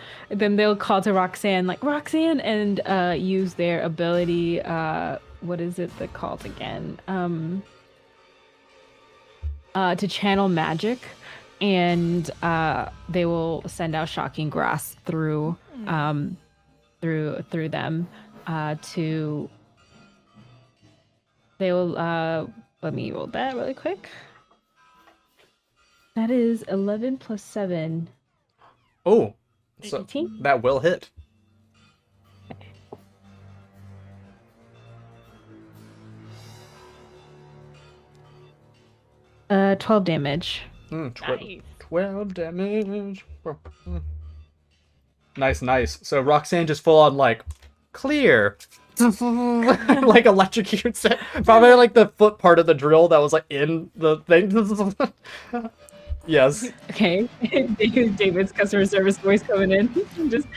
they'll call to Roxanne, like Roxanne, and use their ability. What is it that called again? To channel magic, and they will send out shocking grass through them to. They will let me roll that really quick. That is 11 plus 7. Oh, so 18? That will hit. 12 damage. 12 damage. Nice. So Roxanne just full on like clear. Like electrocutes it. Probably like the foot part of the drill that was like in the thing. Yes. Okay. David's customer service voice coming in. Just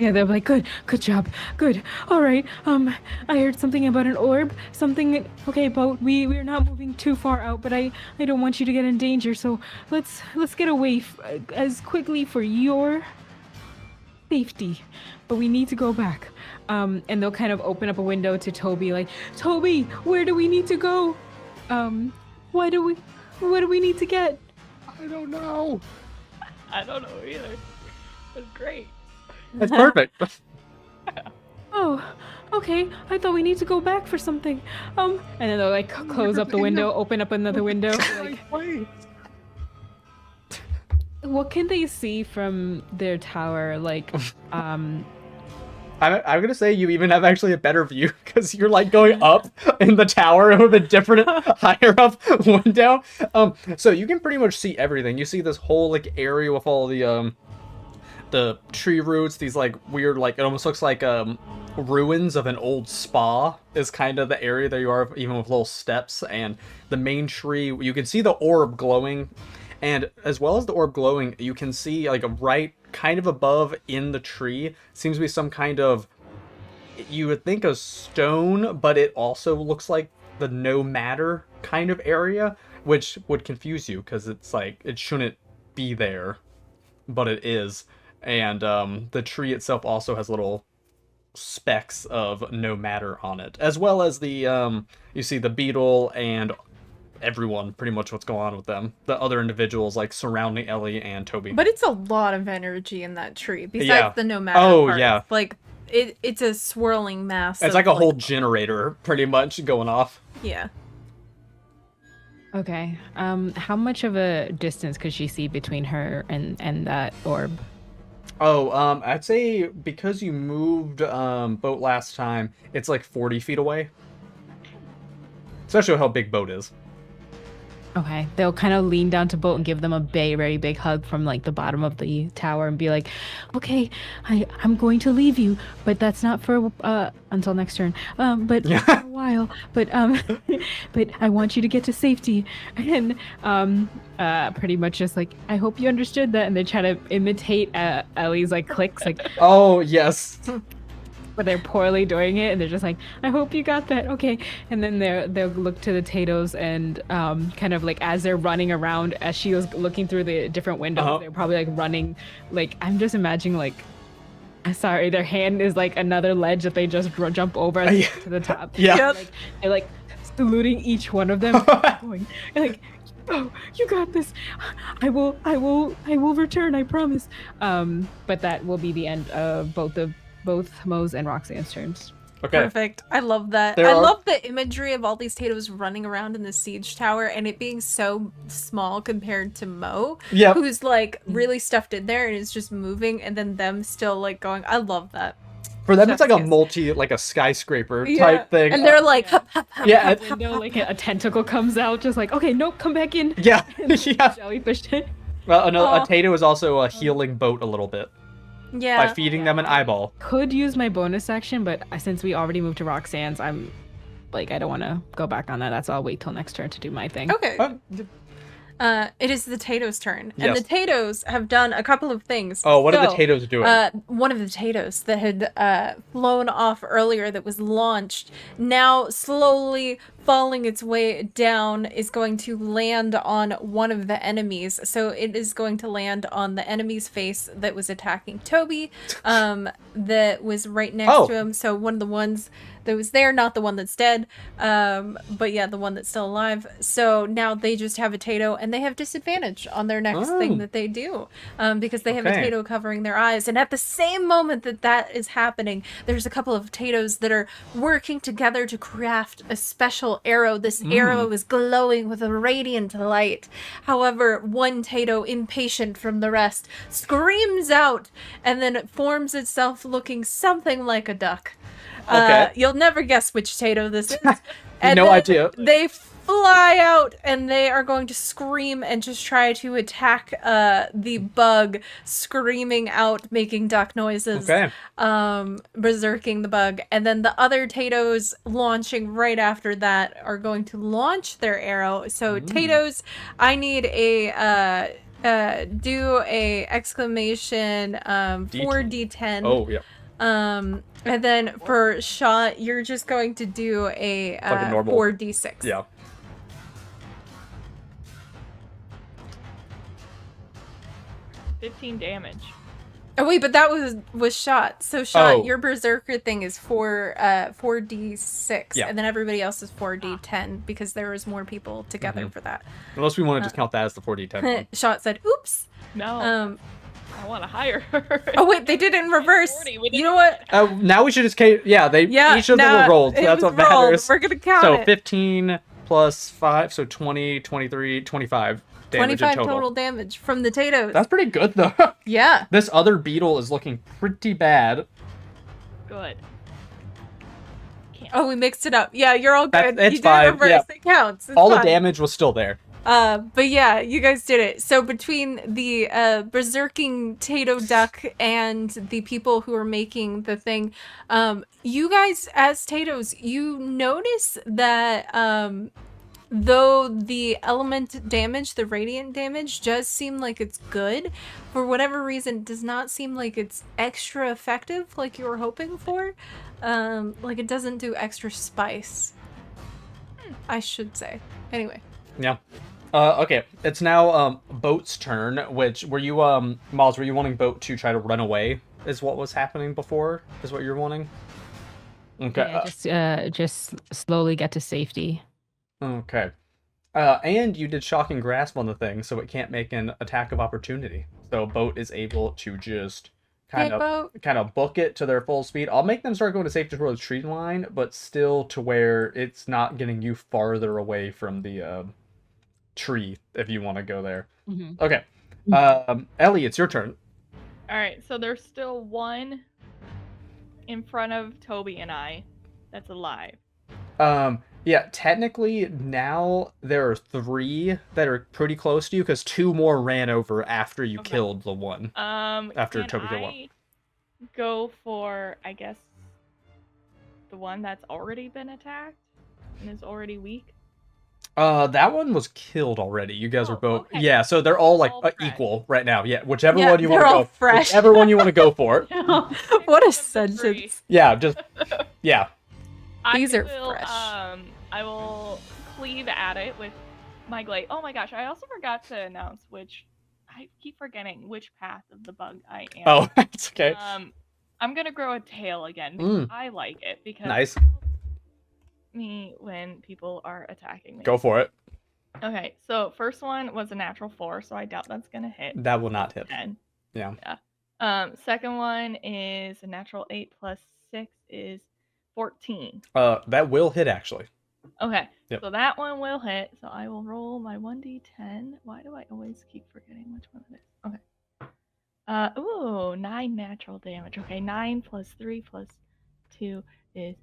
yeah, they're like, good job, good. All right. I heard something about an orb. Something. Okay, boat. We're not moving too far out, but I don't want you to get in danger. So let's get away as quickly for your safety. But we need to go back. And they'll kind of open up a window to Toby, like, Toby, where do we need to go? What do we need to get? I don't know. I don't know either. It's great. That's perfect. Oh, okay. I thought we need to go back for something. And then they'll like close up the window, open up another window. Like, Wait. what can they see from their tower? Like, I'm gonna say you even have actually a better view because you're like going up in the tower with a different higher up window. So you can pretty much see everything. You see this whole like area with all the tree roots, these like weird, like it almost looks like ruins of an old spa is kind of the area that you are, even with little steps, and the main tree. You can see the orb glowing, and as well as the orb glowing, you can see like right kind of above in the tree seems to be some kind of, you would think a stone, but it also looks like the no matter kind of area, which would confuse you because it's like it shouldn't be there, but it is. And the tree itself also has little specks of no matter on it, as well as the you see the beetle and everyone, pretty much what's going on with them, the other individuals like surrounding Ellie and Toby. But it's a lot of energy in that tree besides the no matter part. Yeah, like it's a swirling mass. It's like a whole generator pretty much going off. Yeah. okay. How much of a distance could she see between her and that orb? Oh, I'd say because you moved boat last time, it's like 40 feet away. Especially with how big boat is. Okay, they'll kind of lean down to boat and give them a very big hug from like the bottom of the tower and be like, okay, I'm going to leave you, but that's not for until next turn. But for a while. But but I want you to get to safety. And pretty much just like, I hope you understood that. And they try to imitate Ellie's like clicks, like, oh yes. but they're poorly doing it, and they're just like, I hope you got that, okay. And then they'll look to the Tatos and kind of like as they're running around, as she was looking through the different windows, they're probably like running, like I'm just imagining like, sorry, their hand is like another ledge that they just jump over to the top. Yeah. They're like saluting each one of them, going like, oh, you got this. I will return, I promise. But that will be the end of both Mo's and Roxanne's turns. Okay. Perfect. I love that. I love the imagery of all these Tatos running around in the siege tower and it being so small compared to Mo, who's like really stuffed in there and is just moving, and then them still like going. I love that. For them, it's like a skyscraper type thing. And they're like, hup, hup, hup, yeah, hup, window, like a tentacle comes out, just like, okay, nope, come back in. Yeah, yeah. Jellyfish. Well, no, a Tato is also a healing boat a little bit. Yeah. By feeding them an eyeball. Could use my bonus action, but since we already moved to Roxanne's, I'm like, I don't want to go back on that. That's I'll wait till next turn to do my thing. Okay. It is the Tatos' turn, and the Tatos have done a couple of things. Oh, what are the Tatos doing? One of the Tatos that had flown off earlier, that was launched, now slowly falling its way down, is going to land on one of the enemies. So it is going to land on the enemy's face that was attacking Toby, that was right next to him. So one of the ones that was there, not the one that's dead, but yeah, the one that's still alive. So now they just have a Tato, and they have disadvantage on their next thing that they do, because they have a Tato covering their eyes. And at the same moment that that is happening, there's a couple of Tatos that are working together to craft a special arrow. This arrow is glowing with a radiant light. However, one Tato, impatient from the rest, screams out, and then it forms itself looking something like a duck. You'll never guess which Tato this is. And no idea. They fly out and they are going to scream and just try to attack the bug, screaming out, making duck noises, berserking the bug. And then the other Tatos launching right after that are going to launch their arrow. So Tatos, I need a do a exclamation 4d10. Oh yeah. And then for shot, you're just going to do a like a normal 4d6. Yeah. $15 damage. Oh wait, but that was shot. So shot, your berserker thing is 4d6, and then everybody else is 4d10 because there was more people together for that. Unless we want to just count that as the 4d10. Shot said, "Oops." No. I want to hire her. Oh wait, they did it in reverse. You know what? Now we should just each of them were rolled. So that's what matters. We're gonna count so it. 15 plus 5, so 20, 23, 25 damage 25 in total damage from the Tatos. That's pretty good though. Yeah. This other beetle is looking pretty bad. Good. Oh, we mixed it up. Yeah, you're all good. It's you did fine. it reverse. Yeah. It counts. It's all fine. the damage was still there. But yeah, you guys did it. So between the berserking Tato duck and the people who are making the thing, you guys as Tatos, you notice that though the element damage, the radiant damage, does seem like it's good, for whatever reason, it does not seem like it's extra effective like you were hoping for. Like it doesn't do extra spice, I should say. Anyway. Yeah. Okay, it's now Boat's turn, which were you Miles, were you wanting Boat to try to run away is what was happening before? Is what you're wanting? Okay. Yeah, just slowly get to safety. Okay. And you did Shocking Grasp on the thing, so it can't make an attack of opportunity. So Boat is able to just kind of book it to their full speed. I'll make them start going to safety toward the tree line, but still to where it's not getting you farther away from the tree if you want to go there. Okay. Ellie, it's your turn. All right, so there's still one in front of Toby and I that's alive. Yeah, technically now there are 3 that are pretty close to you because 2 more ran over after you killed the one. After Toby killed one. Go for, I guess, the one that's already been attacked and is already weak. That one was killed already. You guys are both. Okay. Yeah, so they're all like All fresh. equal right now. Yeah, whichever Yeah, one you want they're to all go. fresh. Whichever one you want to go for. What a Pick one of the three. sentence. Yeah, just yeah. These are will, fresh. I will cleave at it with my glaive. Oh my gosh, I also forgot to announce which. I keep forgetting which path of the bug I am. Oh, it's okay. I'm gonna grow a tail again because I like it because Nice. it helps me when people are attacking me. Go for it. Okay, so first one was a natural 4, so I doubt that's gonna hit. That will not hit. 10. Yeah. Second one is a natural 8 plus 6 is 14. That will hit actually. Okay, Yep. so that one will hit. So I will roll my 1d10. Why do I always keep forgetting which one it is? Okay. Ooh, 9 natural damage. Okay, 9 plus 3 plus 2 is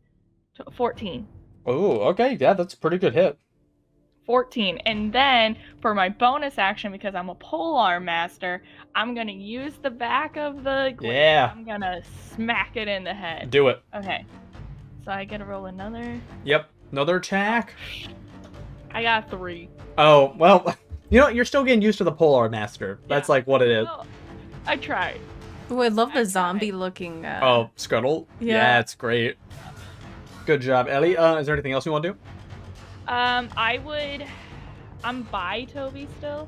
14. Oh, okay. Yeah, that's a pretty good hit. 14. And then for my bonus action, because I'm a polearm master, I'm gonna use the back of the glaive. Yeah. I'm gonna smack it in the head. Do it. Okay. So I get to roll another. Yep. Another attack. I got 3. Oh, well, you know, you're still getting used to the Polar Master. That's like what it is. Well, I tried. Oh, I love I the zombie looking. Oh, Scuttle? Yeah. It's great. Good job, Ellie. Is there anything else you want to do? I'm by Toby still.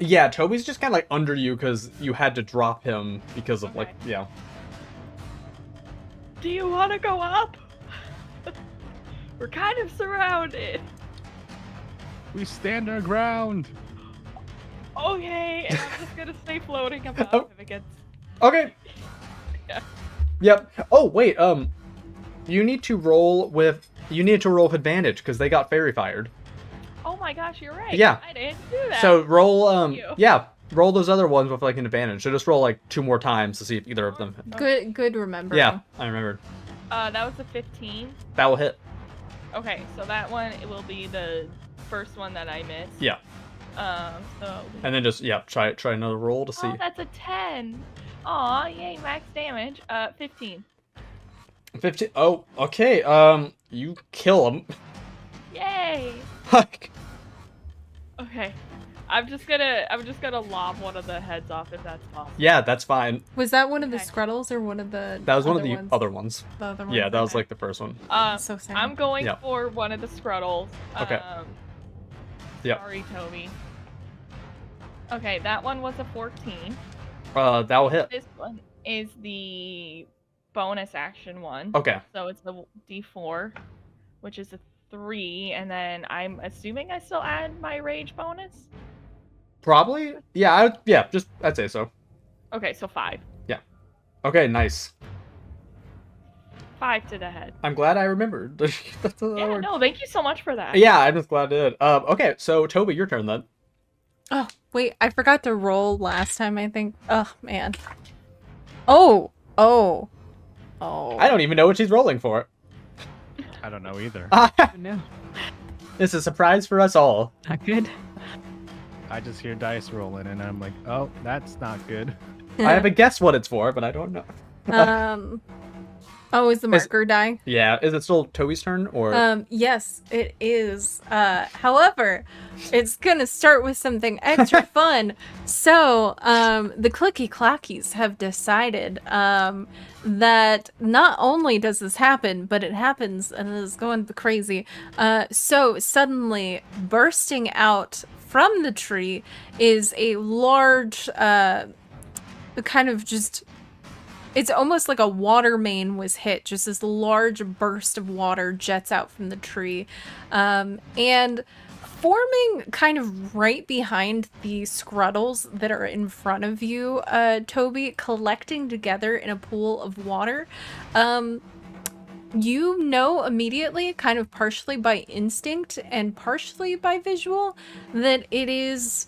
Yeah, Toby's just kind of like under you because you had to drop him because of like, Okay. yeah. Do you want to go up? We're kind of surrounded. We stand our ground. Okay, and I'm just gonna stay floating above Oh. if it gets. Okay. Yeah. Yep. Oh, wait, you need to roll with advantage because they got fairy fired. Oh my gosh, you're right. Yeah. I didn't do that. So roll, Thank you. yeah, roll those other ones with like an advantage. So just roll like 2 more times to see if either of them. Good remembering. Yeah, I remembered. That was a 15. That will hit. Okay, so that one it will be the first one that I missed. Yeah. So. And then just try another roll to see. Oh, that's a 10. Aw, yay, max damage. 15. 15. Oh, okay. You kill him. Yay. Okay. I'm just gonna lob one of the heads off if that's possible. Yeah, that's fine. Was that one of the Okay. Scruddles or one of the? That was one of other the ones? other ones. The other ones? Yeah, that was Okay. like the first one. So sad. I'm going Yeah. for one of the Scruddles. Okay. Yeah. Sorry, Toby. Okay, that one was a 14. That will hit. This one is the bonus action one. Okay. So it's the D4, which is a 3, and then I'm assuming I still add my rage bonus. Probably. Yeah. I'd say so. Okay, so 5. Yeah. Okay. Nice. 5 to the head. I'm glad I remembered. That's a Yeah, word. no, thank you so much for that. Yeah, I'm just glad I did. Okay. So Toby, your turn then. Oh, wait, I forgot to roll last time, I think. Oh, man. Oh. I don't even know what she's rolling for. I don't know either. No, It's a surprise for us all. not good. I just hear dice rolling and I'm like, oh, that's not good. I haven't guessed what it's for, but I don't know. Oh, is the marker die? Yeah, is it still Toby's turn or? Yes, it is. However, it's gonna start with something extra fun. So, the Clicky Clackies have decided that not only does this happen, but it happens and it is going crazy. So suddenly bursting out from the tree is a large, kind of just. It's almost like a water main was hit. Just this large burst of water jets out from the tree. And forming kind of right behind the Scruddles that are in front of you, Toby, collecting together in a pool of water. You know immediately, kind of partially by instinct and partially by visual, that it is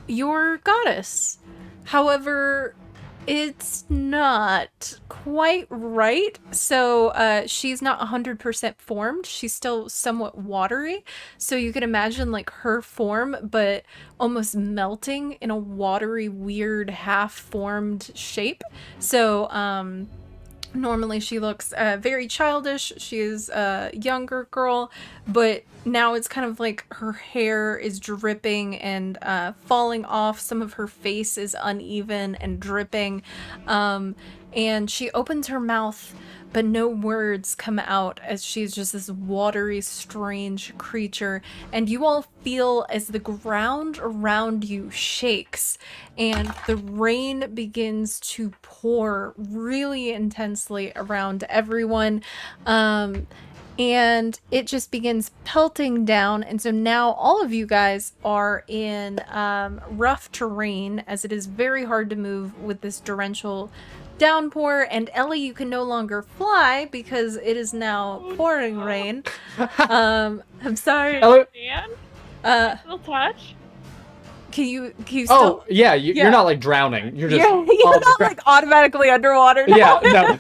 your goddess. However, it's not quite right. So she's not 100% formed. She's still somewhat watery. So you can imagine like her form, but almost melting in a watery, weird, half-formed shape. So normally she looks very childish. She is a younger girl, but now it's kind of like her hair is dripping and falling off. Some of her face is uneven and dripping. And she opens her mouth, but no words come out as she's just this watery, strange creature. And you all feel as the ground around you shakes and the rain begins to pour really intensely around everyone. And it just begins pelting down. And so now all of you guys are in rough terrain, as it is very hard to move with this torrential downpour. And Ellie, you can no longer fly because it is now pouring rain. I'm sorry. Ellie, Dan? Still touch? Can you still? oh yeah, you're not like drowning. You're just you're not like automatically underwater now. yeah,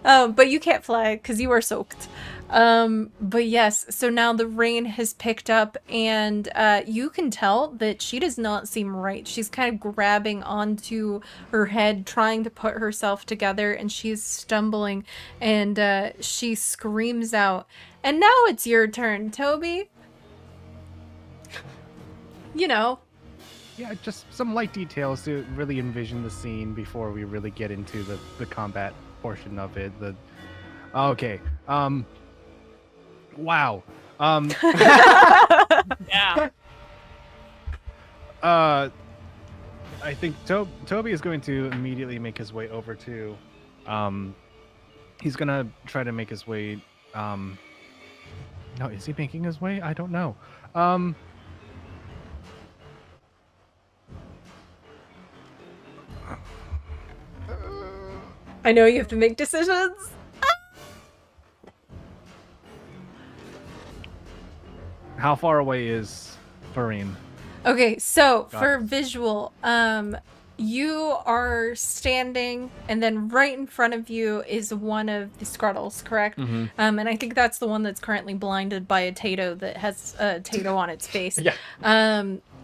no. But you can't fly because you are soaked. But yes, so now the rain has picked up and you can tell that she does not seem right. She's kind of grabbing onto her head, trying to put herself together, and she's stumbling and she screams out. And now it's your turn, Toby. You know. Yeah, just some light details to really envision the scene before we really get into the combat portion of it. Okay. Wow. Yeah. I think Toby is going to immediately make his way over to. He's gonna try to make his way. No, is he making his way? I don't know. I know you have to make decisions. How far away is Fareen? Okay, so Got for it. visual, you are standing, and then right in front of you is one of the Scruddles, correct? Mm-hmm. And I think that's the one that's currently blinded by a Tato that has a Tato on its face. Yeah.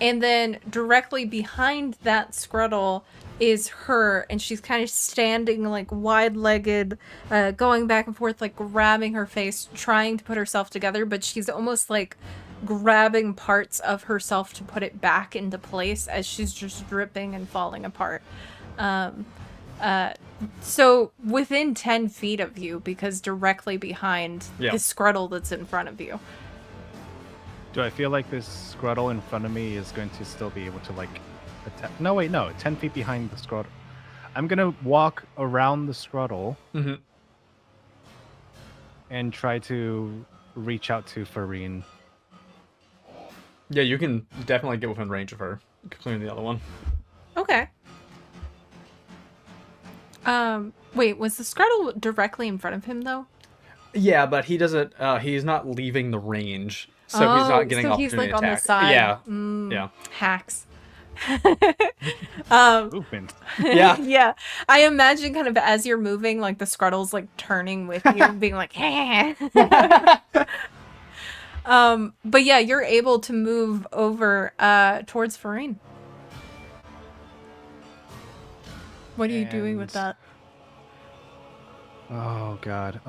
And then directly behind that Scruddle is her, and she's kind of standing like wide-legged, going back and forth, like grabbing her face, trying to put herself together, but she's almost like grabbing parts of herself to put it back into place as she's just dripping and falling apart. So within 10 feet of you, because directly behind the Scruddle that's in front of you. Do I feel like this Scruddle in front of me is going to still be able to like attack? No, wait, no. 10 feet behind the Scruddle. I'm going to walk around the Scruddle and try to reach out to Fareen. Yeah, you can definitely get within range of her, including the other one. Okay. Wait, was the Scruddle directly in front of him though? Yeah, but he doesn't. He's not leaving the range, so he's not getting so opportunity he's like attack. on the side. Yeah, yeah. Hacks. Movement. Yeah. Yeah. I imagine kind of as you're moving, like the Scruddle's like turning with you and being like, hey. But yeah, you're able to move over towards Fareen. What are you doing with that? Oh god.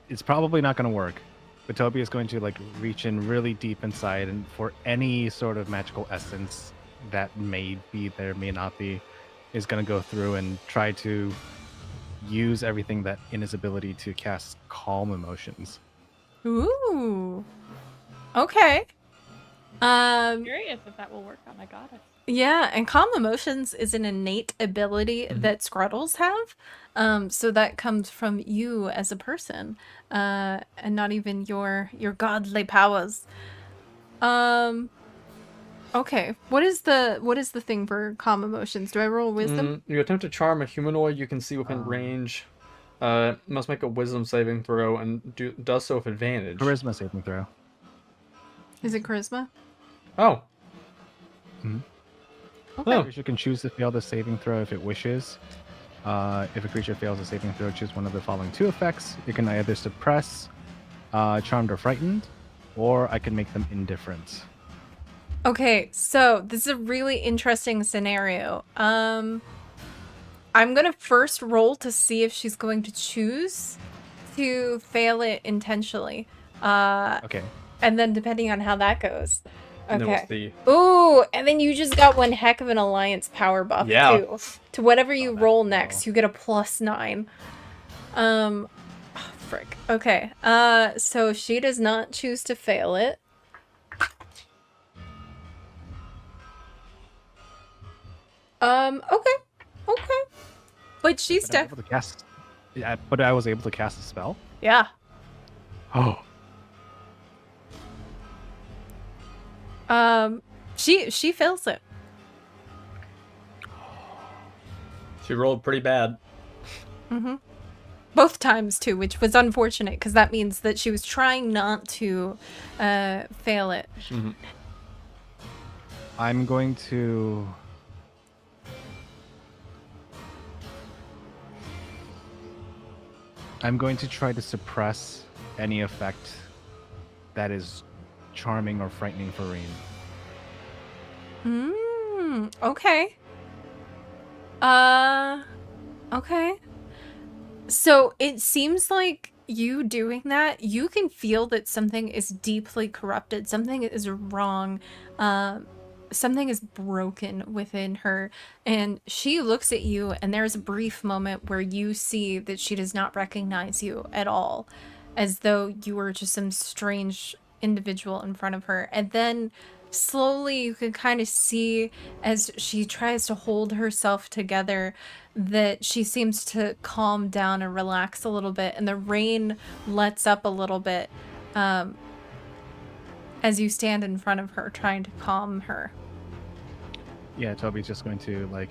It's probably not going to work. But Toby is going to like reach in really deep inside, and for any sort of magical essence that may be there, may not be, is going to go through and try to use everything that in his ability to cast calm emotions. Ooh. Okay. I'm curious if that will work on my goddess. Yeah, and calm emotions is an innate ability that Scruddles have. So that comes from you as a person, and not even your godly powers. Okay. What is the thing for calm emotions? Do I roll wisdom? You attempt to charm a humanoid you can see within range. Must make a wisdom saving throw and does so with advantage. Charisma saving throw. Is it charisma? Oh. Okay. The creature can choose to fail the saving throw if it wishes. If a creature fails a saving throw, choose one of the following two effects. You can either suppress, charmed or frightened, or I can make them indifferent. Okay, so this is a really interesting scenario. I'm gonna first roll to see if she's going to choose to fail it intentionally. Okay. And then depending on how that goes. And then we'll Okay. see. Ooh, and then you just got one heck of an alliance power buff too. To whatever you that's roll low. next, you get a +9. Oh, frick. Okay. So she does not choose to fail it. Okay. Okay. But she's But I was able to cast. Yeah, but I was able to cast a spell. Yeah. Oh. She fails it. She rolled pretty bad. Mm-hmm. Both times too, which was unfortunate because that means that she was trying not to fail it. Mm-hmm. I'm going to. I'm going to try to suppress any effect that is charming or frightening for Reen. Okay. Okay. So it seems like you doing that, you can feel that something is deeply corrupted, something is wrong, something is broken within her, and she looks at you, and there's a brief moment where you see that she does not recognize you at all, as though you were just some strange individual in front of her. And then slowly you can kind of see as she tries to hold herself together that she seems to calm down and relax a little bit, and the rain lets up a little bit as you stand in front of her trying to calm her. Yeah, Toby's just going to like.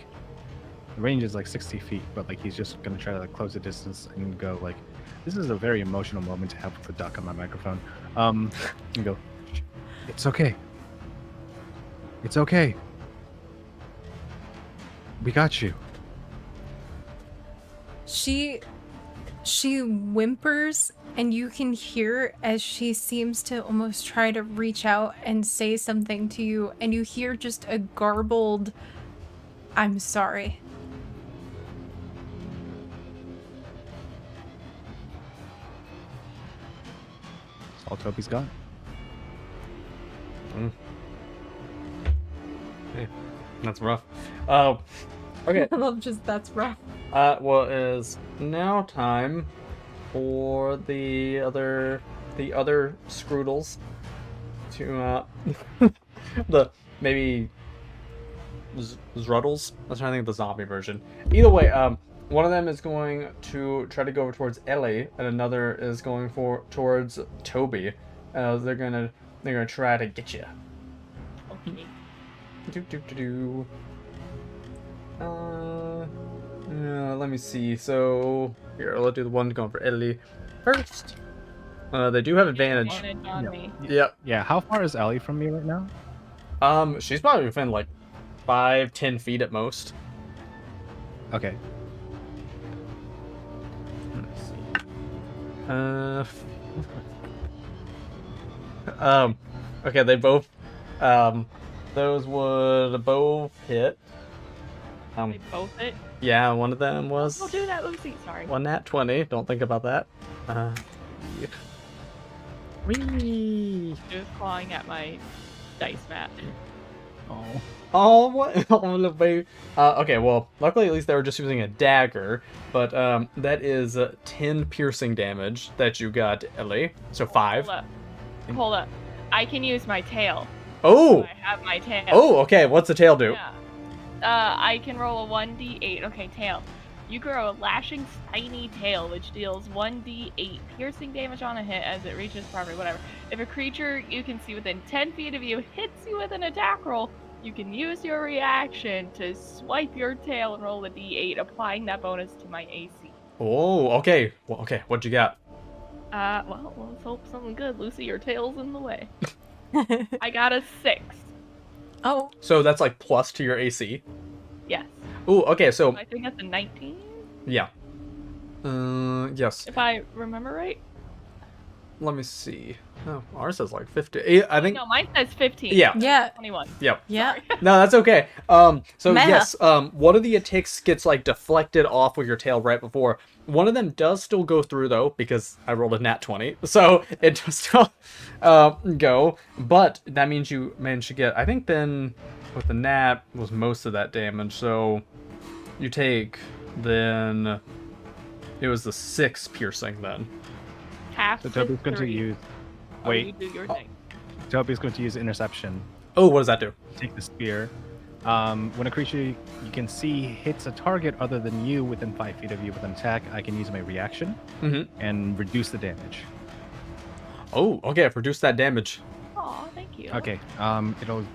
The range is like 60 feet, but like he's just going to try to like close the distance and go like, "This is a very emotional moment to have with the duck on my microphone." And go, "It's okay. It's okay. We got you." She whimpers, and you can hear as she seems to almost try to reach out and say something to you, and you hear just a garbled, "I'm sorry." That's all Toby's got. Hey, that's rough. Okay. I love just that's rough. Well, it is now time for the other Scroodles to the maybe Zruddles. I was trying to think of the zombie version. Either way, one of them is going to try to go over towards Ellie, and another is going towards Toby. They're gonna try to get you. Okay. Let me see. So here, let's do the one going for Ellie first. They do have advantage. Advantage on me. Yep. Yeah, how far is Ellie from me right now? She's probably within like 5-10 feet at most. Okay. Let's see. Okay, they both, those would both hit. They both hit. Yeah, one of them was. Don't do that, Lucy. Sorry. One nat 20. Don't think about that. Yeah. Whee! Just clawing at my dice mat. Oh. Oh, what? Oh, no, baby. Okay, well, luckily at least they were just using a dagger, but that is 10 piercing damage that you got, Ellie. So 5. Hold up. I can use my tail. Oh! I have my tail. Oh, okay. What's the tail do? Yeah. I can roll a 1d8. Okay, tail. You grow a lashing, spiny tail, which deals 1d8 piercing damage on a hit as it reaches property, whatever. If a creature you can see within 10 feet of you hits you with an attack roll, you can use your reaction to swipe your tail and roll a d8, applying that bonus to my AC. Oh, okay. Well, okay, what'd you got? Well, let's hope something good. Lucy, your tail's in the way. I got a 6. Oh. So that's like plus to your AC? Yes. Ooh, okay, so... I think that's a 19? Yeah. Yes. If I remember right? let me see. Oh, ours says like 50. I think. No, mine says 15. Yeah. Yeah. 21. Yep. Yeah. No, that's okay. So Meh. yes, one of the attacks gets like deflected off with your tail right before. One of them does still go through though, because I rolled a nat 20, so it does still go. But that means you managed to get. I think then with the nat was most of that damage. So you take then. It was the 6 piercing then. Half. So Toby's going to 3. use. Oh, you Wait, do your thing. Toby's going to use interception. Oh, what does that do? Take the spear. When a creature you can see hits a target other than you within 5 feet of you with an attack, I can use my reaction and reduce the damage. Oh, okay. I've reduced that damage. Aw, thank you. Okay.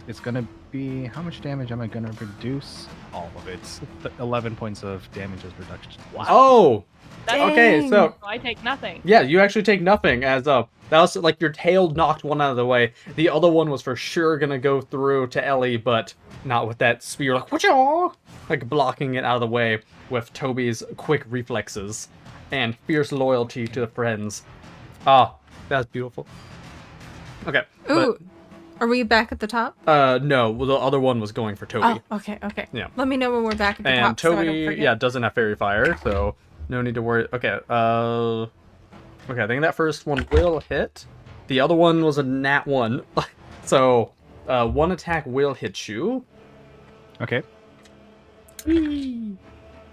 It's gonna be, how much damage am I gonna reduce? All of it. 11 points of damage as reduction. Wow. Oh. That's Okay, Dang. so So I take nothing. yeah, you actually take nothing as that was like your tail knocked one out of the way. The other one was for sure gonna go through to Ellie, but not with that spear like whatcha, like blocking it out of the way with Toby's quick reflexes and fierce loyalty to the friends. Ah, that's beautiful. Okay. Ooh. Are we back at the top? No, well, the other one was going for Toby. Oh, okay, okay. Yeah. Let me know when we're back at the And top so I don't Toby, forget. yeah, doesn't have fairy fire, so no need to worry. Okay, okay, I think that first one will hit. The other one was a nat 1, so one attack will hit you. Okay. But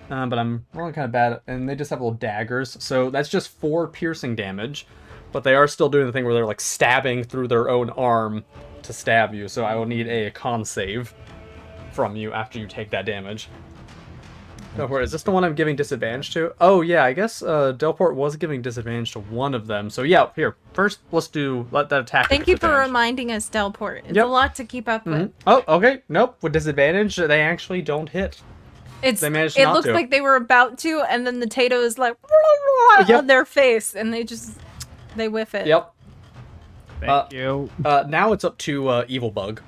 I'm rolling kind of bad, and they just have little daggers, so that's just 4 piercing damage. But they are still doing the thing where they're like stabbing through their own arm to stab you, so I will need a con save from you after you take that damage. Oh, where is this the one I'm giving disadvantage to? Oh yeah, I guess Delport was giving disadvantage to one of them. So yeah, here first let's let that attack. Thank you for reminding us, Delport. It's Yep. a lot to keep up with. Oh, okay. Nope. With disadvantage, they actually don't hit. They managed It not looks to. like they were about to, and then the Tato is like Yep. on their face, and they whiff it. Yep. Thank you. Now it's up to Evil Bug.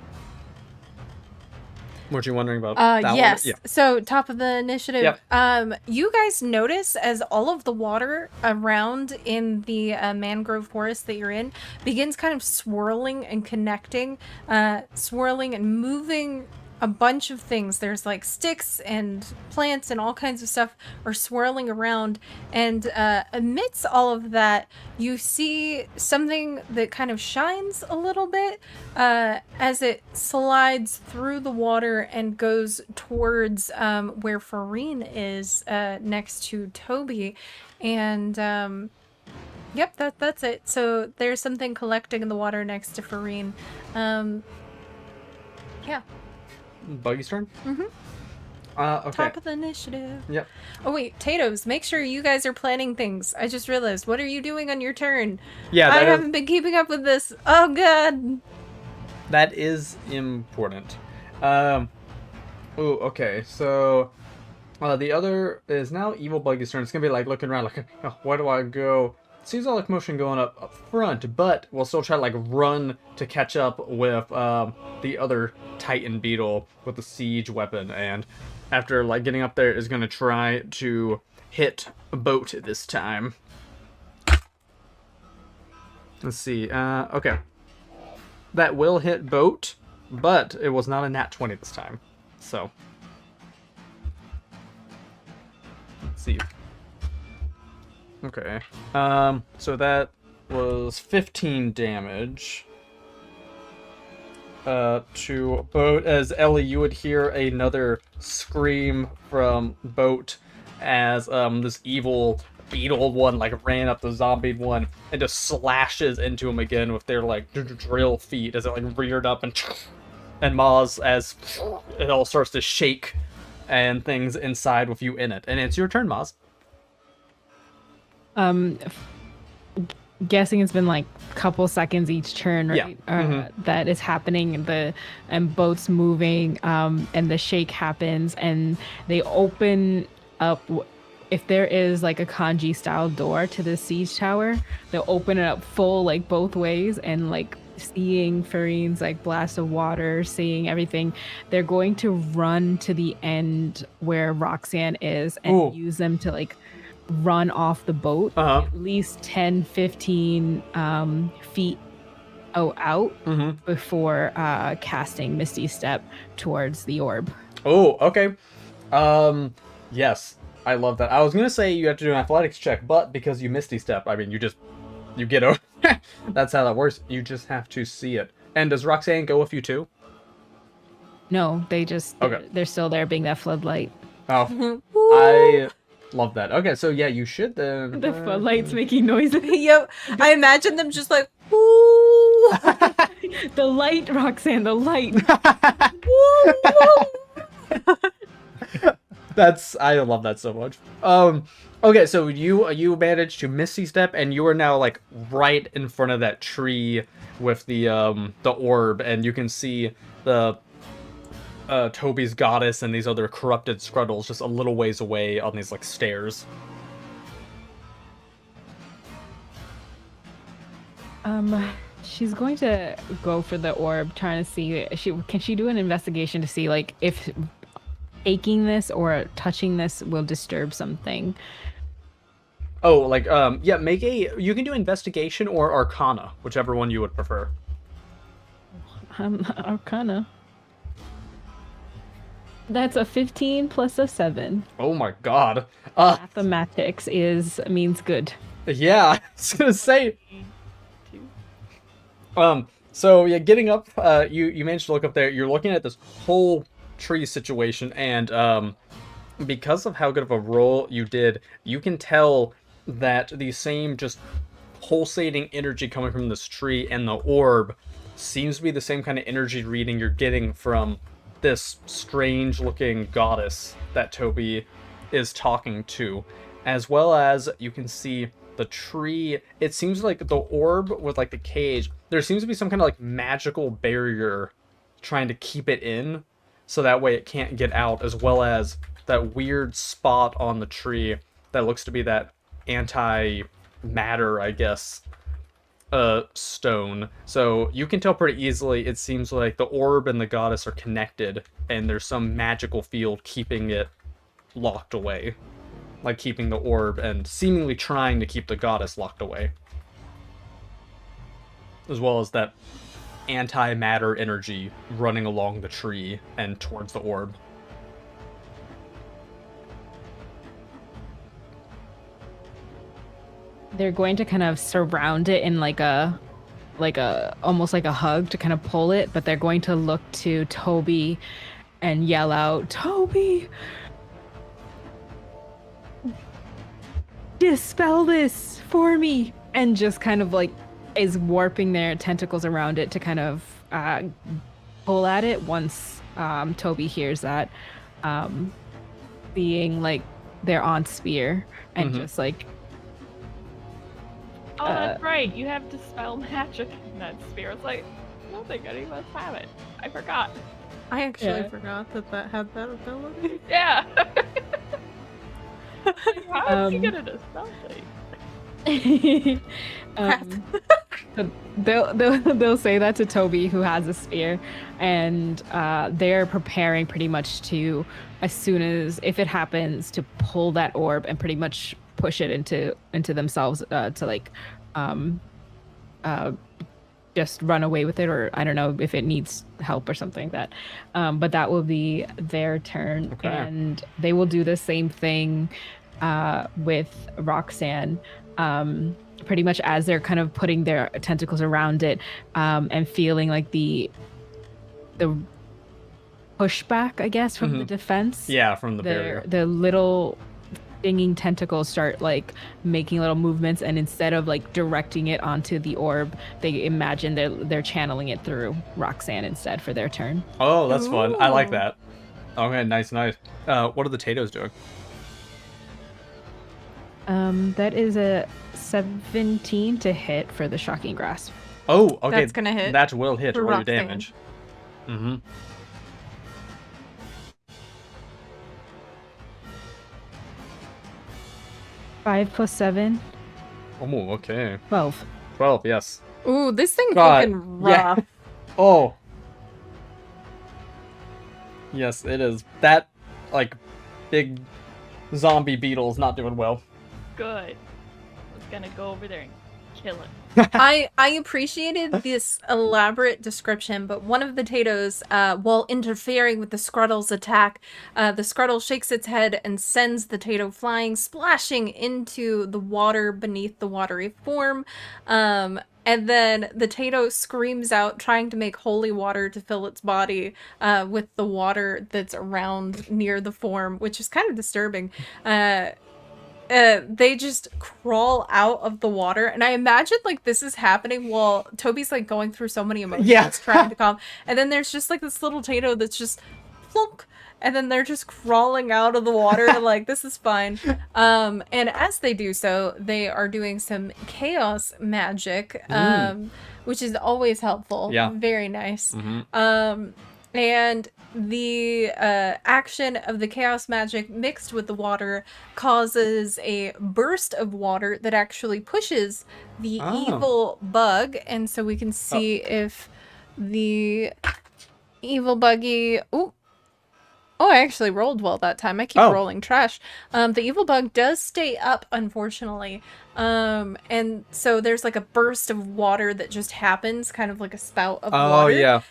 Weren't you wondering about that one? Yes. Yeah. So top of the initiative. Yep. You guys notice as all of the water around in the mangrove forest that you're in begins kind of swirling and connecting, swirling and moving a bunch of things. There's like sticks and plants and all kinds of stuff are swirling around, and amidst all of that you see something that kind of shines a little bit as it slides through the water and goes towards where Fareen is, next to Toby, and yep, that's it. So there's something collecting in the water next to Fareen. Yeah. Buggy's turn? Mm-hmm. Okay. Top of the initiative. Yep. Oh wait, Tatos, make sure you guys are planning things. I just realized. What are you doing on your turn? Yeah, I that haven't been keeping up with this. Oh god. that is important. Oh, okay. So the other is now Evil Buggy's turn. It's gonna be like looking around, like, oh, where do I go? Sees all the commotion going up front, but we'll still try to like run to catch up with the other Titan beetle with the siege weapon, and after like getting up there is gonna try to hit a boat this time. Let's see. Okay, that will hit boat, but it was not a nat 20 this time. So let's see. Okay. So that was 15 damage to boat. As Ellie, you would hear another scream from boat as this evil beetle one like ran up the zombie one and just slashes into him again with their like drill feet as it like reared up, and Maz as it all starts to shake and things inside with you in it. And it's your turn, Maz. Guessing it's been like a couple seconds each turn, right? Yeah. That is happening. And boats moving, and the shake happens, and they open up. If there is like a kanji style door to the siege tower, they'll open it up full, like both ways, and like seeing Fareens like blast of water, seeing everything, they're going to run to the end where Roxanne is and Ooh. use them to like run off the boat Uh-huh. at least 10, 15 feet out before casting Misty Step towards the orb. Oh, okay. Yes, I love that. I was gonna say you have to do an athletics check, but because you Misty Step, I mean, you get over. That's how that works. You just have to see it. And does Roxanne go with you too? No, Okay. they're still there being that floodlight. Oh, I love that. Okay, so yeah, you should then. The floodlight's making noises. Yep. I imagine them just like, ooh. The light, Roxanne, the light. I love that so much. Okay, so you managed to Misty Step, and you are now like right in front of that tree with the orb, and you can see the Toby's goddess and these other corrupted Scruddles just a little ways away on these like stairs. She's going to go for the orb, trying to see can she do an investigation to see like if taking this or touching this will disturb something. Oh, like yeah, you can do investigation or arcana, whichever one you would prefer. Arcana. That's a 15 plus a 7. Oh my god. Mathematics means good. Yeah, I was gonna say. So yeah, getting up, you managed to look up there. You're looking at this whole tree situation, and because of how good of a roll you did, you can tell that the same just pulsating energy coming from this tree and the orb seems to be the same kind of energy reading you're getting from this strange looking goddess that Toby is talking to, as well as you can see the tree. It seems like the orb with like the cage, there seems to be some kind of like magical barrier trying to keep it in so that way it can't get out, as well as that weird spot on the tree that looks to be that anti-matter, I guess, stone. So you can tell pretty easily it seems like the orb and the goddess are connected, and there's some magical field keeping it locked away. Like keeping the orb and seemingly trying to keep the goddess locked away. As well as that anti-matter energy running along the tree and towards the orb. They're going to kind of surround it in like a almost like a hug to kind of pull it, but they're going to look to Toby and yell out, "Toby! Dispel this for me!" And just kind of like is warping their tentacles around it to kind of pull at it once Toby hears that, being like they're on Spear and just like. Oh, that's right. You have Dispel Magic in that Spear. It's like, I don't think any of us have it. I forgot. I actually forgot that had that ability. Yeah. How did you get a Dispel thing? They'll say that to Toby, who has a spear, and they're preparing pretty much to, as soon as if it happens, to pull that orb and pretty much push it into themselves to like just run away with it, or I don't know if it needs help or something like that. But that will be their turn, okay. And they will do the same thing with Roxanne. Pretty much as they're kind of putting their tentacles around it and feeling like the pushback, I guess, from the defense. Yeah, from the barrier. The little stinging tentacles start like making little movements, and instead of like directing it onto the orb, they imagine they're channeling it through Roxanne instead for their turn. Oh, that's fun. I like that. Okay, nice. What are the Tatoes doing? That is a 17 to hit for the Shocking Grasp. Oh, okay. That's gonna hit. That will hit. For Roll your Roxanne. damage. Mm-hmm. Five plus 7. Oh, okay. 12. 12, yes. Ooh, this thing's God, looking rough. yeah. Oh. Yes, it is. That, like, big zombie beetle is not doing well. good. I was gonna go over there and kill it. I appreciated this elaborate description, but one of the Tatos, while interfering with the Scruddle's attack, the Scruddle shakes its head and sends the Tato flying, splashing into the water beneath the watery form. And then the Tato screams out, trying to make holy water to fill its body with the water that's around near the form, which is kind of disturbing. They just crawl out of the water, and I imagine like this is happening while Toby's like going through so many emotions, trying to calm, and then there's just like this little Tato that's just plunk, and then they're just crawling out of the water like this is fine. And as they do so, they are doing some chaos magic, which is always helpful. Yeah, very nice. Mm-hmm. And the action of the chaos magic mixed with the water causes a burst of water that actually pushes the evil bug. And so we can see if the evil buggy... Oh, I actually rolled well that time. I keep rolling trash. The evil bug does stay up, unfortunately. And so there's like a burst of water that just happens, kind of like a spout of water. Oh, yeah.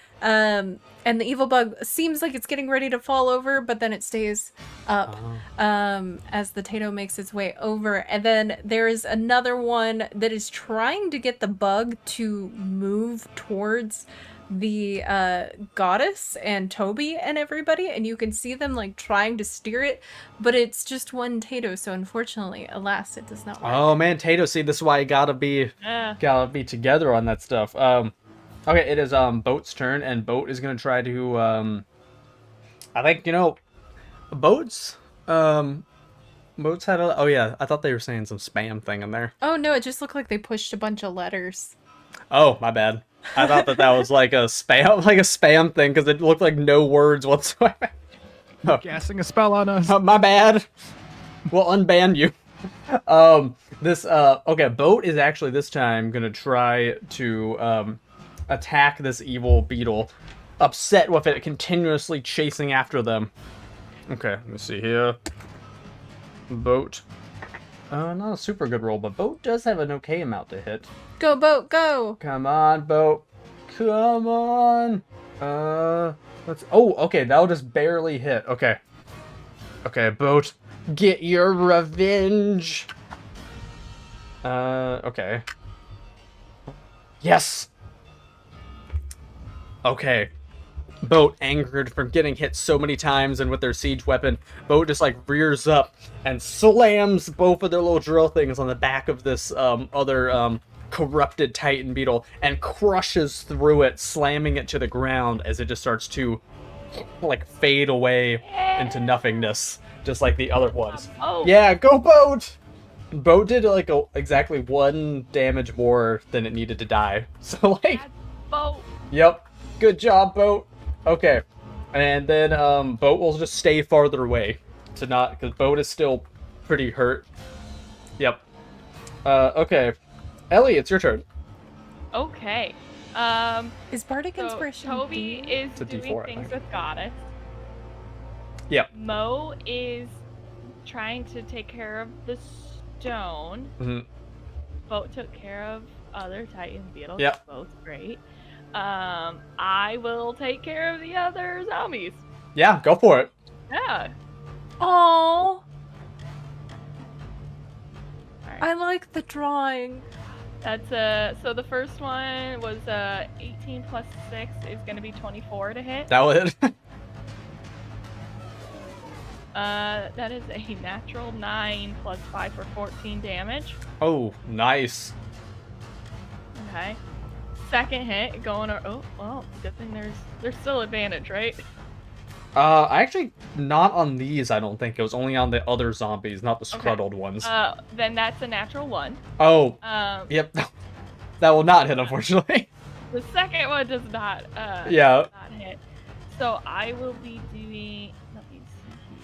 And the evil bug seems like it's getting ready to fall over, but then it stays up as the Tato makes its way over. And then there is another one that is trying to get the bug to move towards the goddess and Toby and everybody, and you can see them like trying to steer it, but it's just one Tato, so unfortunately, alas, it does not work. Oh man, Tato, see, this is why you gotta be together on that stuff. Okay, it is Boat's turn, and Boat is gonna try to I think, you know, Boat's had a... Oh yeah, I thought they were saying some spam thing in there. Oh no, it just looked like they pushed a bunch of letters. Oh, my bad. I thought that was like a spam thing, because it looked like no words whatsoever. Oh. Casting a spell on us. My bad. We'll unban you. Okay, Boat is actually this time gonna try to attack this evil beetle, upset with it continuously chasing after them. Okay, let me see here. Boat. Not a super good roll, but Boat does have an okay amount to hit. Go, Boat, go! Come on, Boat. Come on. Let's... Oh, okay, that'll just barely hit. Okay. Okay, Boat. Get your revenge. Okay. Yes! Okay. Boat, angered from getting hit so many times and with their siege weapon, Boat just like rears up and slams both of their little drill things on the back of this other corrupted Titan beetle and crushes through it, slamming it to the ground as it just starts to like fade away into nothingness, just like the other ones. Oh. Yeah, go Boat! Boat did like exactly 1 damage more than it needed to die. So like... Boat. Yep. Good job, Boat. Okay. And then Boat will just stay farther away to not... Because Boat is still pretty hurt. Yep. Okay. Ellie, it's your turn. Okay. Is Bardic so Inspiration Toby is It's a doing D4, I things think. with Goddess. Yep. Mo is trying to take care of the stone. Mm-hmm. Boat took care of other Titan beetles. Yep. Both great. I will take care of the other zombies. Yeah, go for it. Yeah. Oh, Alright. I like the drawing. That's so the first one was 18 plus 6 is gonna be 24 to hit. That will hit. That is a natural 9 plus 5 for 14 damage. Oh, nice. Okay. Second hit going oh well, good thing there's still advantage, right? Actually not on these, I don't think. It was only on the other zombies, not the scruddled ones. Then that's a natural 1. Oh. Yep. That will not hit, unfortunately. The second one does not Yeah. not hit. So I will be doing let me see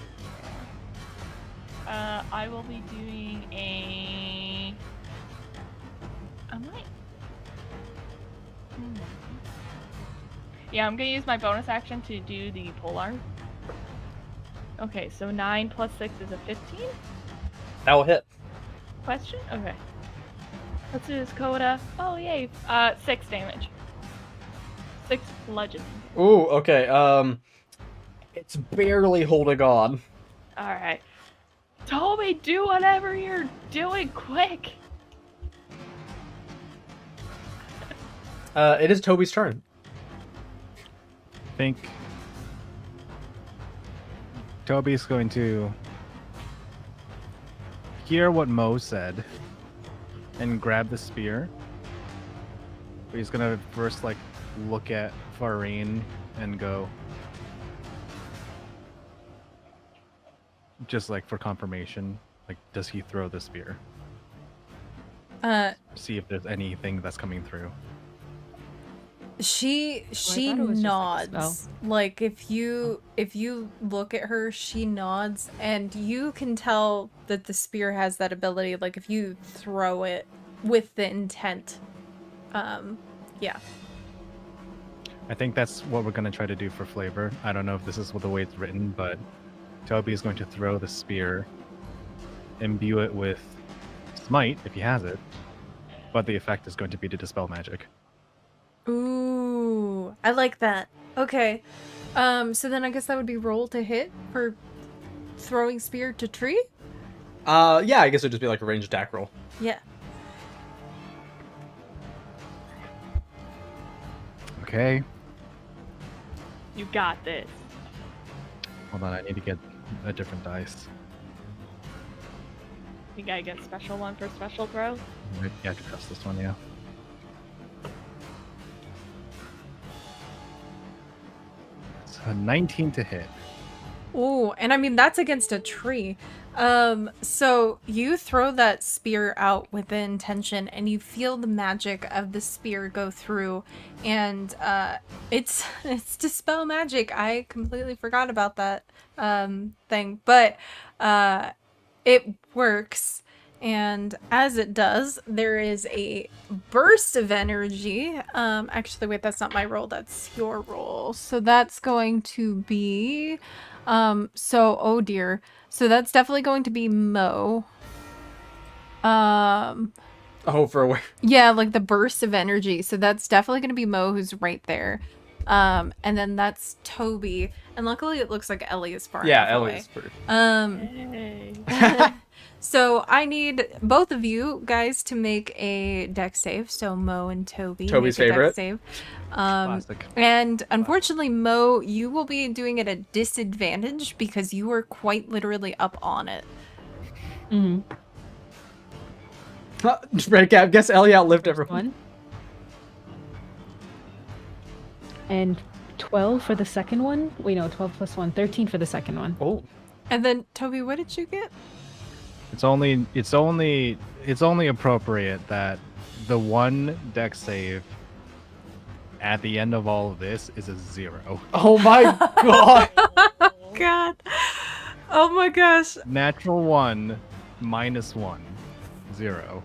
here. I will be doing a Yeah, I'm gonna use my bonus action to do the polearm. Okay, so 9 plus 6 is a 15. That will hit. question? Okay. Let's do this, Coda. Oh, yay. 6 damage. 6 bludgeoning. Ooh, okay. It's barely holding on. Alright. Toby, do whatever you're doing, quick! It is Toby's turn. I think Toby's going to hear what Mo said and grab the spear. But he's gonna first like look at Fareen and go, just like for confirmation, like does he throw the spear? See if there's anything that's coming through. She thought it was just like a nods. Like if you look at her, she nods, and you can tell that the spear has that ability. Like if you throw it with the intent, yeah. I think that's what we're gonna try to do for flavor. I don't know if this is the way it's written, but Toby is going to throw the spear, imbue it with smite if he has it, but the effect is going to be to dispel magic. Ooh, I like that. Okay. So then I guess that would be roll to hit for throwing spear to tree? Yeah, I guess it'd just be like a ranged attack roll. Yeah. Okay. You got this. Hold on, I need to get a different dice. You gotta get a special one for special throw. You have to trust this one, yeah. So 19 to hit. Ooh, and I mean that's against a tree. So you throw that spear out with the intention and you feel the magic of the spear go through, and it's dispel magic. I completely forgot about that thing, but it works. And as it does, there is a burst of energy. Actually, wait, that's not my roll. That's your roll. So that's going to be, oh dear. So that's definitely going to be Mo. Oh, for a Yeah, like the burst of energy. So that's definitely going to be Mo, who's right there. And then that's Toby. And luckily it looks like Ellie is far enough away. Ellie's pretty. Hey. So I need both of you guys to make a dex save. So Mo and Toby. Toby's make a favorite. dex save. Classic. And unfortunately, Mo, you will be doing it at disadvantage because you are quite literally up on it. Mm-hmm. Right, I guess Ellie outlived everyone. One. And 12 for the second one. Wait, no, 12 plus 1. 13 for the second one. Oh. And then Toby, what did you get? It's only appropriate that the one dex save at the end of all of this is a 0. Oh my god. God. Oh my gosh. Natural 1 minus 1. 0.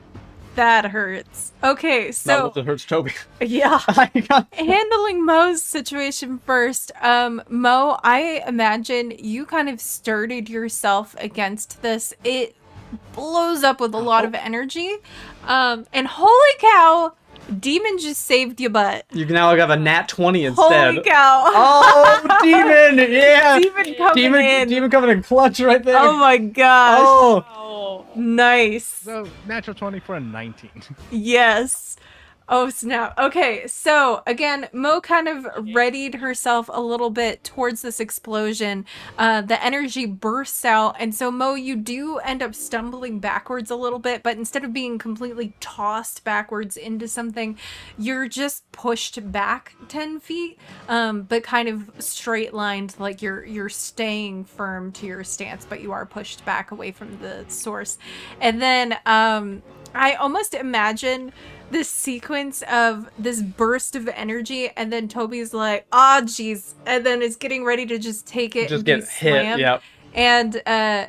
That hurts. Okay, so That hurts Toby. yeah. I got- Handling Mo's situation first. Mo, I imagine you kind of sturdied yourself against this. It blows up with a lot of energy. And holy cow, Demon just saved your butt. You now have a nat 20 instead. Holy cow. Oh, Demon! Yeah! Demon coming in. Demon coming in clutch right there. Oh my gosh. Oh! Oh. Nice. So natural 20 for a 19. Yes. Oh snap. Okay, so again, Mo kind of readied herself a little bit towards this explosion. The energy bursts out, and so Mo, you do end up stumbling backwards a little bit, but instead of being completely tossed backwards into something, you're just pushed back 10 feet, but kind of straight lined, like you're staying firm to your stance, but you are pushed back away from the source. And then I almost imagine this sequence of this burst of energy, and then Toby's like, "Ah, jeez," and then is getting ready to just take it, Just and get be hit, slammed. yep. And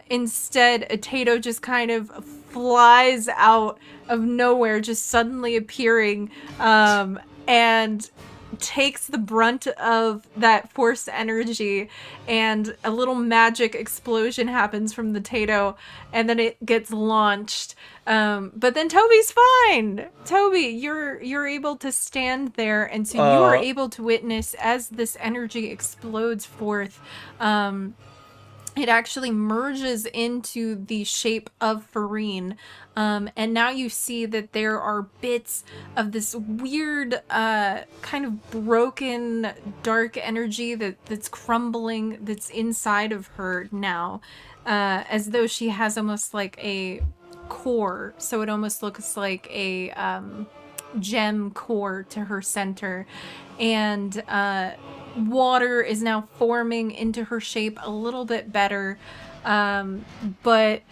instead, a Tato just kind of flies out of nowhere, just suddenly appearing, and takes the brunt of that force energy, and a little magic explosion happens from the Tato, and then it gets launched. But then Toby's fine. Toby, you're able to stand there, and so you are able to witness as this energy explodes forth. It actually merges into the shape of Fareen. And now you see that there are bits of this weird, kind of broken, dark energy that's crumbling, that's inside of her now. As though she has almost like a core. So it almost looks like a gem core to her center. And water is now forming into her shape a little bit better, but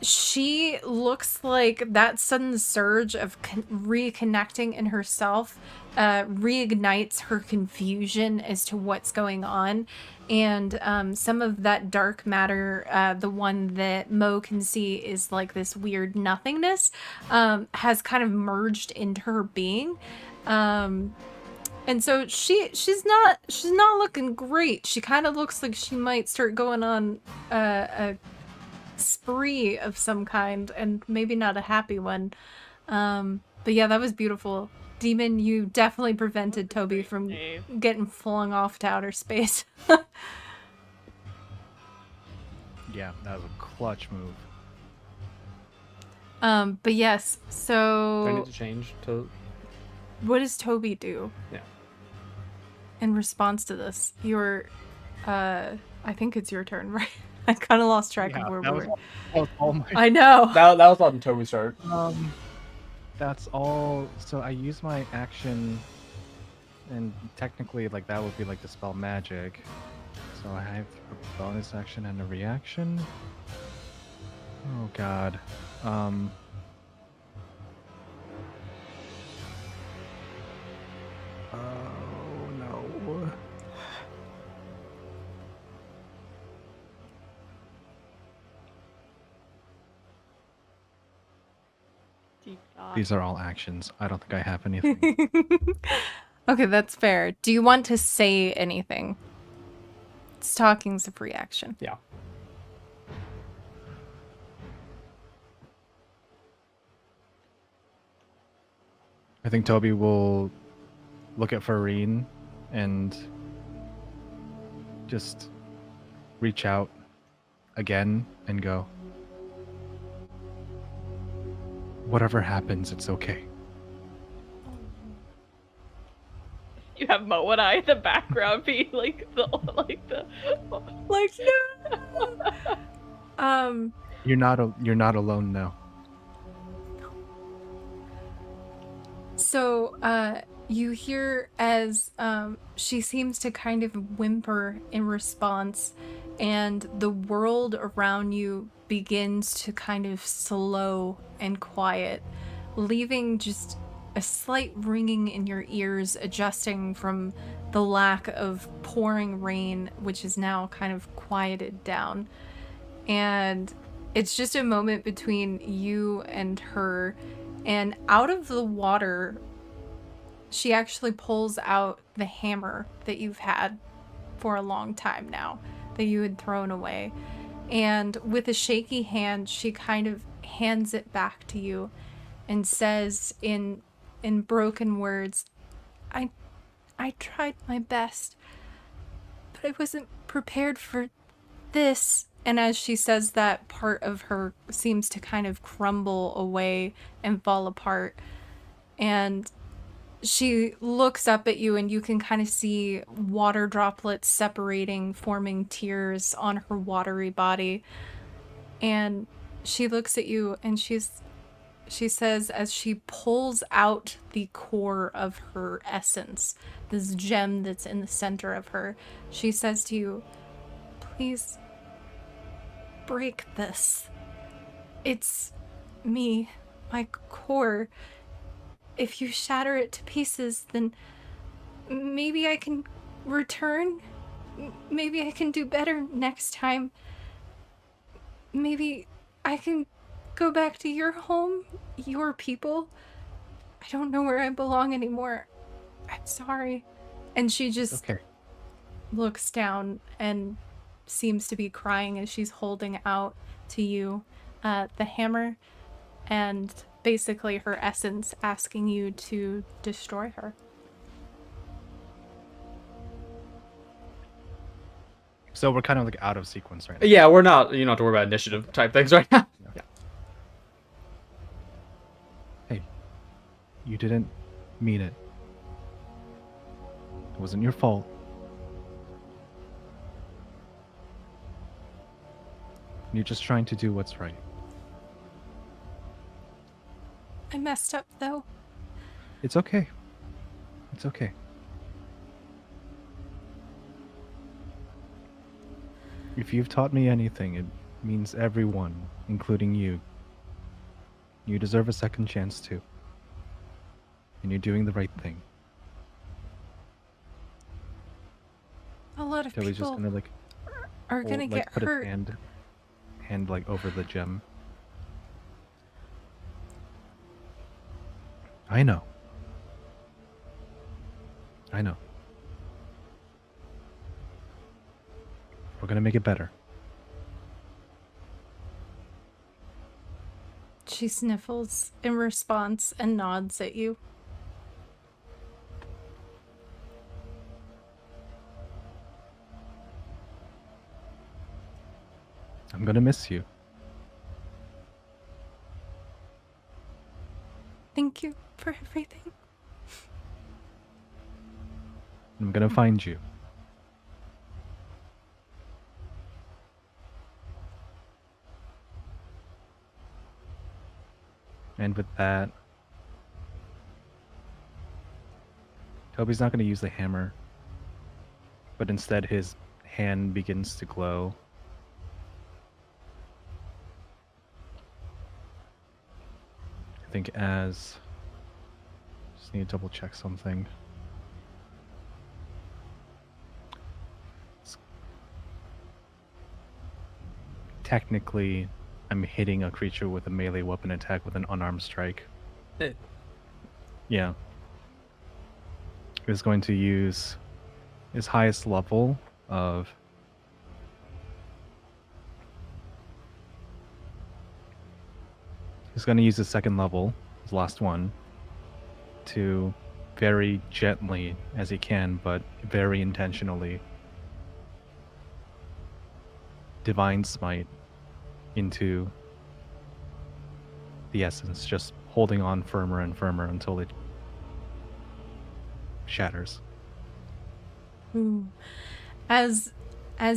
she looks like that sudden surge of reconnecting in herself reignites her confusion as to what's going on, and some of that dark matter, the one that Mo can see is like this weird nothingness, has kind of merged into her being. And so she's not looking great. She kind of looks like she might start going on a spree of some kind, and maybe not a happy one. But yeah, that was beautiful. Demon, you definitely prevented Toby from getting flung off to outer space. Yeah, that was a clutch move. But yes, so Do I need to change to? what does Toby do? Yeah. In response to this, I think it's your turn, right? I kind of lost track of where we were. That was all my. I know. That was on Toby's start. That's all. So I use my action, and technically, like that would be like dispel magic. So I have a bonus action and a reaction. Oh God. Oh no. Deep thought. These are all actions. I don't think I have anything. Okay, that's fair. Do you want to say anything? Talking's a free action. Yeah. I think Toby will look at Fareen and just reach out again and go, whatever happens, it's okay. You have Mo and I in the background being like the no. You're not alone now. So you hear as she seems to kind of whimper in response, and the world around you begins to kind of slow and quiet, leaving just a slight ringing in your ears, adjusting from the lack of pouring rain, which is now kind of quieted down. And it's just a moment between you and her, and out of the water, she actually pulls out the hammer that you've had for a long time now, that you had thrown away. And with a shaky hand, she kind of hands it back to you and says in broken words, I tried my best, but I wasn't prepared for this. And as she says that, part of her seems to kind of crumble away and fall apart. And she looks up at you, and you can kind of see water droplets separating, forming tears on her watery body. And she looks at you, and she says, as she pulls out the core of her essence, this gem that's in the center of her, she says to you, please break this. It's me, my core. If you shatter it to pieces, then maybe I can return. Maybe I can do better next time. Maybe I can go back to your home, your people. I don't know where I belong anymore. I'm sorry. And she just looks down and seems to be crying as she's holding out to you the hammer and basically her essence, asking you to destroy her. So we're kind of like out of sequence right now. Yeah, we're not. You don't have to worry about initiative type things right now. Yeah. Hey, you didn't mean it. It wasn't your fault. You're just trying to do what's right. I messed up, though. It's okay. It's okay. If you've taught me anything, it means everyone, including you. You deserve a second chance too. And you're doing the right thing. A lot of Toby's just people gonna like are gonna get put hurt. his hand like over the gem. I know. I know. We're gonna make it better. She sniffles in response and nods at you. I'm gonna miss you. Thank you for everything. I'm gonna find you. And with that, Toby's not gonna use the hammer, but instead his hand begins to glow. I think just need to double check something. Technically, I'm hitting a creature with a melee weapon attack with an unarmed strike. Yeah. Is going to use his highest level of he's going to use his second level, his last one, to very gently as he can, but very intentionally divine smite into the essence, just holding on firmer and firmer until it shatters. Ooh. As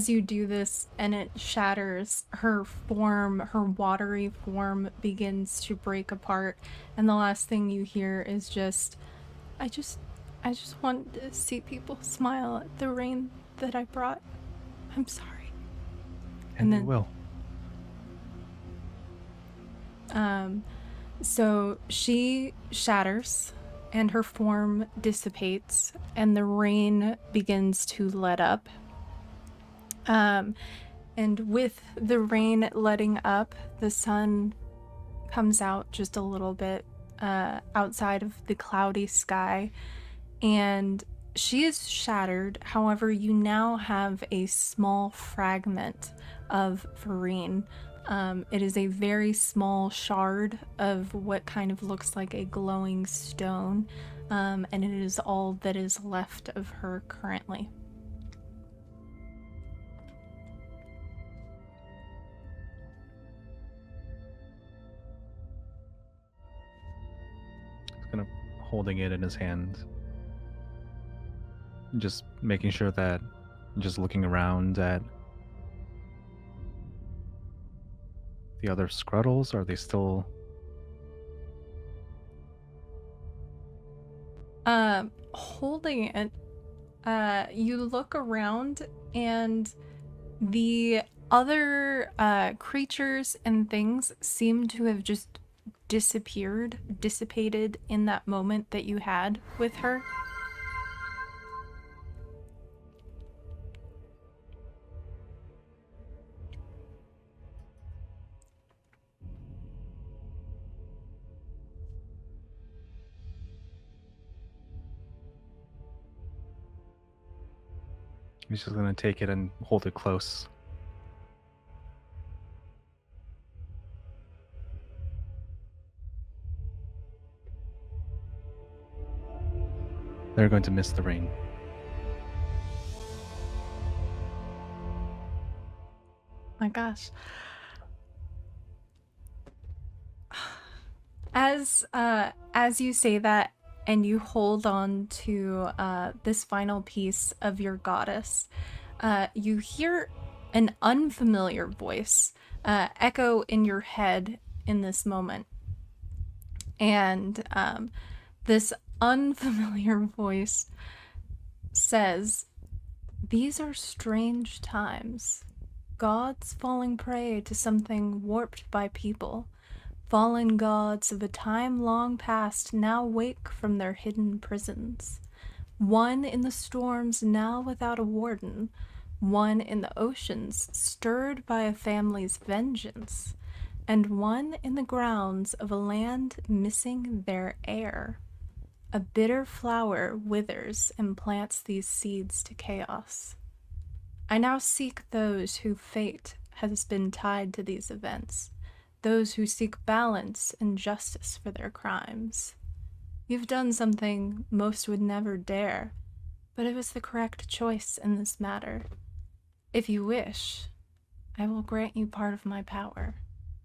you do this and it shatters, her watery form begins to break apart, and the last thing you hear is just I just want to see people smile at the rain that I brought. I'm sorry. And they will. So she shatters and her form dissipates and the rain begins to let up. And with the rain letting up, the sun comes out just a little bit outside of the cloudy sky, and she is shattered. However, you now have a small fragment of Fareen. It is a very small shard of what kind of looks like a glowing stone, and it is all that is left of her currently. He's kind of holding it in his hand, just making sure that, just looking around at the other Scruddles. Are they still... Holding it, you look around and the other creatures and things seem to have just dissipated in that moment that you had with her. He's just gonna take it and hold it close. They're going to miss the rain. My gosh. As you say that and you hold on to this final piece of your goddess, you hear an unfamiliar voice echo in your head in this moment. And this unfamiliar voice says, "These are strange times. Gods falling prey to something warped by people. Fallen gods of a time long past now wake from their hidden prisons. One in the storms now without a warden. One in the oceans stirred by a family's vengeance. And one in the grounds of a land missing their heir. A bitter flower withers and plants these seeds to chaos. I now seek those whose fate has been tied to these events, those who seek balance and justice for their crimes. You've done something most would never dare, but it was the correct choice in this matter. If you wish, I will grant you part of my power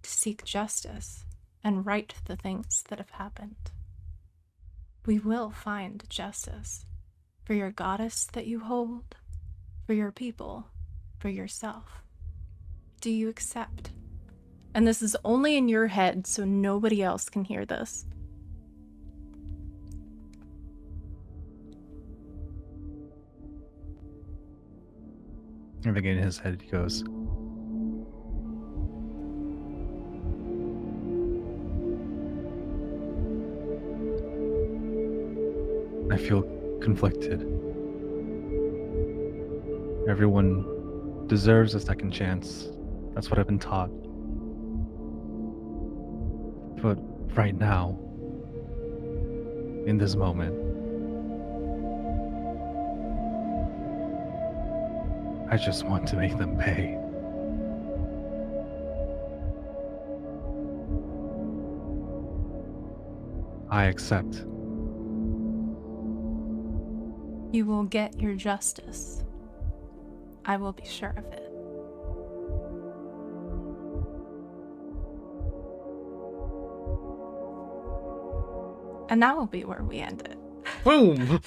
to seek justice and right the things that have happened. We will find justice for your goddess that you hold, for your people, for yourself. Do you accept?" And this is only in your head, so nobody else can hear this. I think in his head he goes, I feel conflicted. Everyone deserves a second chance. That's what I've been taught. But right now, in this moment, I just want to make them pay. I accept. You will get your justice. I will be sure of it. And that will be where we end it. Boom!